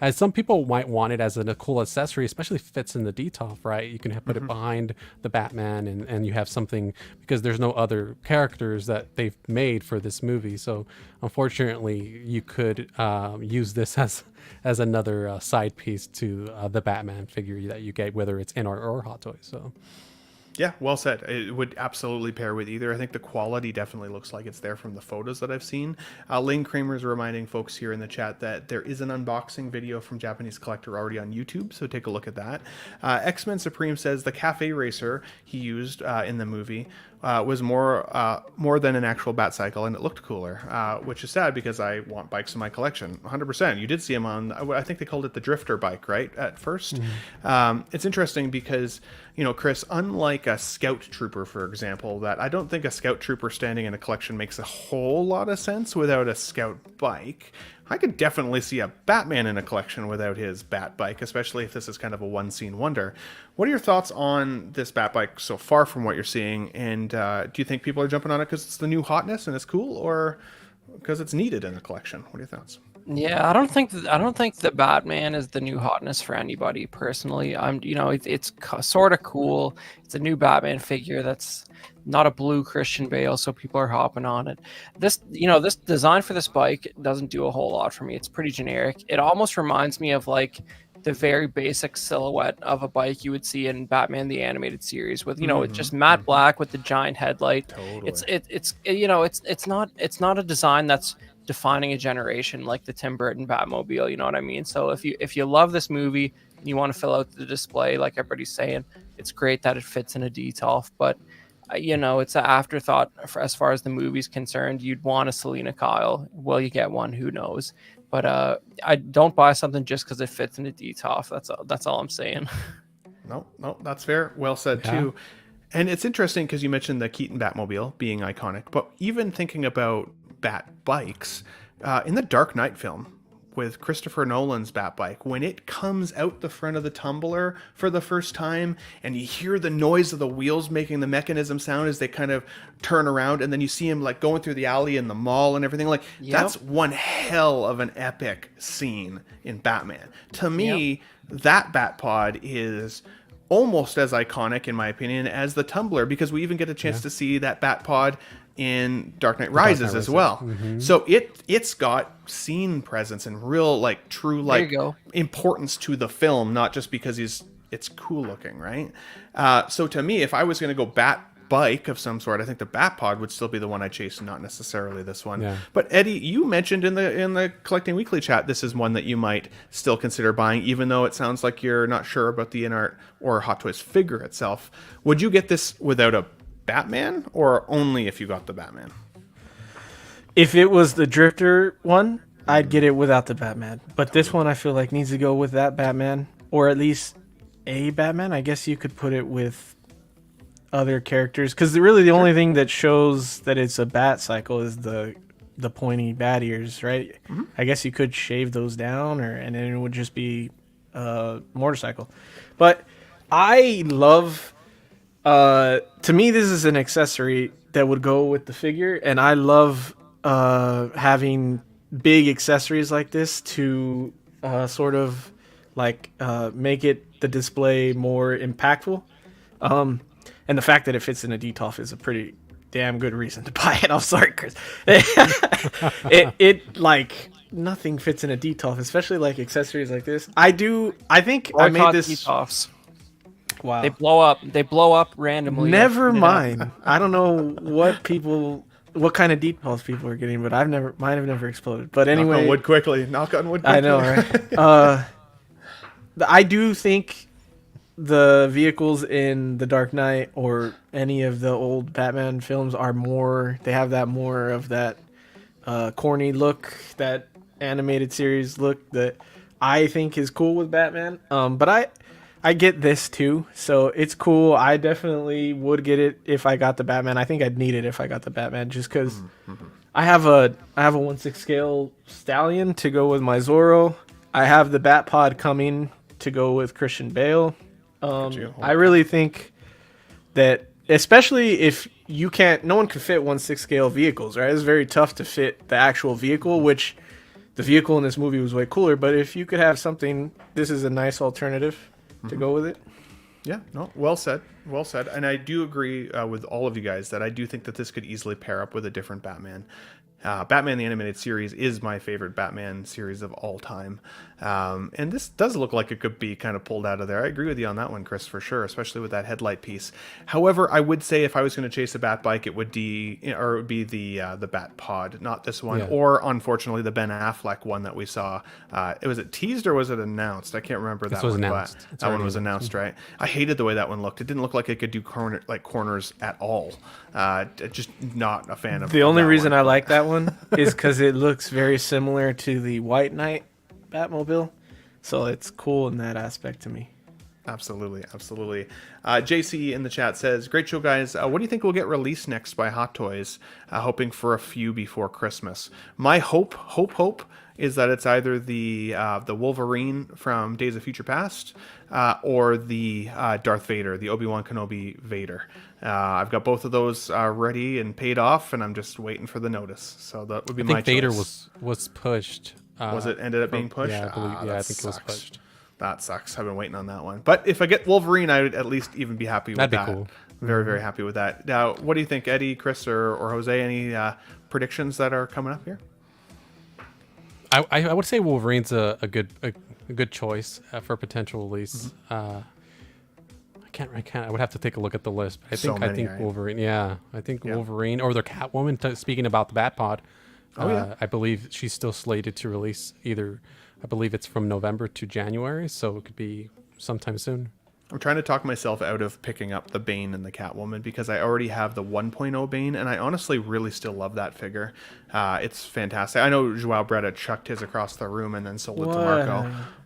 as some people might want it as a cool accessory, especially if it fits in the DTOF, right? You can put it behind the Batman, and you have something, because there's no other characters that they've made for this movie. So unfortunately, you could use this as another side piece to the Batman figure that you get, whether it's InArt or Hot Toys. So yeah, well said. It would absolutely pair with either. I think the quality definitely looks like it's there from the photos that I've seen. Lane Kramer is reminding folks here in the chat that there is an unboxing video from Japanese Collector already on YouTube, so take a look at that. X-Men Supreme says the Cafe Racer he used in the movie was more than an actual bat cycle, and it looked cooler, which is sad because I want bikes in my collection. 100%. You did see him on, I think they called it the Drifter bike, right? At first. It's interesting because, Chris, unlike a Scout Trooper, for example, that I don't think a Scout Trooper standing in a collection makes a whole lot of sense without a Scout bike. I could definitely see a Batman in a collection without his Bat Bike, especially if this is kind of a one-scene wonder. What are your thoughts on this Bat Bike so far from what you're seeing? And do you think people are jumping on it because it's the new hotness and it's cool, or because it's needed in a collection? What are your thoughts? Yeah, I don't think the Batman is the new hotness for anybody personally. It's sort of cool. It's a new Batman figure that's not a blue Christian Bale, so people are hopping on it. This design for this bike doesn't do a whole lot for me. It's pretty generic. It almost reminds me of like the very basic silhouette of a bike you would see in Batman the Animated Series, with it's just matte black with the giant headlight. Totally. It's not a design that's defining a generation like the Tim Burton Batmobile, you know what I mean? So if you love this movie and you want to fill out the display like everybody's saying, it's great that it fits in a DTOF, but it's an afterthought as far as the movie's concerned. You'd want a Selena Kyle. Will you get one? Who knows? But I don't buy something just because it fits in a DTOF. That's all I'm saying. No, that's fair. Well said, Yeah. too. And it's interesting because you mentioned the Keaton Batmobile being iconic, but even thinking about Bat bikes, in the Dark Knight film with Christopher Nolan's Bat bike, when it comes out the front of the tumbler for the first time and you hear the noise of the wheels making the mechanism sound as they kind of turn around, and then you see him like going through the alley in the mall and everything, like that's one hell of an epic scene in Batman. To me, that Bat pod is almost as iconic, in my opinion, as the tumbler, because we even get a chance to see that Bat pod in Dark Knight Rises as well. Mm-hmm. So it's got scene presence and real like true like importance to the film, not just because it's cool looking, right? So to me, if I was going to go Bat bike of some sort, I think the Bat pod would still be the one I chase, not necessarily this one. Yeah. But Eddie, you mentioned in the Collecting Weekly chat, this is one that you might still consider buying, even though it sounds like you're not sure about the InArt or Hot Toys figure itself. Would you get this without a Batman, or only if you got the Batman? If it was the Drifter one, I'd get it without the Batman. But this one I feel like needs to go with that Batman, or at least a Batman. I guess you could put it with other characters, because really the only thing that shows that it's a bat cycle is the pointy bat ears, right? Mm-hmm. I guess you could shave those down, and then it would just be a motorcycle. But I love, to me, this is an accessory that would go with the figure, and I love having big accessories like this to sort of like make the display more impactful. And the fact that it fits in a DTOF is a pretty damn good reason to buy it. I'm sorry, Chris. it like nothing fits in a DTOF, especially like accessories like this. I think I made this. DTOFs. Wow. They blow up randomly. Never mind. I don't know what kind of DTOFs people are getting, but mine have never exploded. But anyway, knock on wood quickly. Knock on wood quickly. I know, right? I do think the vehicles in The Dark Knight or any of the old Batman films they have that more of that corny look, that animated series look that I think is cool with Batman. But I get this too, so it's cool. I definitely would get it if I got the Batman. I think I'd need it if I got the Batman, just because I have a 1/6 scale Stallion to go with my Zorro. I have the Bat Pod coming to go with Christian Bale. I really think that, especially if no one can fit 1/6 scale vehicles, right? It's very tough to fit the actual vehicle, which the vehicle in this movie was way cooler. But if you could have something, this is a nice alternative to go with it. Yeah, no, well said. Well said. And I do agree with all of you guys that I do think that this could easily pair up with a different Batman. Batman the Animated Series is my favorite Batman series of all time. And this does look like it could be kind of pulled out of there. I agree with you on that one, Chris, for sure, especially with that headlight piece. However, I would say if I was going to chase a Bat bike, it would be the Bat Pod, not this one, or unfortunately the Ben Affleck one that we saw. Was it teased or was it announced? I can't remember that one. Announced. That one was announced, right? I hated the way that one looked. It didn't look like it could do corners at all. Just not a fan of the only reason one. I like that one is because it looks very similar to the White Knight Batmobile, so it's cool in that aspect to me. Absolutely. JC in the chat says, great show, guys. What do you think will get released next by Hot Toys? Hoping for a few before Christmas. My hope is that it's either the Wolverine from Days of Future Past or the Darth Vader, the Obi-Wan Kenobi Vader. I've got both of those ready and paid off, and I'm just waiting for the notice. So that would be my choice. Vader was pushed. Was it ended up being pushed? Yeah, I think it was pushed. That sucks. I've been waiting on that one. But if I get Wolverine, I would at least even be happy with that. That'd be cool. Very, very happy with that. Now, what do you think, Eddie, Chris, or Jose? Any predictions that are coming up here? I would say Wolverine's a good choice for potential release. I can't. I would have to take a look at the list. But I think Wolverine. Yeah, I think Wolverine or the Catwoman. Speaking about the Bat Pod, I believe she's still slated to release either. I believe it's from November to January, so it could be sometime soon. I'm trying to talk myself out of picking up the Bane and the Catwoman because I already have the 1.0 Bane, and I honestly really still love that figure. It's fantastic. I know Joao Bretta chucked his across the room and then sold it to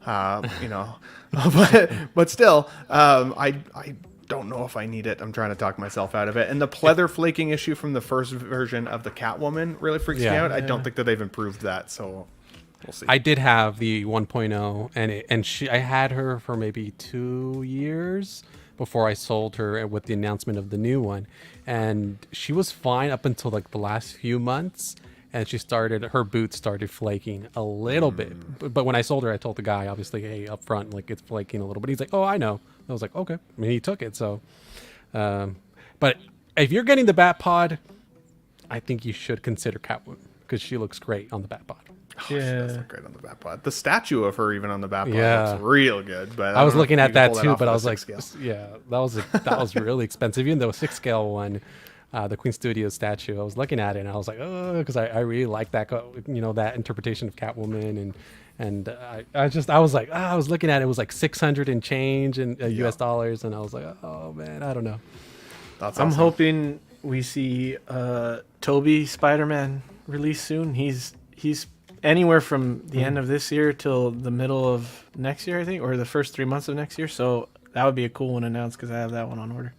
Marco. You know, but still, I don't know if I need it. I'm trying to talk myself out of it. And the pleather flaking issue from the first version of the Catwoman really freaks me out. I don't think that they've improved that, so we'll see. I did have the 1.0, and I had her for maybe 2 years before I sold her with the announcement of the new one, and she was fine up until like the last few months, and her boots started flaking a little bit. But when I sold her, I told the guy, obviously, hey, up front, like, it's flaking a little bit. He's like, oh, I know. I was like, okay. I mean, he took it, so. But if you're getting the Batpod, I think you should consider Catwoman because she looks great on the Batpod. Oh, she does look great on the Batpod. The statue of her even on the Batpod looks real good. But I was looking at that too, but I was like, scale. yeah, that was really expensive. Even though a 6-scale one, the Queen Studios statue, I was looking at it and I was like, oh, because I really like that, that interpretation of Catwoman, and I was looking at it, it was like 600 and change in US dollars, and I was like, oh man, I don't know. That's I'm awesome. hoping we see Toby Spider-Man release soon. He's anywhere from the end of this year till the middle of next year, I think, or the first 3 months of next year. So that would be a cool one to announce because I have that one on order.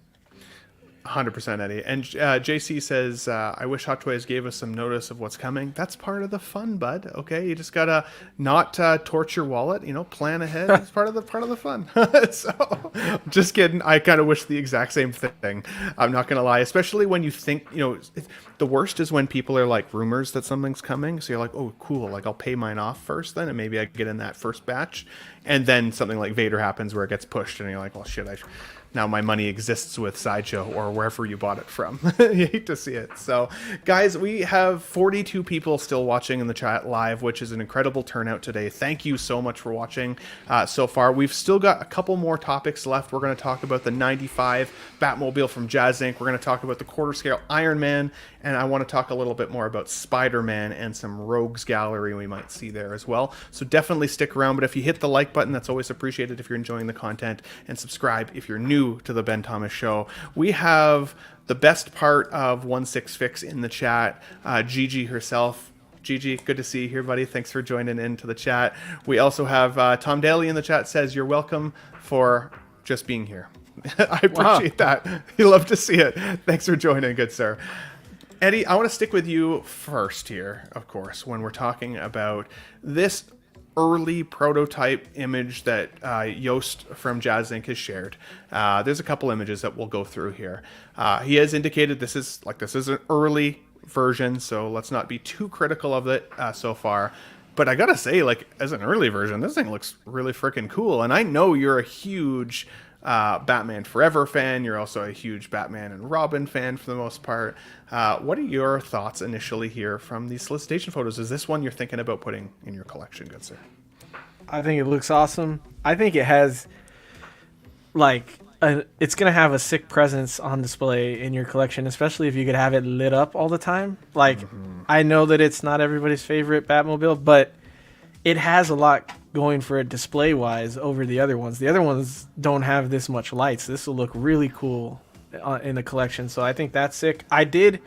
100% Eddie. And JC says, I wish Hot Toys gave us some notice of what's coming. That's part of the fun, bud. Okay, you just gotta not torch your wallet. Plan ahead. It's part of the fun. So, just kidding. I kind of wish the exact same thing. I'm not gonna lie. Especially when you think, the worst is when people are like rumors that something's coming. So you're like, oh, cool. Like I'll pay mine off first, then, and maybe I get in that first batch. And then something like Vader happens where it gets pushed, and you're like, well, shit, now my money exists with Sideshow or wherever you bought it from. You hate to see it. So, guys, we have 42 people still watching in the chat live, which is an incredible turnout today. Thank you so much for watching so far. We've still got a couple more topics left. We're going to talk about the 95 Batmobile from Jazz Inc. We're going to talk about the quarter-scale Iron Man, and I want to talk a little bit more about Spider-Man and some Rogues Gallery we might see there as well. So definitely stick around, but if you hit the like button, that's always appreciated if you're enjoying the content, and subscribe if you're new to the Ben Thomas Show. We have the best part of 16fix in the chat, Gigi herself. Gigi, good to see you here, buddy. Thanks for joining into the chat. We also have Tom Daly in the chat, says you're welcome for just being here. I appreciate that. You love to see it. Thanks for joining, good sir. Eddie, I want to stick with you first here, of course, when we're talking about this early prototype image that Yost from Jazz Inc. has shared. There's a couple images that we'll go through here. He has indicated this is an early version, so let's not be too critical of it so far. But I gotta say, as an early version, this thing looks really freaking cool. And I know you're a huge Batman Forever fan. You're also a huge Batman and Robin fan for the most part. What are your thoughts initially here from these solicitation photos? Is this one you're thinking about putting in your collection, good sir? I think it looks awesome. I think it has, it's going to have a sick presence on display in your collection, especially if you could have it lit up all the time. I know that it's not everybody's favorite Batmobile, but it has a lot going for it display-wise over the other ones. The other ones don't have this much lights. This will look really cool in the collection, so I think that's sick. I did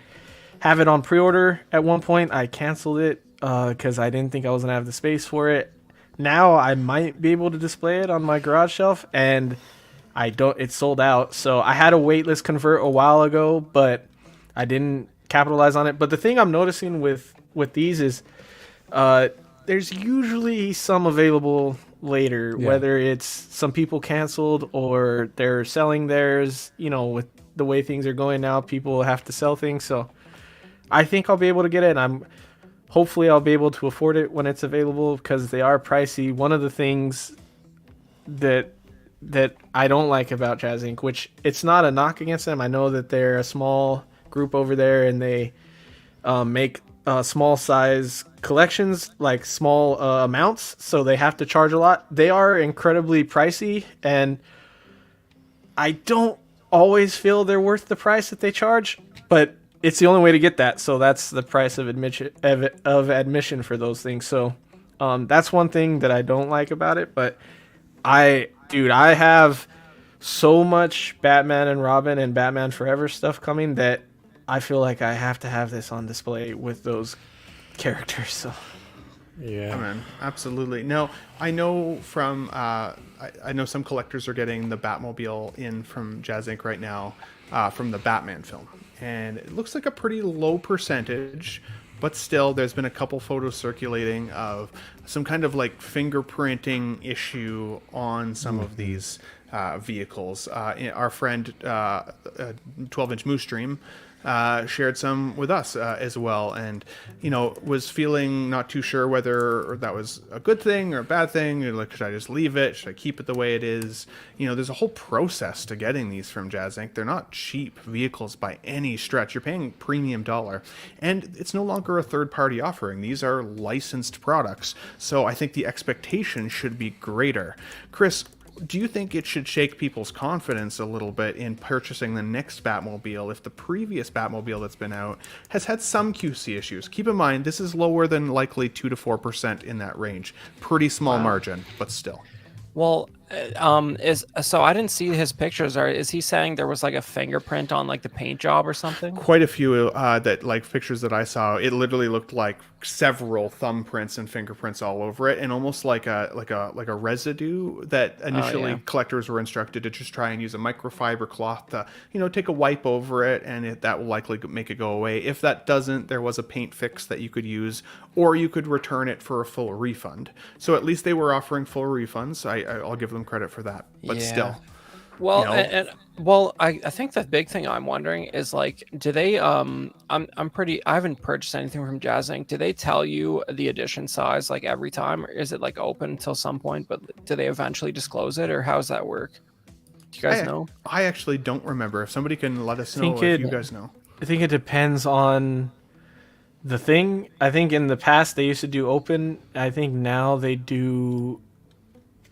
have it on pre-order at one point. I canceled it because I didn't think I was going to have the space for it. Now I might be able to display it on my garage shelf, and it's sold out. So I had a waitlist convert a while ago, but I didn't capitalize on it. But the thing I'm noticing with these is there's usually some available later, whether it's some people canceled or they're selling theirs. With the way things are going now, people have to sell things. So I think I'll be able to get it, and hopefully I'll be able to afford it when it's available because they are pricey. One of the things that I don't like about Jazz Inc., which it's not a knock against them. I know that they're a small group over there and they make small size collections, like small amounts, so they have to charge a lot. They are incredibly pricey, and I don't always feel they're worth the price that they charge, but it's the only way to get that, so that's the price of admission for those things. So that's one thing that I don't like about it. But I have so much Batman and Robin and Batman Forever stuff coming that I feel like I have to have this on display with those characters. So Yeah. Man, absolutely. No, I know from I know some collectors are getting the Batmobile in from Jazz Inc right now from the Batman film, and it looks like a pretty low percentage, but still, there's been a couple photos circulating of some kind of like fingerprinting issue on some of these vehicles. Our friend 12-inch Moose Dream shared some with us as well, and was feeling not too sure whether that was a good thing or a bad thing. You're like, should I just leave it? Should I keep it the way it is? There's a whole process to getting these from Jazz Inc. They're not cheap vehicles by any stretch. You're paying premium dollar, and it's no longer a third-party offering. These are licensed products, so I think the expectation should be greater. Chris, do you think it should shake people's confidence a little bit in purchasing the next Batmobile if the previous Batmobile that's been out has had some QC issues? Keep in mind, this is lower than likely 2 to 4% in that range. Pretty small margin, but still. Well, so I didn't see his pictures. Is he saying there was like a fingerprint on like the paint job or something? Quite a few pictures that I saw. It literally looked like several thumbprints and fingerprints all over it, and almost like a residue that initially collectors were instructed to just try and use a microfiber cloth to take a wipe over it, and that will likely make it go away. If that doesn't, there was a paint fix that you could use, or you could return it for a full refund. So at least they were offering full refunds. I'll give them credit for that, but still. Well, I think the big thing I'm wondering is like, do they I haven't purchased anything from Jazz Inc. Do they tell you the edition size like every time, or is it like open until some point, but do they eventually disclose it, or how does that work? Do you guys know? I actually don't remember. If somebody can let us know if you guys know. I think it depends on the thing. I think in the past they used to do open. I think now they do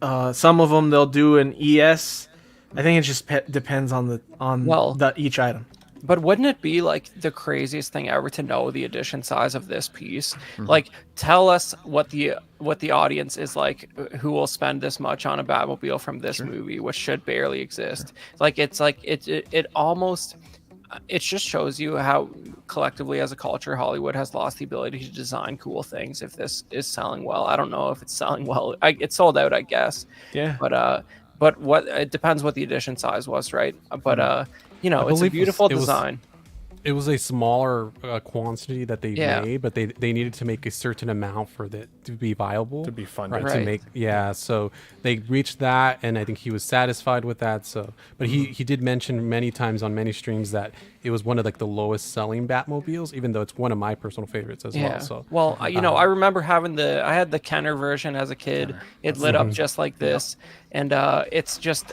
some of them they'll do an ES. I think it just depends on each item. But wouldn't it be like the craziest thing ever to know the edition size of this piece? Like, tell us what the audience is like, who will spend this much on a Batmobile from this movie, which should barely exist. Like, it's like it almost. It just shows you how collectively as a culture Hollywood has lost the ability to design cool things. If this is selling well, I don't know if it's selling well. It's sold out, I guess. Yeah. But what it depends what the edition size was, right? But it's a beautiful design. It was a smaller quantity that they made, but they needed to make a certain amount for that to be viable, to be funded, to make. So they reached that, and I think he was satisfied with that. So, but he did mention many times on many streams that it was one of like the lowest selling Batmobiles, even though it's one of my personal favorites as well. So, I remember I had the Kenner version as a kid. It lit up just like this, and it's just,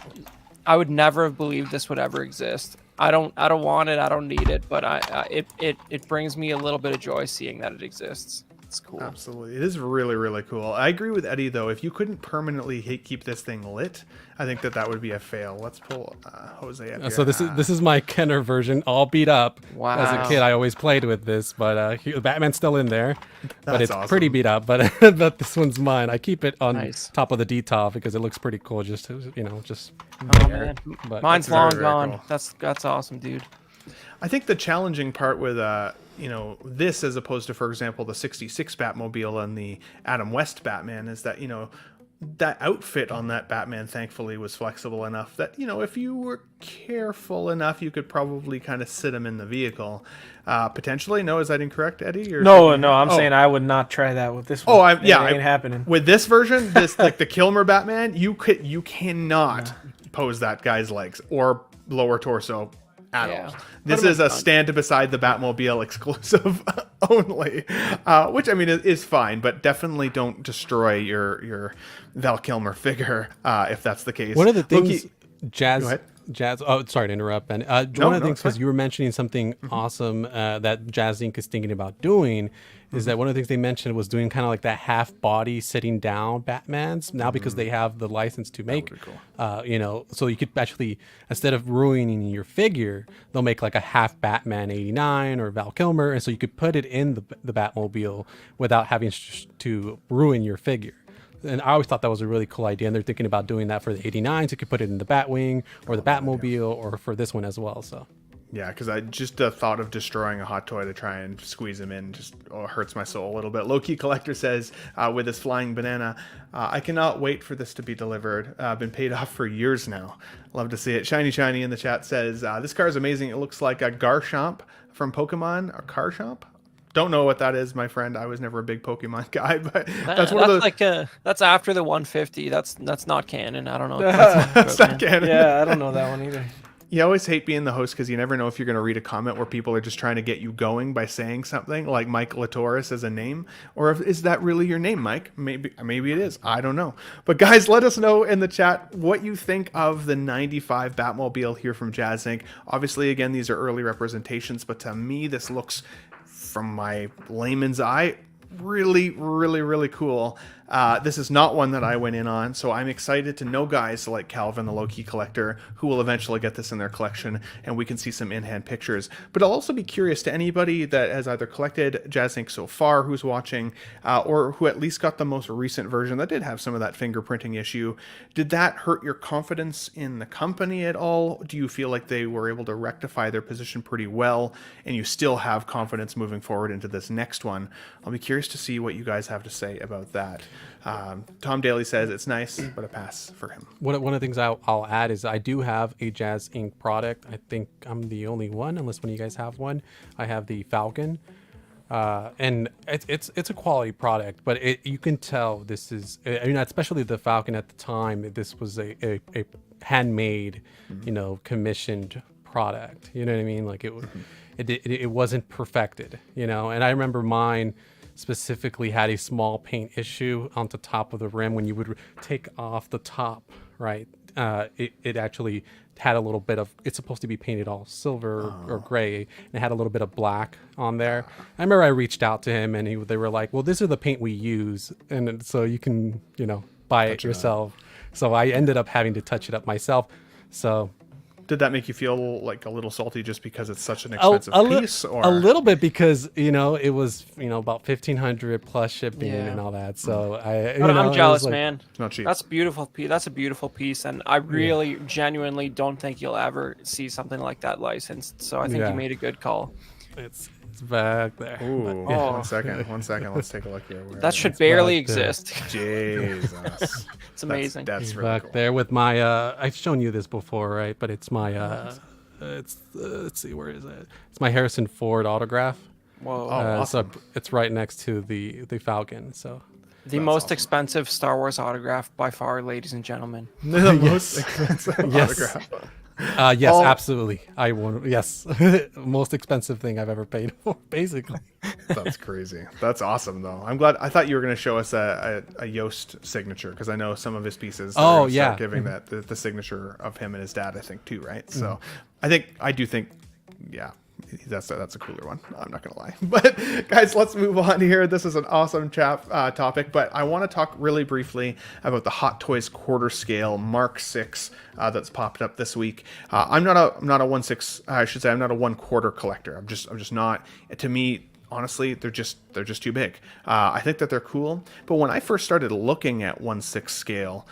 I would never have believed this would ever exist. I don't want it. I don't need it, but it brings me a little bit of joy seeing that it exists. It's cool. Absolutely. It is really, really cool. I agree with Eddie, though. If you couldn't permanently keep this thing lit, I think that would be a fail. Let's pull Jose up here. So this is my Kenner version, all beat up. Wow. As a kid, I always played with this, but Batman's still in there. But it's awesome. pretty beat up. But but this one's mine. I keep it on top of the D-top because it looks pretty cool. Just there. Man. But mine's long very gone. cool. That's awesome, dude. I think the challenging part with this, as opposed to, for example, the 66 Batmobile and the Adam West Batman, is that that outfit on that Batman thankfully was flexible enough that if you were careful enough, you could probably kind of sit him in the vehicle potentially. No, is that incorrect, Eddie? No, I'm saying I would not try that with this one. It ain't happening With this version, this like the Kilmer Batman, you cannot pose that guy's legs or lower torso at all. This is a stand beside the Batmobile exclusive only, which I mean is fine, but definitely don't destroy your Val Kilmer figure if that's the case. One of the things, Go Jazz. ahead. Oh, sorry to interrupt, Ben. One of the things, because you were mentioning something awesome that Jazz Inc. is thinking about doing, is that one of the things they mentioned was doing kind of like that half body sitting down Batmans now because they have the license to make, so you could actually, instead of ruining your figure, they'll make like a half Batman 89 or Val Kilmer, and so you could put it in the Batmobile without having to ruin your figure. And I always thought that was a really cool idea. And they're thinking about doing that for the 89s. You could put it in the Batwing or the Batmobile or for this one as well. So. Yeah, because I just the thought of destroying a hot toy to try and squeeze him in just hurts my soul a little bit. Low-key Collector says, with his flying banana, I cannot wait for this to be delivered. Been paid off for years now. Love to see it. Shiny in the chat says, this car is amazing. It looks like a Garchomp from Pokemon, or Carchomp. Don't know what that is, my friend. I was never a big Pokemon guy, but that's one of those. Like that's after the 150. That's not canon. I don't know. That's not canon. Yeah, I don't know that one either. You always hate being the host because you never know if you're going to read a comment where people are just trying to get you going by saying something like Mike Latoris as a name, or is that really your name, Mike? Maybe it is. I don't know. But guys, let us know in the chat what you think of the 95 Batmobile here from Jazz Inc. Obviously, again, these are early representations, but to me, this looks, from my layman's eye, really, really, really cool. This is not one that I went in on, so I'm excited to know guys like Calvin, the low-key collector, who will eventually get this in their collection, and we can see some in-hand pictures. But I'll also be curious to anybody that has either collected Jazz Inc so far, who's watching, or who at least got the most recent version that did have some of that fingerprinting issue. Did that hurt your confidence in the company at all? Do you feel like they were able to rectify their position pretty well, and you still have confidence moving forward into this next one? I'll be curious to see what you guys have to say about that. Tom Daly says it's nice, but a pass for him. One of the things I'll add is I do have a Jazz Inc product. I think I'm the only one, unless one of you guys have one. I have the Falcon, and it's a quality product, but you can tell this is. I mean, especially the Falcon at the time. This was a handmade, commissioned product. You know what I mean? Like it wasn't perfected. And I remember mine specifically had a small paint issue on the top of the rim. When you would take off the top, right, it actually had a little bit of, it's supposed to be painted all silver or gray, and it had a little bit of black on there. I remember I reached out to him, and they were like, well, this is the paint we use, and so you can buy it yourself. So I ended up having to touch it up myself. So did that make you feel like a little salty just because it's such an expensive piece? Or? A little bit, because it was about $1,500 plus shipping and all that. So I'm jealous, man. It's not cheap. That's beautiful. That's a beautiful piece, and I really genuinely don't think you'll ever see something like that licensed. So I think you made a good call. It's back there. Ooh, one second. Let's take a look here. That should barely exist. Jesus. It's amazing. That's really back cool. there with my I've shown you this before, right? But it's my let's see, where is it? It's my Harrison Ford autograph. Whoa. Awesome. So it's right next to the Falcon. So the most expensive Star Wars autograph by far, ladies and gentlemen. The most expensive autograph. Yes, absolutely. I want. Yes, most expensive thing I've ever paid for, basically. That's crazy. That's awesome, though. I'm glad. I thought you were going to show us a Yost signature, because I know some of his pieces. Start giving that the signature of him and his dad, I think, too, right? So I do think, yeah. That's a cooler one. I'm not gonna lie. But guys, let's move on here. This is an awesome topic, but I want to talk really briefly about the Hot Toys quarter scale Mark 6 that's popped up this week. I'm not a 1/6. I should say I'm not a 1/4 collector. I'm just not. To me, honestly, they're just too big. I think that they're cool, but when I first started looking at 1/6 scale,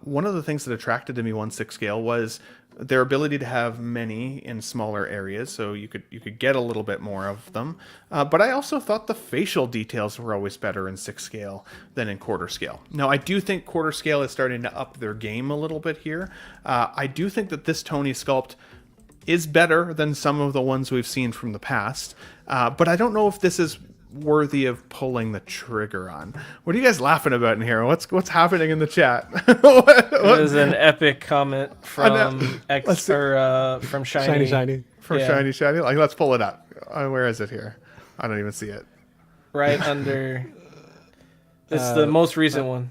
one of the things that attracted to me 1/6 scale was their ability to have many in smaller areas, so you could get a little bit more of them. But I also thought the facial details were always better in 6 scale than in quarter scale. Now, I do think quarter scale is starting to up their game a little bit here. I do think that this Tony sculpt is better than some of the ones we've seen from the past, but I don't know if this is worthy of pulling the trigger on. What are you guys laughing about in here? What's happening in the chat? what? There's an epic comment from from Shiny. From Shiny. Like, let's pull it up. Where is it here? I don't even see it. Right under. It's the most recent one.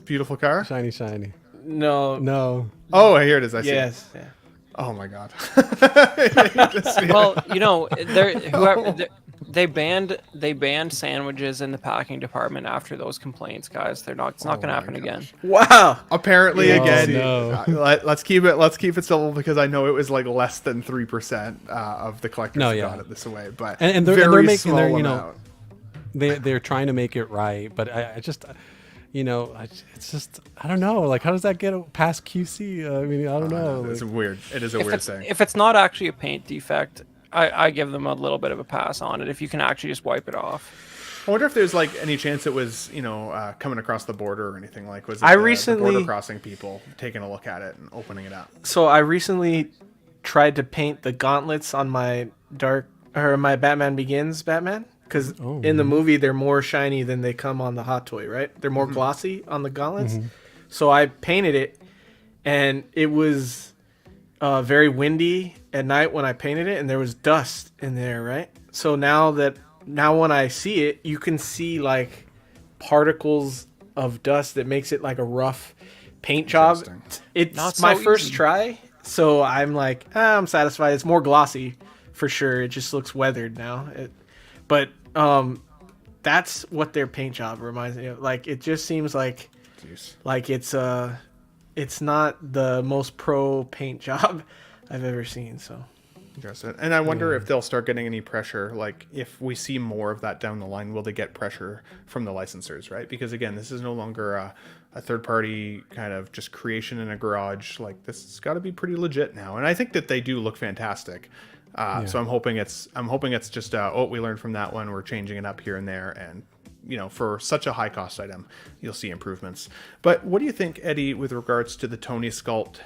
Beautiful car. Shiny. No. Oh, here it is. I see. Yes. It. Oh my god. Well, they banned sandwiches in the packing department after those complaints, guys. It's not going to happen again. Wow. Apparently, again, no. let's keep it simple, because I know it was like less than 3% of the collectors that got it this way, but and they're making amount. They're trying to make it right, but I just It's just, I don't know. Like, how does that get past QC? I mean, I don't know. It's Like, weird. It is a weird thing. If it's not actually a paint defect, I give them a little bit of a pass on it. If you can actually just wipe it off. I wonder if there's like any chance it was, coming across the border or anything. Like, was it I the recently- border crossing people taking a look at it and opening it up? So I recently tried to paint the gauntlets on my my Batman Begins Batman, because in the movie they're more shiny than they come on the hot toy, right? They're more glossy on the gauntlets. So I painted it, and it was very windy at night when I painted it, and there was dust in there, right? So now when I see it, you can see like particles of dust that makes it like a rough paint job. It's Not my so first easy. try, so I'm like, I'm satisfied. It's more glossy for sure. It just looks weathered now. But that's what their paint job reminds me of. Like, it just seems like it's not the most pro paint job I've ever seen. So Interesting. And I wonder if they'll start getting any pressure. Like, if we see more of that down the line, will they get pressure from the licensors, right? Because again, this is no longer a third-party kind of just creation in a garage. Like, this has got to be pretty legit now. And I think that they do look fantastic. So I'm hoping it's just we learned from that one. We're changing it up here and there, and for such a high cost item, you'll see improvements. But what do you think, Eddie, with regards to the Tony sculpt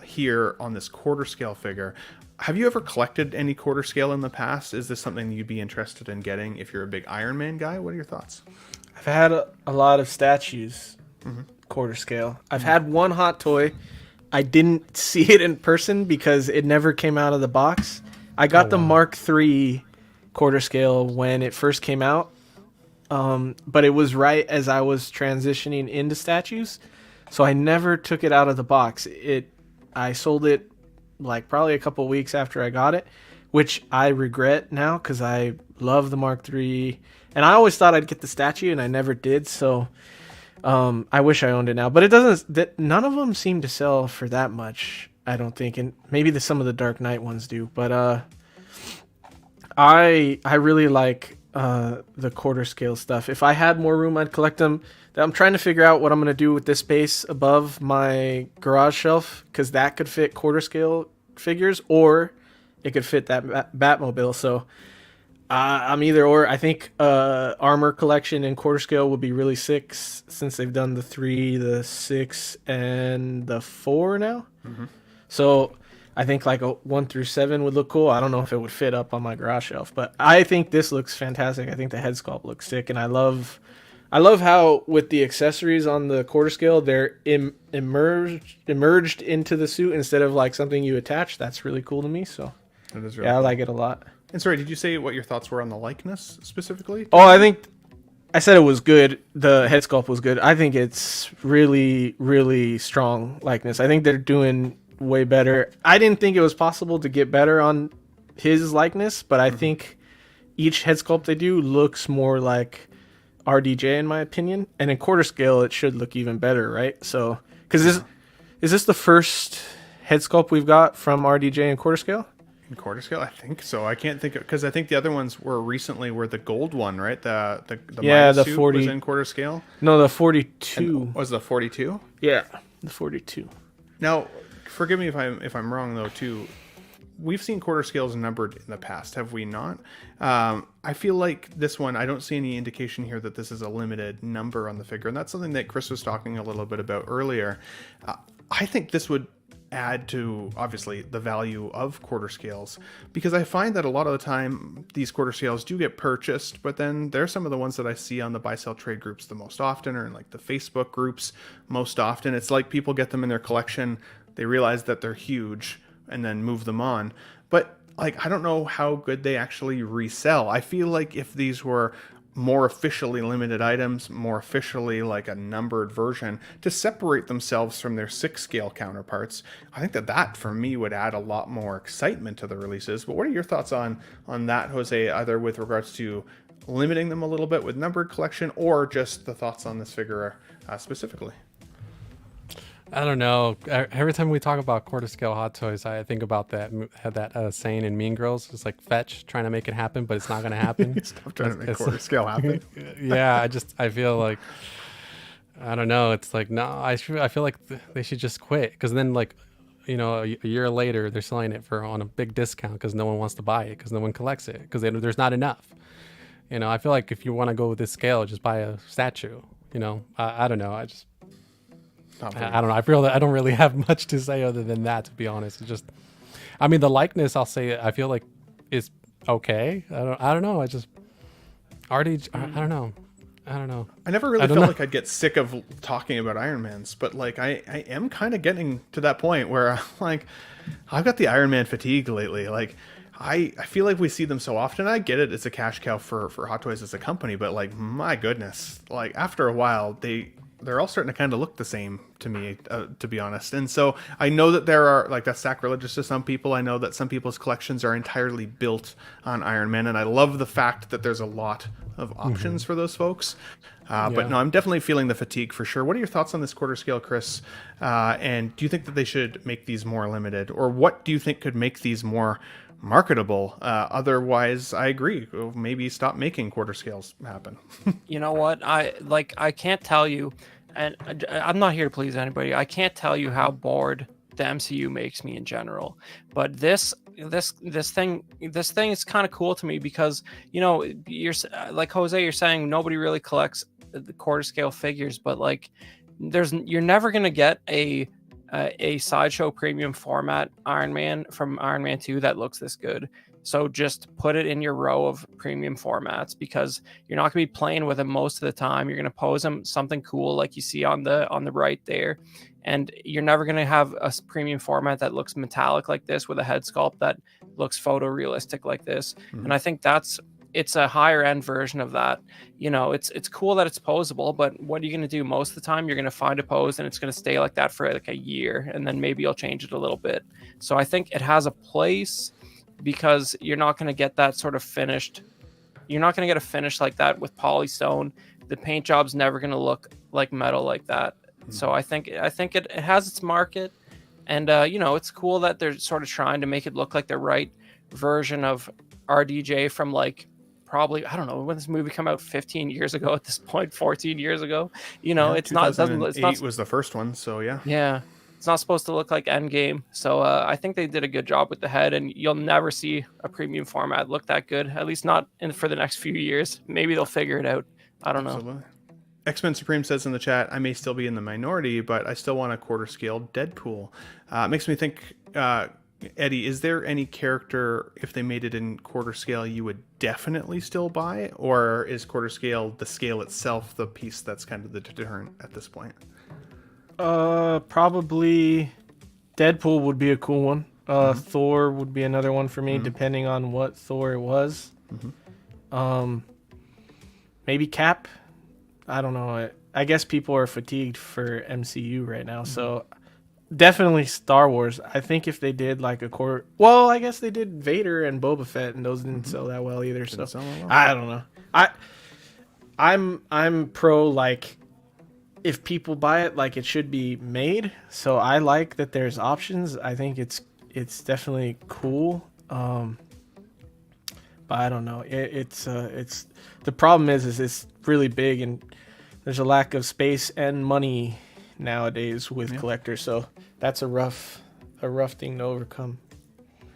here on this quarter scale figure? Have you ever collected any quarter scale in the past? Is this something you'd be interested in getting if you're a big Iron Man guy? What are your thoughts? I've had a lot of statues, quarter scale. I've had one hot toy. I didn't see it in person because it never came out of the box. I got the Mark III quarter scale when it first came out, but it was right as I was transitioning into statues, so I never took it out of the box. I sold it like probably a couple weeks after I got it, which I regret now because I love the Mark III, and I always thought I'd get the statue, and I never did. So I wish I owned it now, but it doesn't. None of them seem to sell for that much, I don't think, and maybe some of the Dark Knight ones do. But I really like the quarter scale stuff. If I had more room, I'd collect them. I'm trying to figure out what I'm going to do with this space above my garage shelf, because that could fit quarter scale figures, or it could fit that Batmobile. So I'm either or. I think armor collection in quarter scale would be really sick, since they've done the 3, the 6, and the 4 now. So I think like a 1 through 7 would look cool. I don't know if it would fit up on my garage shelf, but I think this looks fantastic. I think the head sculpt looks sick, and I love how with the accessories on the quarter scale, they're emerged into the suit instead of like something you attach. That's really cool to me. So That is really yeah, I cool. like it a lot. And sorry, did you say what your thoughts were on the likeness specifically? Oh, I think I said it was good. The head sculpt was good. I think it's really, really strong likeness. I think they're doing way better. I didn't think it was possible to get better on his likeness, but I think each head sculpt they do looks more like RDJ in my opinion. And in quarter scale, it should look even better, right? So, because is this the first head sculpt we've got from RDJ in quarter scale? In quarter scale, I think so. I can't think because I think the other ones were the gold one, right? The Midas the suit 40 was in quarter scale. No, the 42. Was the 42? Yeah, the 42. Now, forgive me if I'm wrong though too. We've seen quarter scales numbered in the past, have we not? I feel like this one, I don't see any indication here that this is a limited number on the figure, and that's something that Chris was talking a little bit about earlier. I think this would add to obviously the value of quarter scales, because I find that a lot of the time these quarter scales do get purchased, but then there's some of the ones that I see on the buy sell trade groups the most often, or in like the Facebook groups most often. It's like people get them in their collection, they realize that they're huge, and then move them on. But like, I don't know how good they actually resell. I feel like if these were more officially limited items, more officially like a numbered version, to separate themselves from their 6 scale counterparts, I think that for me would add a lot more excitement to the releases. But what are your thoughts on that, Jose, either with regards to limiting them a little bit with numbered collection, or just the thoughts on this figure specifically? I don't know. Every time we talk about quarter scale hot toys, I think about that saying in Mean Girls. It's like fetch, trying to make it happen, but it's not going to happen. Stop trying to make quarter scale happen. Yeah, I feel like I don't know. It's like, no, I feel like they should just quit, because then like, a year later they're selling it for on a big discount because no one wants to buy it because no one collects it because there's not enough. I feel like if you want to go with this scale, just buy a statue. I don't know. I don't know. I feel that I don't really have much to say other than that, to be honest. It's just, I mean, the likeness, I'll say, I feel like is okay. I don't know. I just RDJ. I don't know. I don't know. I never really felt like I'd get sick of talking about Iron Mans, but like I am kind of getting to that point where I'm like, I've got the Iron Man fatigue lately. Like I feel like we see them so often. I get it. It's a cash cow for Hot Toys as a company, but like, my goodness, like after a while, they're all starting to kind of look the same to me, to be honest. And so I know that there are, like, that's sacrilegious to some people. I know that some people's collections are entirely built on Iron Man, and I love the fact that there's a lot of options for those folks. But no, I'm definitely feeling the fatigue for sure. What are your thoughts on this quarter scale, Chris? And do you think that they should make these more limited, or what do you think could make these more marketable? Otherwise, I agree. Maybe stop making quarter scales happen. You know what? I can't tell you, and I'm not here to please anybody. I can't tell you how bored the MCU makes me in general. But this thing is kind of cool to me because you're like Jose, you're saying nobody really collects the quarter scale figures, but like you're never gonna get a sideshow premium format Iron Man from Iron Man 2 that looks this good. So just put it in your row of premium formats because you're not going to be playing with them most of the time. You're going to pose them something cool like you see on the right there. And you're never going to have a premium format that looks metallic like this with a head sculpt that looks photorealistic like this. And I think it's a higher end version of that. It's cool that it's posable, but what are you going to do most of the time? You're going to find a pose and it's going to stay like that for like a year, and then maybe you'll change it a little bit. So I think it has a place because you're not going to get that sort of finished. You're not going to get a finish like that with polystone. The paint job's never going to look like metal like that. So I think it has its market, and it's cool that they're sort of trying to make it look like the right version of RDJ from like probably, I don't know, when this movie came out 15 years ago at this point, 14 years ago. It's not, it's not was the first one, so yeah. Yeah. It's not supposed to look like Endgame. So I think they did a good job with the head, and you'll never see a premium format look that good, at least not for the next few years. Maybe they'll figure it out. I don't know. X-Men Supreme says in the chat, I may still be in the minority, but I still want a quarter scale Deadpool. Makes me think, Eddie, is there any character, if they made it in quarter scale, you would definitely still buy? Or is quarter scale, the scale itself, the piece that's kind of the deterrent at this point? Probably Deadpool would be a cool one. Thor would be another one for me, depending on what Thor it was. Maybe Cap. I don't know. I guess people are fatigued for MCU right now, so definitely Star Wars. I think if they did like a quarter, well, I guess they did Vader and Boba Fett, and those didn't sell that well either. So I don't know. I'm pro like, if people buy it, like it should be made. So I like that there's options. I think it's definitely cool. But I don't know. It's the problem is it's really big, and there's a lack of space and money nowadays with collectors. So that's a rough thing to overcome.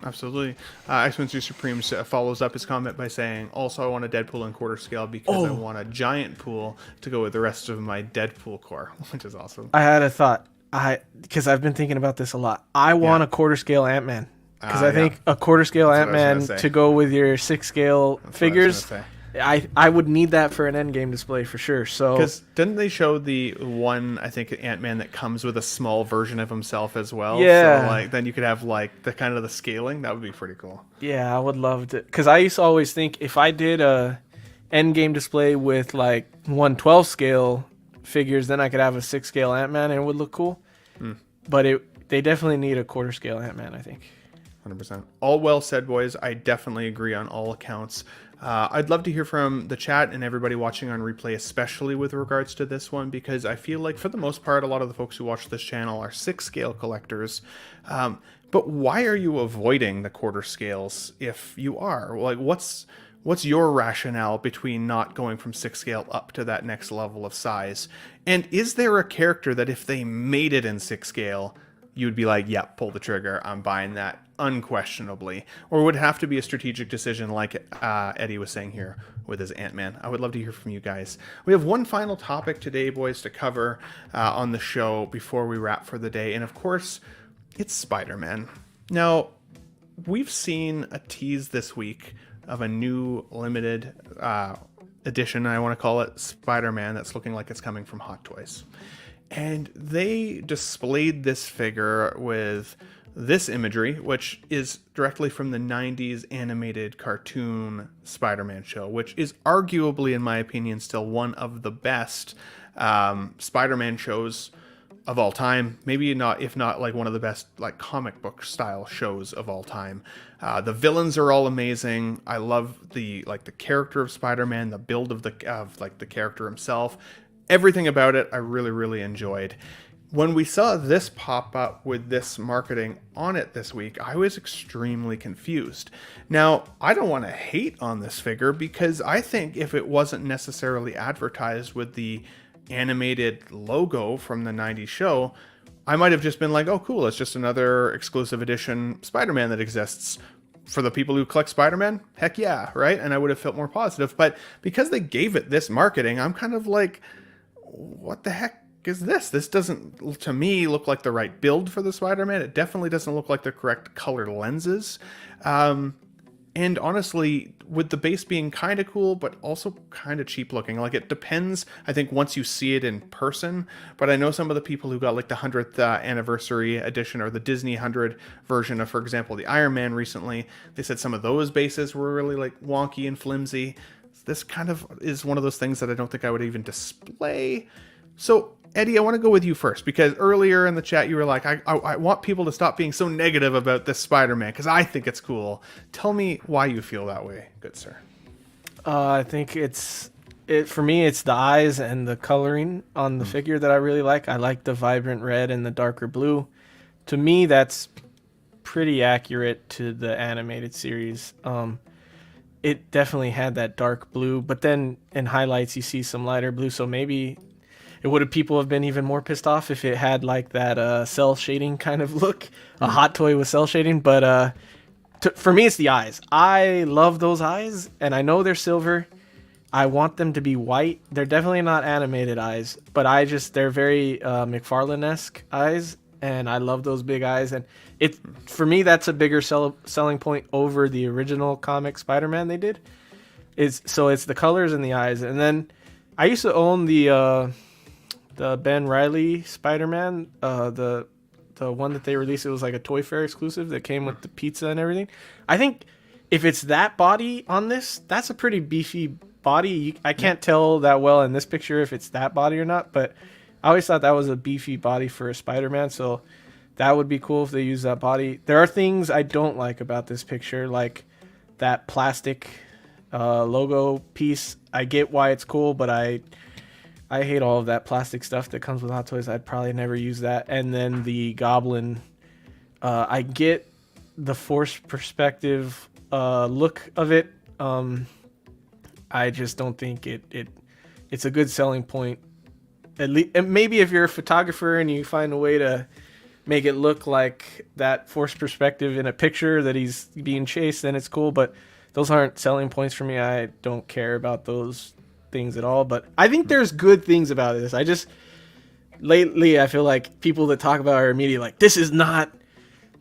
Absolutely. X-Men Supreme follows up his comment by saying, also, I want a Deadpool in quarter scale because I want a giant pool to go with the rest of my Deadpool core, which is awesome. I had a thought. Because I've been thinking about this a lot. I want a quarter scale Ant-Man. Because I think a quarter scale Ant-Man to go with your 6 scale figures, I would need that for an endgame display for sure. So because didn't they show the one, I think, Ant-Man that comes with a small version of himself as well? Yeah. So like then you could have like the kind of the scaling. That would be pretty cool. Yeah, I would love to. Because I used to always think if I did a endgame display with like 1/12 scale figures, then I could have a 6 scale Ant-Man and it would look cool. But they definitely need a quarter scale Ant-Man, I think. 100%. All well said, boys. I definitely agree on all accounts. I'd love to hear from the chat and everybody watching on replay, especially with regards to this one, because I feel like for the most part, a lot of the folks who watch this channel are 6 scale collectors. But why are you avoiding the quarter scales if you are? Like, what's What's your rationale between not going from 6 scale up to that next level of size? And is there a character that if they made it in 6 scale, you'd be like, yeah, pull the trigger, I'm buying that unquestionably? Or would it have to be a strategic decision like Eddie was saying here with his Ant-Man? I would love to hear from you guys. We have one final topic today, boys, to cover on the show before we wrap for the day. And of course, it's Spider-Man. Now, we've seen a tease this week of a new limited edition, I want to call it, Spider-Man, that's looking like it's coming from Hot Toys. And they displayed this figure with this imagery, which is directly from the 90s animated cartoon Spider-Man show, which is arguably, in my opinion, still one of the best Spider-Man shows of all time. Maybe not, if not like one of the best like comic book style shows of all time. The villains are all amazing. I love the character of Spider-Man, the build of the character himself. Everything about it I really, really enjoyed. When we saw this pop up with this marketing on it this week, I was extremely confused. Now, I don't want to hate on this figure, because I think if it wasn't necessarily advertised with the animated logo from the 90s show, I might have just been like, oh cool, it's just another exclusive edition Spider-Man that exists. For the people who collect Spider-Man, heck yeah, right? And I would have felt more positive. But because they gave it this marketing, I'm kind of like, what the heck is this? This doesn't, to me, look like the right build for the Spider-Man. It definitely doesn't look like the correct color lenses. And honestly, with the base being kind of cool, but also kind of cheap looking. Like, it depends, I think, once you see it in person. But I know some of the people who got like the 100th anniversary edition or the Disney 100 version of, for example, the Iron Man recently, they said some of those bases were really like wonky and flimsy. This kind of is one of those things that I don't think I would even display. So, Eddie, I want to go with you first, because earlier in the chat you were like, I want people to stop being so negative about this Spider-Man because I think it's cool. Tell me why you feel that way, good sir. I think for me, it's the eyes and the coloring on the figure that I really like. I like the vibrant red and the darker blue. To me, that's pretty accurate to the animated series. It definitely had that dark blue, but then in highlights you see some lighter blue, so maybe people have been even more pissed off if it had like that cell shading kind of look, a hot toy with cell shading. But for me, it's the eyes. I love those eyes, and I know they're silver. I want them to be white. They're definitely not animated eyes, but they're very McFarlane-esque eyes, and I love those big eyes. And for me, that's a bigger selling point over the original comic Spider-Man they did. It's the colors and the eyes. And then I used to own the Ben Reilly Spider-Man, the one that they released. It was like a Toy Fair exclusive that came with the pizza and everything. I think if it's that body on this, that's a pretty beefy body. I can't tell that well in this picture if it's that body or not, but I always thought that was a beefy body for a Spider-Man, so that would be cool if they use that body. There are things I don't like about this picture, like that plastic logo piece. I get why it's cool, but I hate all of that plastic stuff that comes with Hot Toys. I'd probably never use that. And then the Goblin, I get the forced perspective look of it. I just don't think it's a good selling point. At least, maybe if you're a photographer and you find a way to make it look like that forced perspective in a picture that he's being chased, then it's cool. But those aren't selling points for me. I don't care about those things at all. But I think there's good things about this. Lately I feel like people that talk about it are immediately like, this is not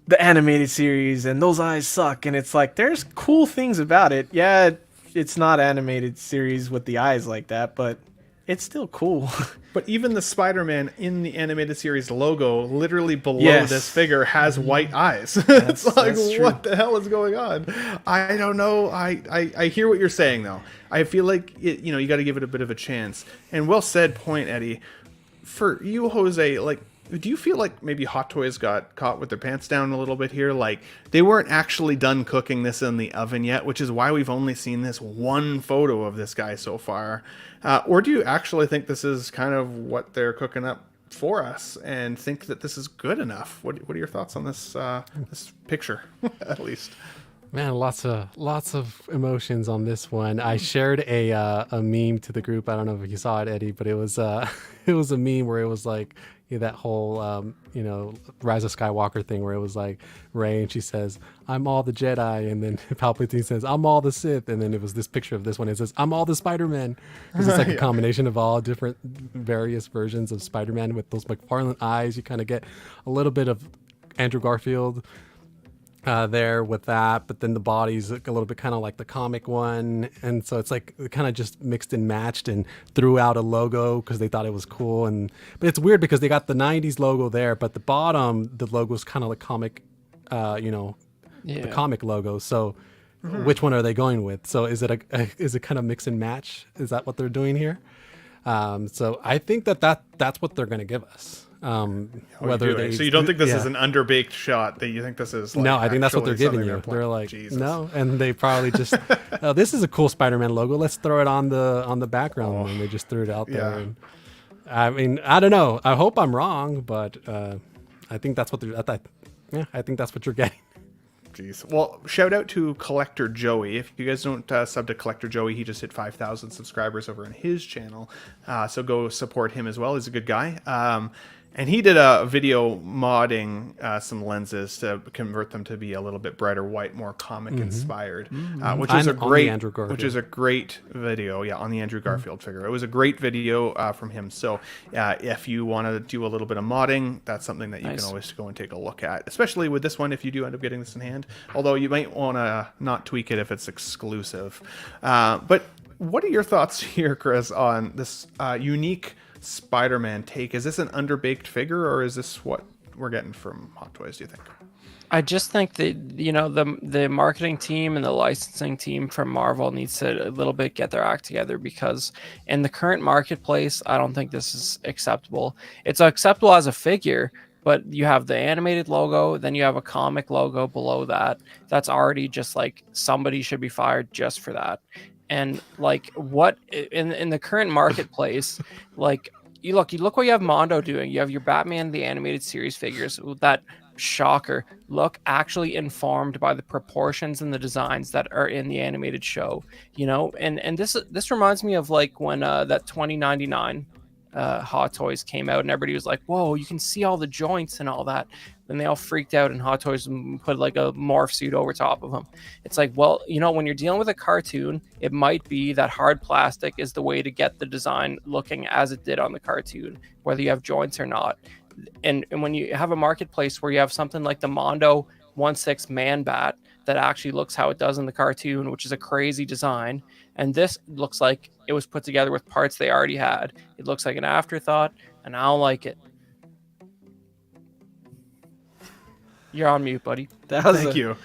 the animated series and those eyes suck. And it's like, there's cool things about it. Yeah, it's not animated series with the eyes like that, but it's still cool. But even the Spider-Man in the animated series logo, literally below this figure, has white eyes. It's like, what the hell is going on? I don't know. I hear what you're saying, though. I feel like, you got to give it a bit of a chance. And well said point, Eddie. For you, Jose, like, do you feel like maybe Hot Toys got caught with their pants down a little bit here? Like, they weren't actually done cooking this in the oven yet, which is why we've only seen this one photo of this guy so far. Or do you actually think this is kind of what they're cooking up for us and think that this is good enough? What are your thoughts on this this picture, at least? Man, lots of emotions on this one. I shared a meme to the group. I don't know if you saw it, Eddie, but it was it was a meme where it was like that whole Rise of Skywalker thing where it was like Rey and she says, "I'm all the Jedi," and then Palpatine says, "I'm all the Sith," and then it was this picture of this one. It says, "I'm all the Spider-Man," because it's like a combination of all different various versions of Spider-Man with those McFarlane eyes. You kind of get a little bit of Andrew Garfield there with that, but then the body's like a little bit kind of like the comic one, and so it's like kind of just mixed and matched and threw out a logo because they thought it was cool. But it's weird because they got the 90s logo there, but the bottom the logo's kind of like comic, the comic logo. So which one are they going with? So is it is it kind of mix and match? Is that what they're doing here? So I think that's what they're going to give us. Whether they, so you don't think this is an underbaked shot? That you think this is? Like no, I think that's what they're giving you. They're like, Jesus. No, and they probably just, oh, this is a cool Spider-Man logo. Let's throw it on the background, and they just threw it out there. And, I mean, I don't know. I hope I'm wrong, but I think that's what they're. I think that's what you're getting. Jeez. Well, shout out to Collector Joey. If you guys don't sub to Collector Joey, he just hit 5,000 subscribers over on his channel. So go support him as well. He's a good guy. And he did a video modding some lenses to convert them to be a little bit brighter white, more comic inspired, which is a great video. Yeah, on the Andrew Garfield figure. It was a great video from him. So if you want to do a little bit of modding, that's something that you can always go and take a look at, especially with this one if you do end up getting this in hand. Although you might want to not tweak it if it's exclusive. But what are your thoughts here, Chris, on this unique Spider-Man take? Is this an underbaked figure, or is this what we're getting from Hot Toys, do you think? I just think that, the marketing team and the licensing team from Marvel needs to a little bit get their act together, because in the current marketplace, I don't think this is acceptable. It's acceptable as a figure, but you have the animated logo, then you have a comic logo below that. That's already just like somebody should be fired just for that. And like what in the current marketplace, like you look what you have Mondo doing. You have your Batman the animated series figures that, shocker, look actually informed by the proportions and the designs that are in the animated show. And this reminds me of like when that 2099 Hot Toys came out and everybody was like, whoa, you can see all the joints and all that. Then they all freaked out and Hot Toys put like a morph suit over top of them. It's like, well, when you're dealing with a cartoon, it might be that hard plastic is the way to get the design looking as it did on the cartoon, whether you have joints or not. And when you have a marketplace where you have something like the Mondo 1/6 Man Bat that actually looks how it does in the cartoon, which is a crazy design, and this looks like it was put together with parts they already had. It looks like an afterthought, and I don't like it. You're on mute, buddy. Thank you.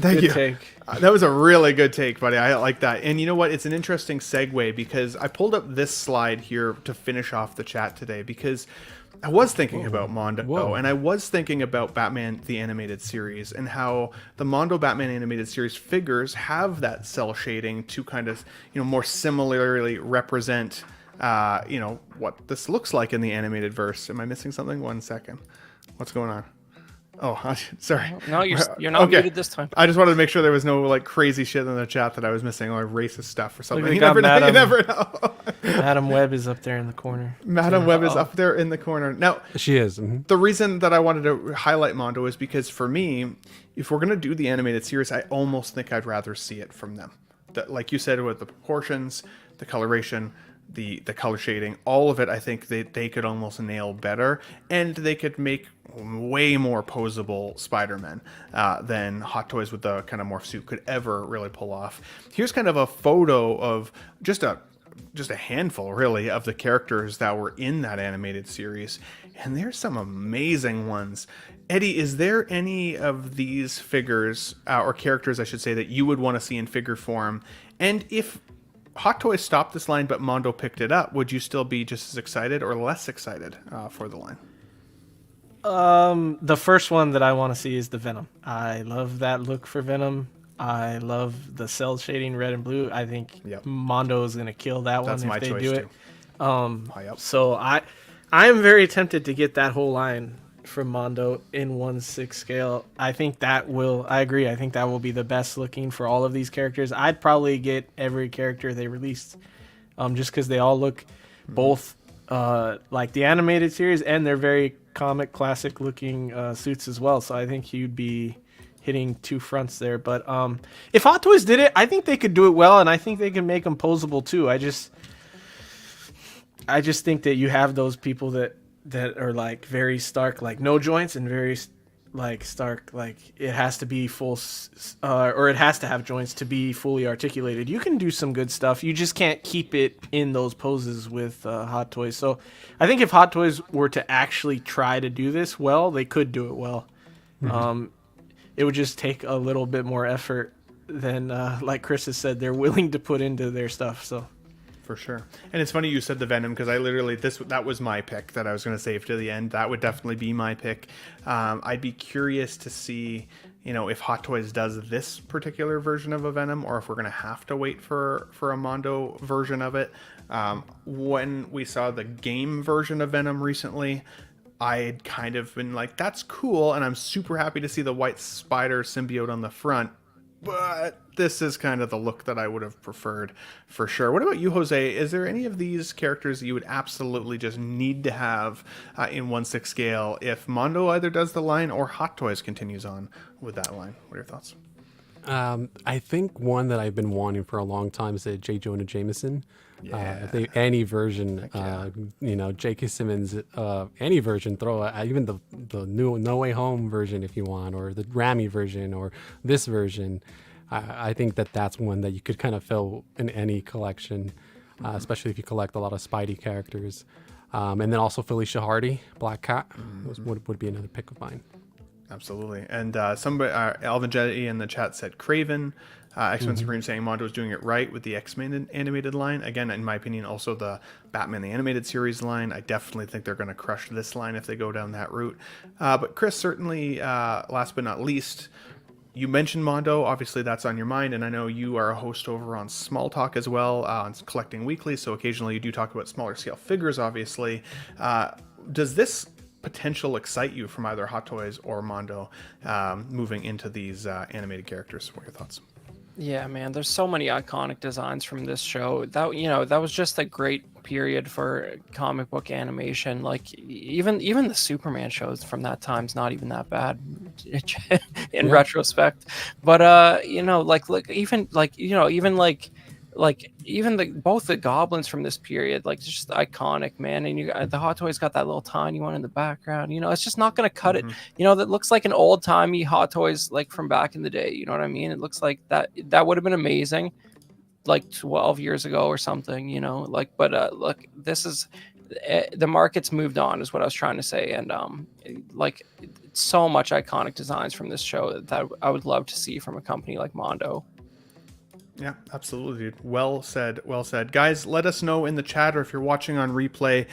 Take. That was a really good take, buddy. I like that. And you know what? It's an interesting segue, because I pulled up this slide here to finish off the chat today, because I was thinking about Mondo, and I was thinking about Batman the Animated Series, and how the Mondo Batman Animated Series figures have that cell shading to kind of, more similarly represent, what this looks like in the animated verse. Am I missing something? 1 second. What's going on? Oh, sorry. No, you're not muted this time. I just wanted to make sure there was no like crazy shit in the chat that I was missing, or racist stuff or something. You never know. Madam Web is up there in the corner. Madam Web is up there in the corner. Now, she is. The reason that I wanted to highlight Mondo is because for me, if we're going to do the animated series, I almost think I'd rather see it from them. Like you said, with the proportions, the coloration, the color shading, all of it, I think they could almost nail better, and they could make way more posable Spider-Man than Hot Toys with the kind of morph suit could ever really pull off. Here's kind of a photo of just a handful, really, of the characters that were in that animated series, and there's some amazing ones. Eddie, is there any of these figures, or characters, I should say, that you would want to see in figure form? And if Hot Toys stopped this line but Mondo picked it up, would you still be just as excited or less excited for the line? The first one that I want to see is the Venom. I love that look for Venom. I love the cell shading red and blue. I think Mondo is going to kill that one if they do it. So I am very tempted to get that whole line from Mondo in 1/6 scale. I agree. I think that will be the best looking for all of these characters. I'd probably get every character they released, just because they all look both like the animated series, and they're very comic classic looking suits as well. So I think you'd be hitting two fronts there. But if Hot Toys did it, I think they could do it well, and I think they can make them posable too. I just think that you have those people that are like very stark, like no joints, and very like stark, like it has to be full, or it has to have joints to be fully articulated. You can do some good stuff. You just can't keep it in those poses with Hot Toys. So I think if Hot Toys were to actually try to do this well, they could do it well. It would just take a little bit more effort than, like Chris has said, they're willing to put into their stuff. So. For sure. And it's funny you said the Venom, because I literally, that was my pick that I was going to save to the end. That would definitely be my pick. I'd be curious to see, if Hot Toys does this particular version of a Venom, or if we're going to have to wait for a Mondo version of it. When we saw the game version of Venom recently, I'd kind of been like, that's cool, and I'm super happy to see the white spider symbiote on the front. But this is kind of the look that I would have preferred for sure. What about you, Jose? Is there any of these characters that you would absolutely just need to have in 1/6 scale if Mondo either does the line or Hot Toys continues on with that line? What are your thoughts? I think one that I've been wanting for a long time is a J. Jonah Jameson. I think any version, J.K. Simmons, any version, throw even the new No Way Home version if you want, or the Rami version, or this version. I think that's one that you could kind of fill in any collection, especially if you collect a lot of Spidey characters. And then also Felicia Hardy, Black Cat, would be another pick of mine. Absolutely. And somebody, Alvin Jetty in the chat said Craven. X-Men Supreme saying Mondo is doing it right with the X-Men animated line. Again, in my opinion, also the Batman the Animated Series line. I definitely think they're going to crush this line if they go down that route. But Chris, certainly, last but not least, you mentioned Mondo. Obviously, that's on your mind. And I know you are a host over on Small Talk as well, on Collecting Weekly. So occasionally you do talk about smaller scale figures, obviously. Does this potential excite you from either Hot Toys or Mondo moving into these animated characters? What are your thoughts? Yeah, man, there's so many iconic designs from this show. That was just a great period for comic book animation. Like even the Superman shows from that time's not even that bad in retrospect. But both the goblins from this period, like just iconic, man. And the Hot Toys got that little tiny one in the background. It's just not gonna cut it. That looks like an old timey Hot Toys like from back in the day. You know what I mean? It looks like that would have been amazing, like 12 years ago or something. Look, this is the market's moved on, is what I was trying to say. And so much iconic designs from this show that I would love to see from a company like Mondo. Yeah, absolutely, dude. Well said. Well said. Guys, let us know in the chat, or if you're watching on replay,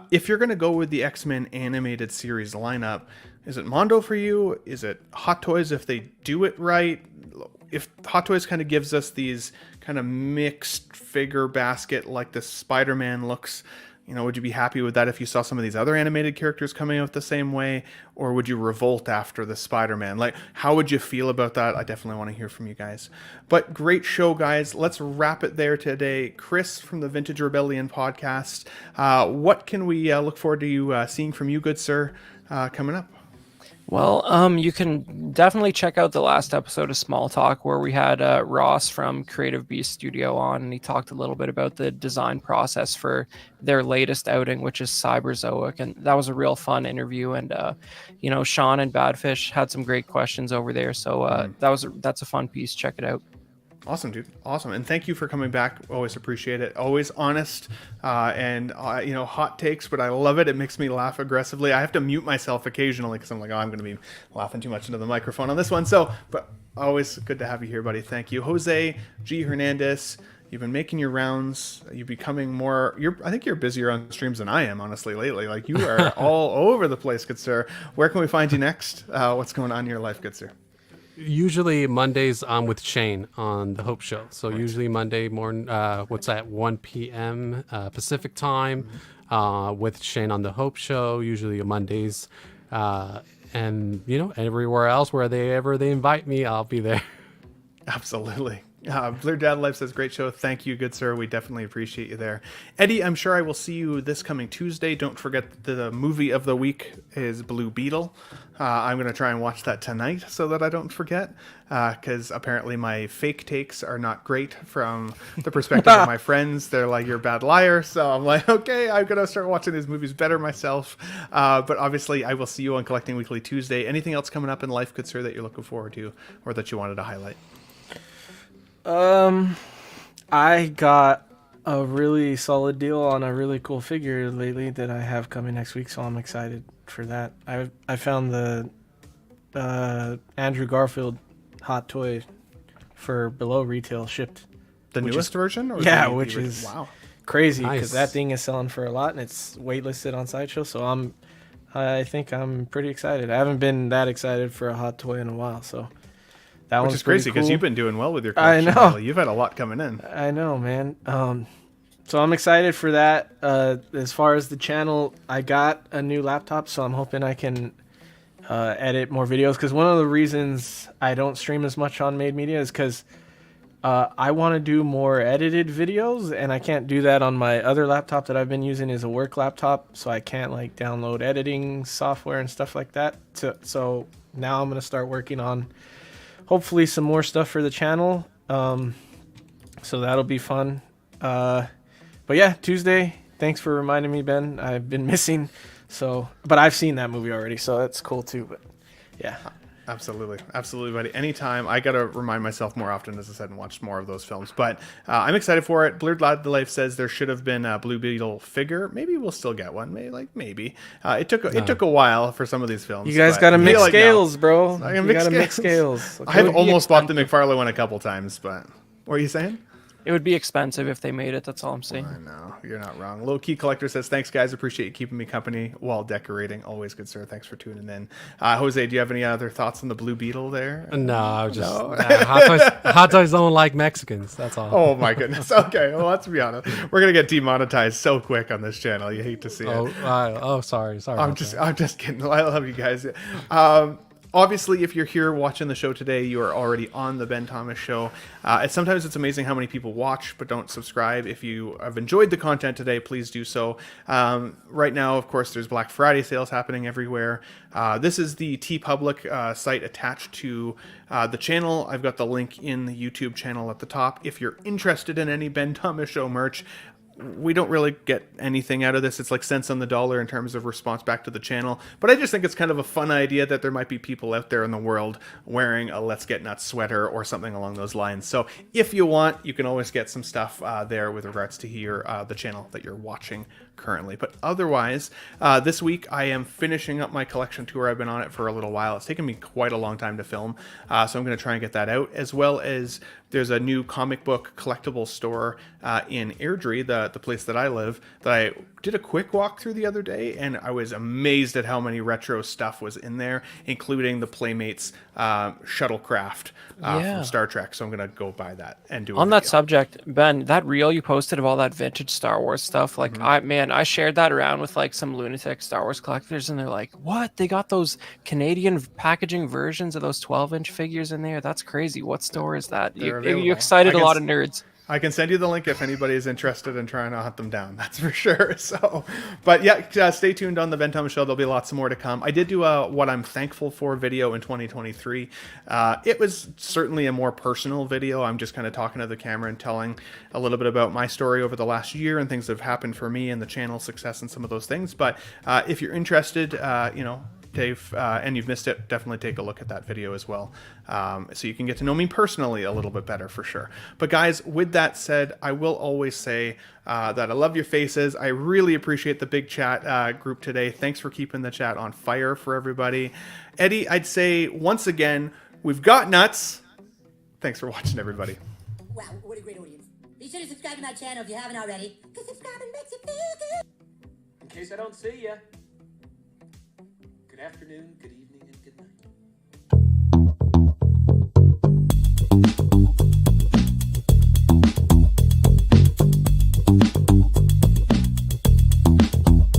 if you're going to go with the X-Men animated series lineup. Is it Mondo for you? Is it Hot Toys if they do it right? If Hot Toys kind of gives us these kind of mixed figure basket like the Spider-Man looks, would you be happy with that if you saw some of these other animated characters coming out the same way? Or would you revolt after the Spider-Man? Like, how would you feel about that? I definitely want to hear from you guys. But great show, guys. Let's wrap it there today. Chris from the Vintage Rebellion podcast, what can we look forward to you seeing from you, good sir, coming up? Well, you can definitely check out the last episode of Small Talk, where we had Ross from Creative Beast Studio on, and he talked a little bit about the design process for their latest outing, which is Cyberzoic, and that was a real fun interview. And Sean and Badfish had some great questions over there, so that's a fun piece. Check it out. Awesome, dude. Awesome. And thank you for coming back. Always appreciate it. Always honest and hot takes, but I love it. It makes me laugh aggressively. I have to mute myself occasionally because I'm like, I'm going to be laughing too much into the microphone on this one. But always good to have you here, buddy. Thank you. Jose G. Hernandez, you've been making your rounds. You're becoming more, I think you're busier on streams than I am, honestly, lately. Like, you are all over the place, good sir. Where can we find you next? What's going on in your life, good sir? Usually Mondays I'm with Shane on the Hope Show. So usually Monday morning, 1 p.m. Pacific time with Shane on the Hope Show. Usually Mondays. And everywhere else wherever they invite me, I'll be there. Absolutely. Blur Dad Life says, great show. Thank you, good sir. We definitely appreciate you there. Eddie, I'm sure I will see you this coming Tuesday. Don't forget the movie of the week is Blue Beetle. I'm going to try and watch that tonight so that I don't forget, because apparently my fake takes are not great from the perspective of my friends. They're like, you're a bad liar. So I'm like, okay, I'm going to start watching these movies better myself. But obviously, I will see you on Collecting Weekly Tuesday. Anything else coming up in life, good sir, that you're looking forward to or that you wanted to highlight? I got a really solid deal on a really cool figure lately that I have coming next week, so I'm excited for that. I found the Andrew Garfield hot toy for below retail shipped. The newest version? Or Yeah, the which original? is Wow. crazy Nice. because that thing is selling for a lot and it's waitlisted on Sideshow, so I think I'm pretty excited. I haven't been that excited for a hot toy in a while, so that Which one's is crazy because cool. you've been doing well with your I collection. know. lately. You've had a lot coming in. I know, man. So I'm excited for that. As far as the channel, I got a new laptop, so I'm hoping I can edit more videos. Because one of the reasons I don't stream as much on Made Media is because I want to do more edited videos, and I can't do that on my other laptop that I've been using is a work laptop, so I can't like download editing software and stuff like that. So now I'm gonna start working on hopefully some more stuff for the channel. So that'll be fun. But yeah, Tuesday. Thanks for reminding me, Ben. I've been missing. But I've seen that movie already, so that's cool too. But yeah. Absolutely, buddy. Anytime. I gotta remind myself more often, as I said, and watch more of those films. But I'm excited for it. Blurred Life says there should have been a Blue Beetle figure. Maybe we'll still get one. Maybe. It took a while for some of these films. You guys but got to I feel mix like no. scales, bro. I You can mix got to mix scales. scales. I have would be almost bought the expensive. McFarlane one a couple times, but what were you saying? It would be expensive if they made it. That's all I'm saying. I know, you're not wrong. Low Key Collector says, thanks, guys. Appreciate you keeping me company while decorating. Always good, sir. Thanks for tuning in. Jose, do you have any other thoughts on the Blue Beetle there? No, I was just hot toys don't like Mexicans. That's all. Oh, my goodness. Okay, well, let's be honest. We're going to get demonetized so quick on this channel. You hate to see it. Sorry. I'm just kidding. I love you guys. Obviously, if you're here watching the show today, you are already on the Ben Thomas Show. Sometimes it's amazing how many people watch but don't subscribe. If you have enjoyed the content today, please do so. Right now, of course, there's Black Friday sales happening everywhere. This is the TeePublic site attached to the channel. I've got the link in the YouTube channel at the top. If you're interested in any Ben Thomas Show merch, we don't really get anything out of this. It's like cents on the dollar in terms of response back to the channel. But I just think it's kind of a fun idea that there might be people out there in the world wearing a Let's Get Nuts sweater or something along those lines. So if you want, you can always get some stuff there with regards to the channel that you're watching currently. But otherwise, this week I am finishing up my collection tour. I've been on it for a little while. It's taken me quite a long time to film. So I'm going to try and get that out, as well as there's a new comic book collectible store in Airdrie, the place that I live, that I did a quick walk through the other day, and I was amazed at how many retro stuff was in there, including the Playmates shuttlecraft Yeah. from Star Trek. So I'm going to go buy that and do a On that video. subject, Ben, that reel you posted of all that vintage Star Wars stuff, like I shared that around with like some lunatic Star Wars collectors, and they're like, "What? They got those Canadian packaging versions of those 12-inch figures in there? That's crazy. What store is that?" They're You available. excited I a can lot of nerds. I can send you the link if anybody is interested in trying to hunt them down. That's for sure. So, but yeah, stay tuned on the Ben Thomas Show. There'll be lots more to come. I did do a what I'm thankful for video in 2023. It was certainly a more personal video. I'm just kind of talking to the camera and telling a little bit about my story over the last year and things that have happened for me and the channel success and some of those things. But if you're interested, Dave, and you've missed it, definitely take a look at that video as well, so you can get to know me personally a little bit better for sure. But guys, with that said, I will always say that I love your faces. I really appreciate the big chat group today. Thanks for keeping the chat on fire for everybody. Eddie, I'd say once again, we've got nuts. Thanks for watching, everybody. Wow, what a great audience. Be sure to subscribe to my channel if you haven't already, because subscribing makes you feel good. In case I don't see ya. Good afternoon, good evening.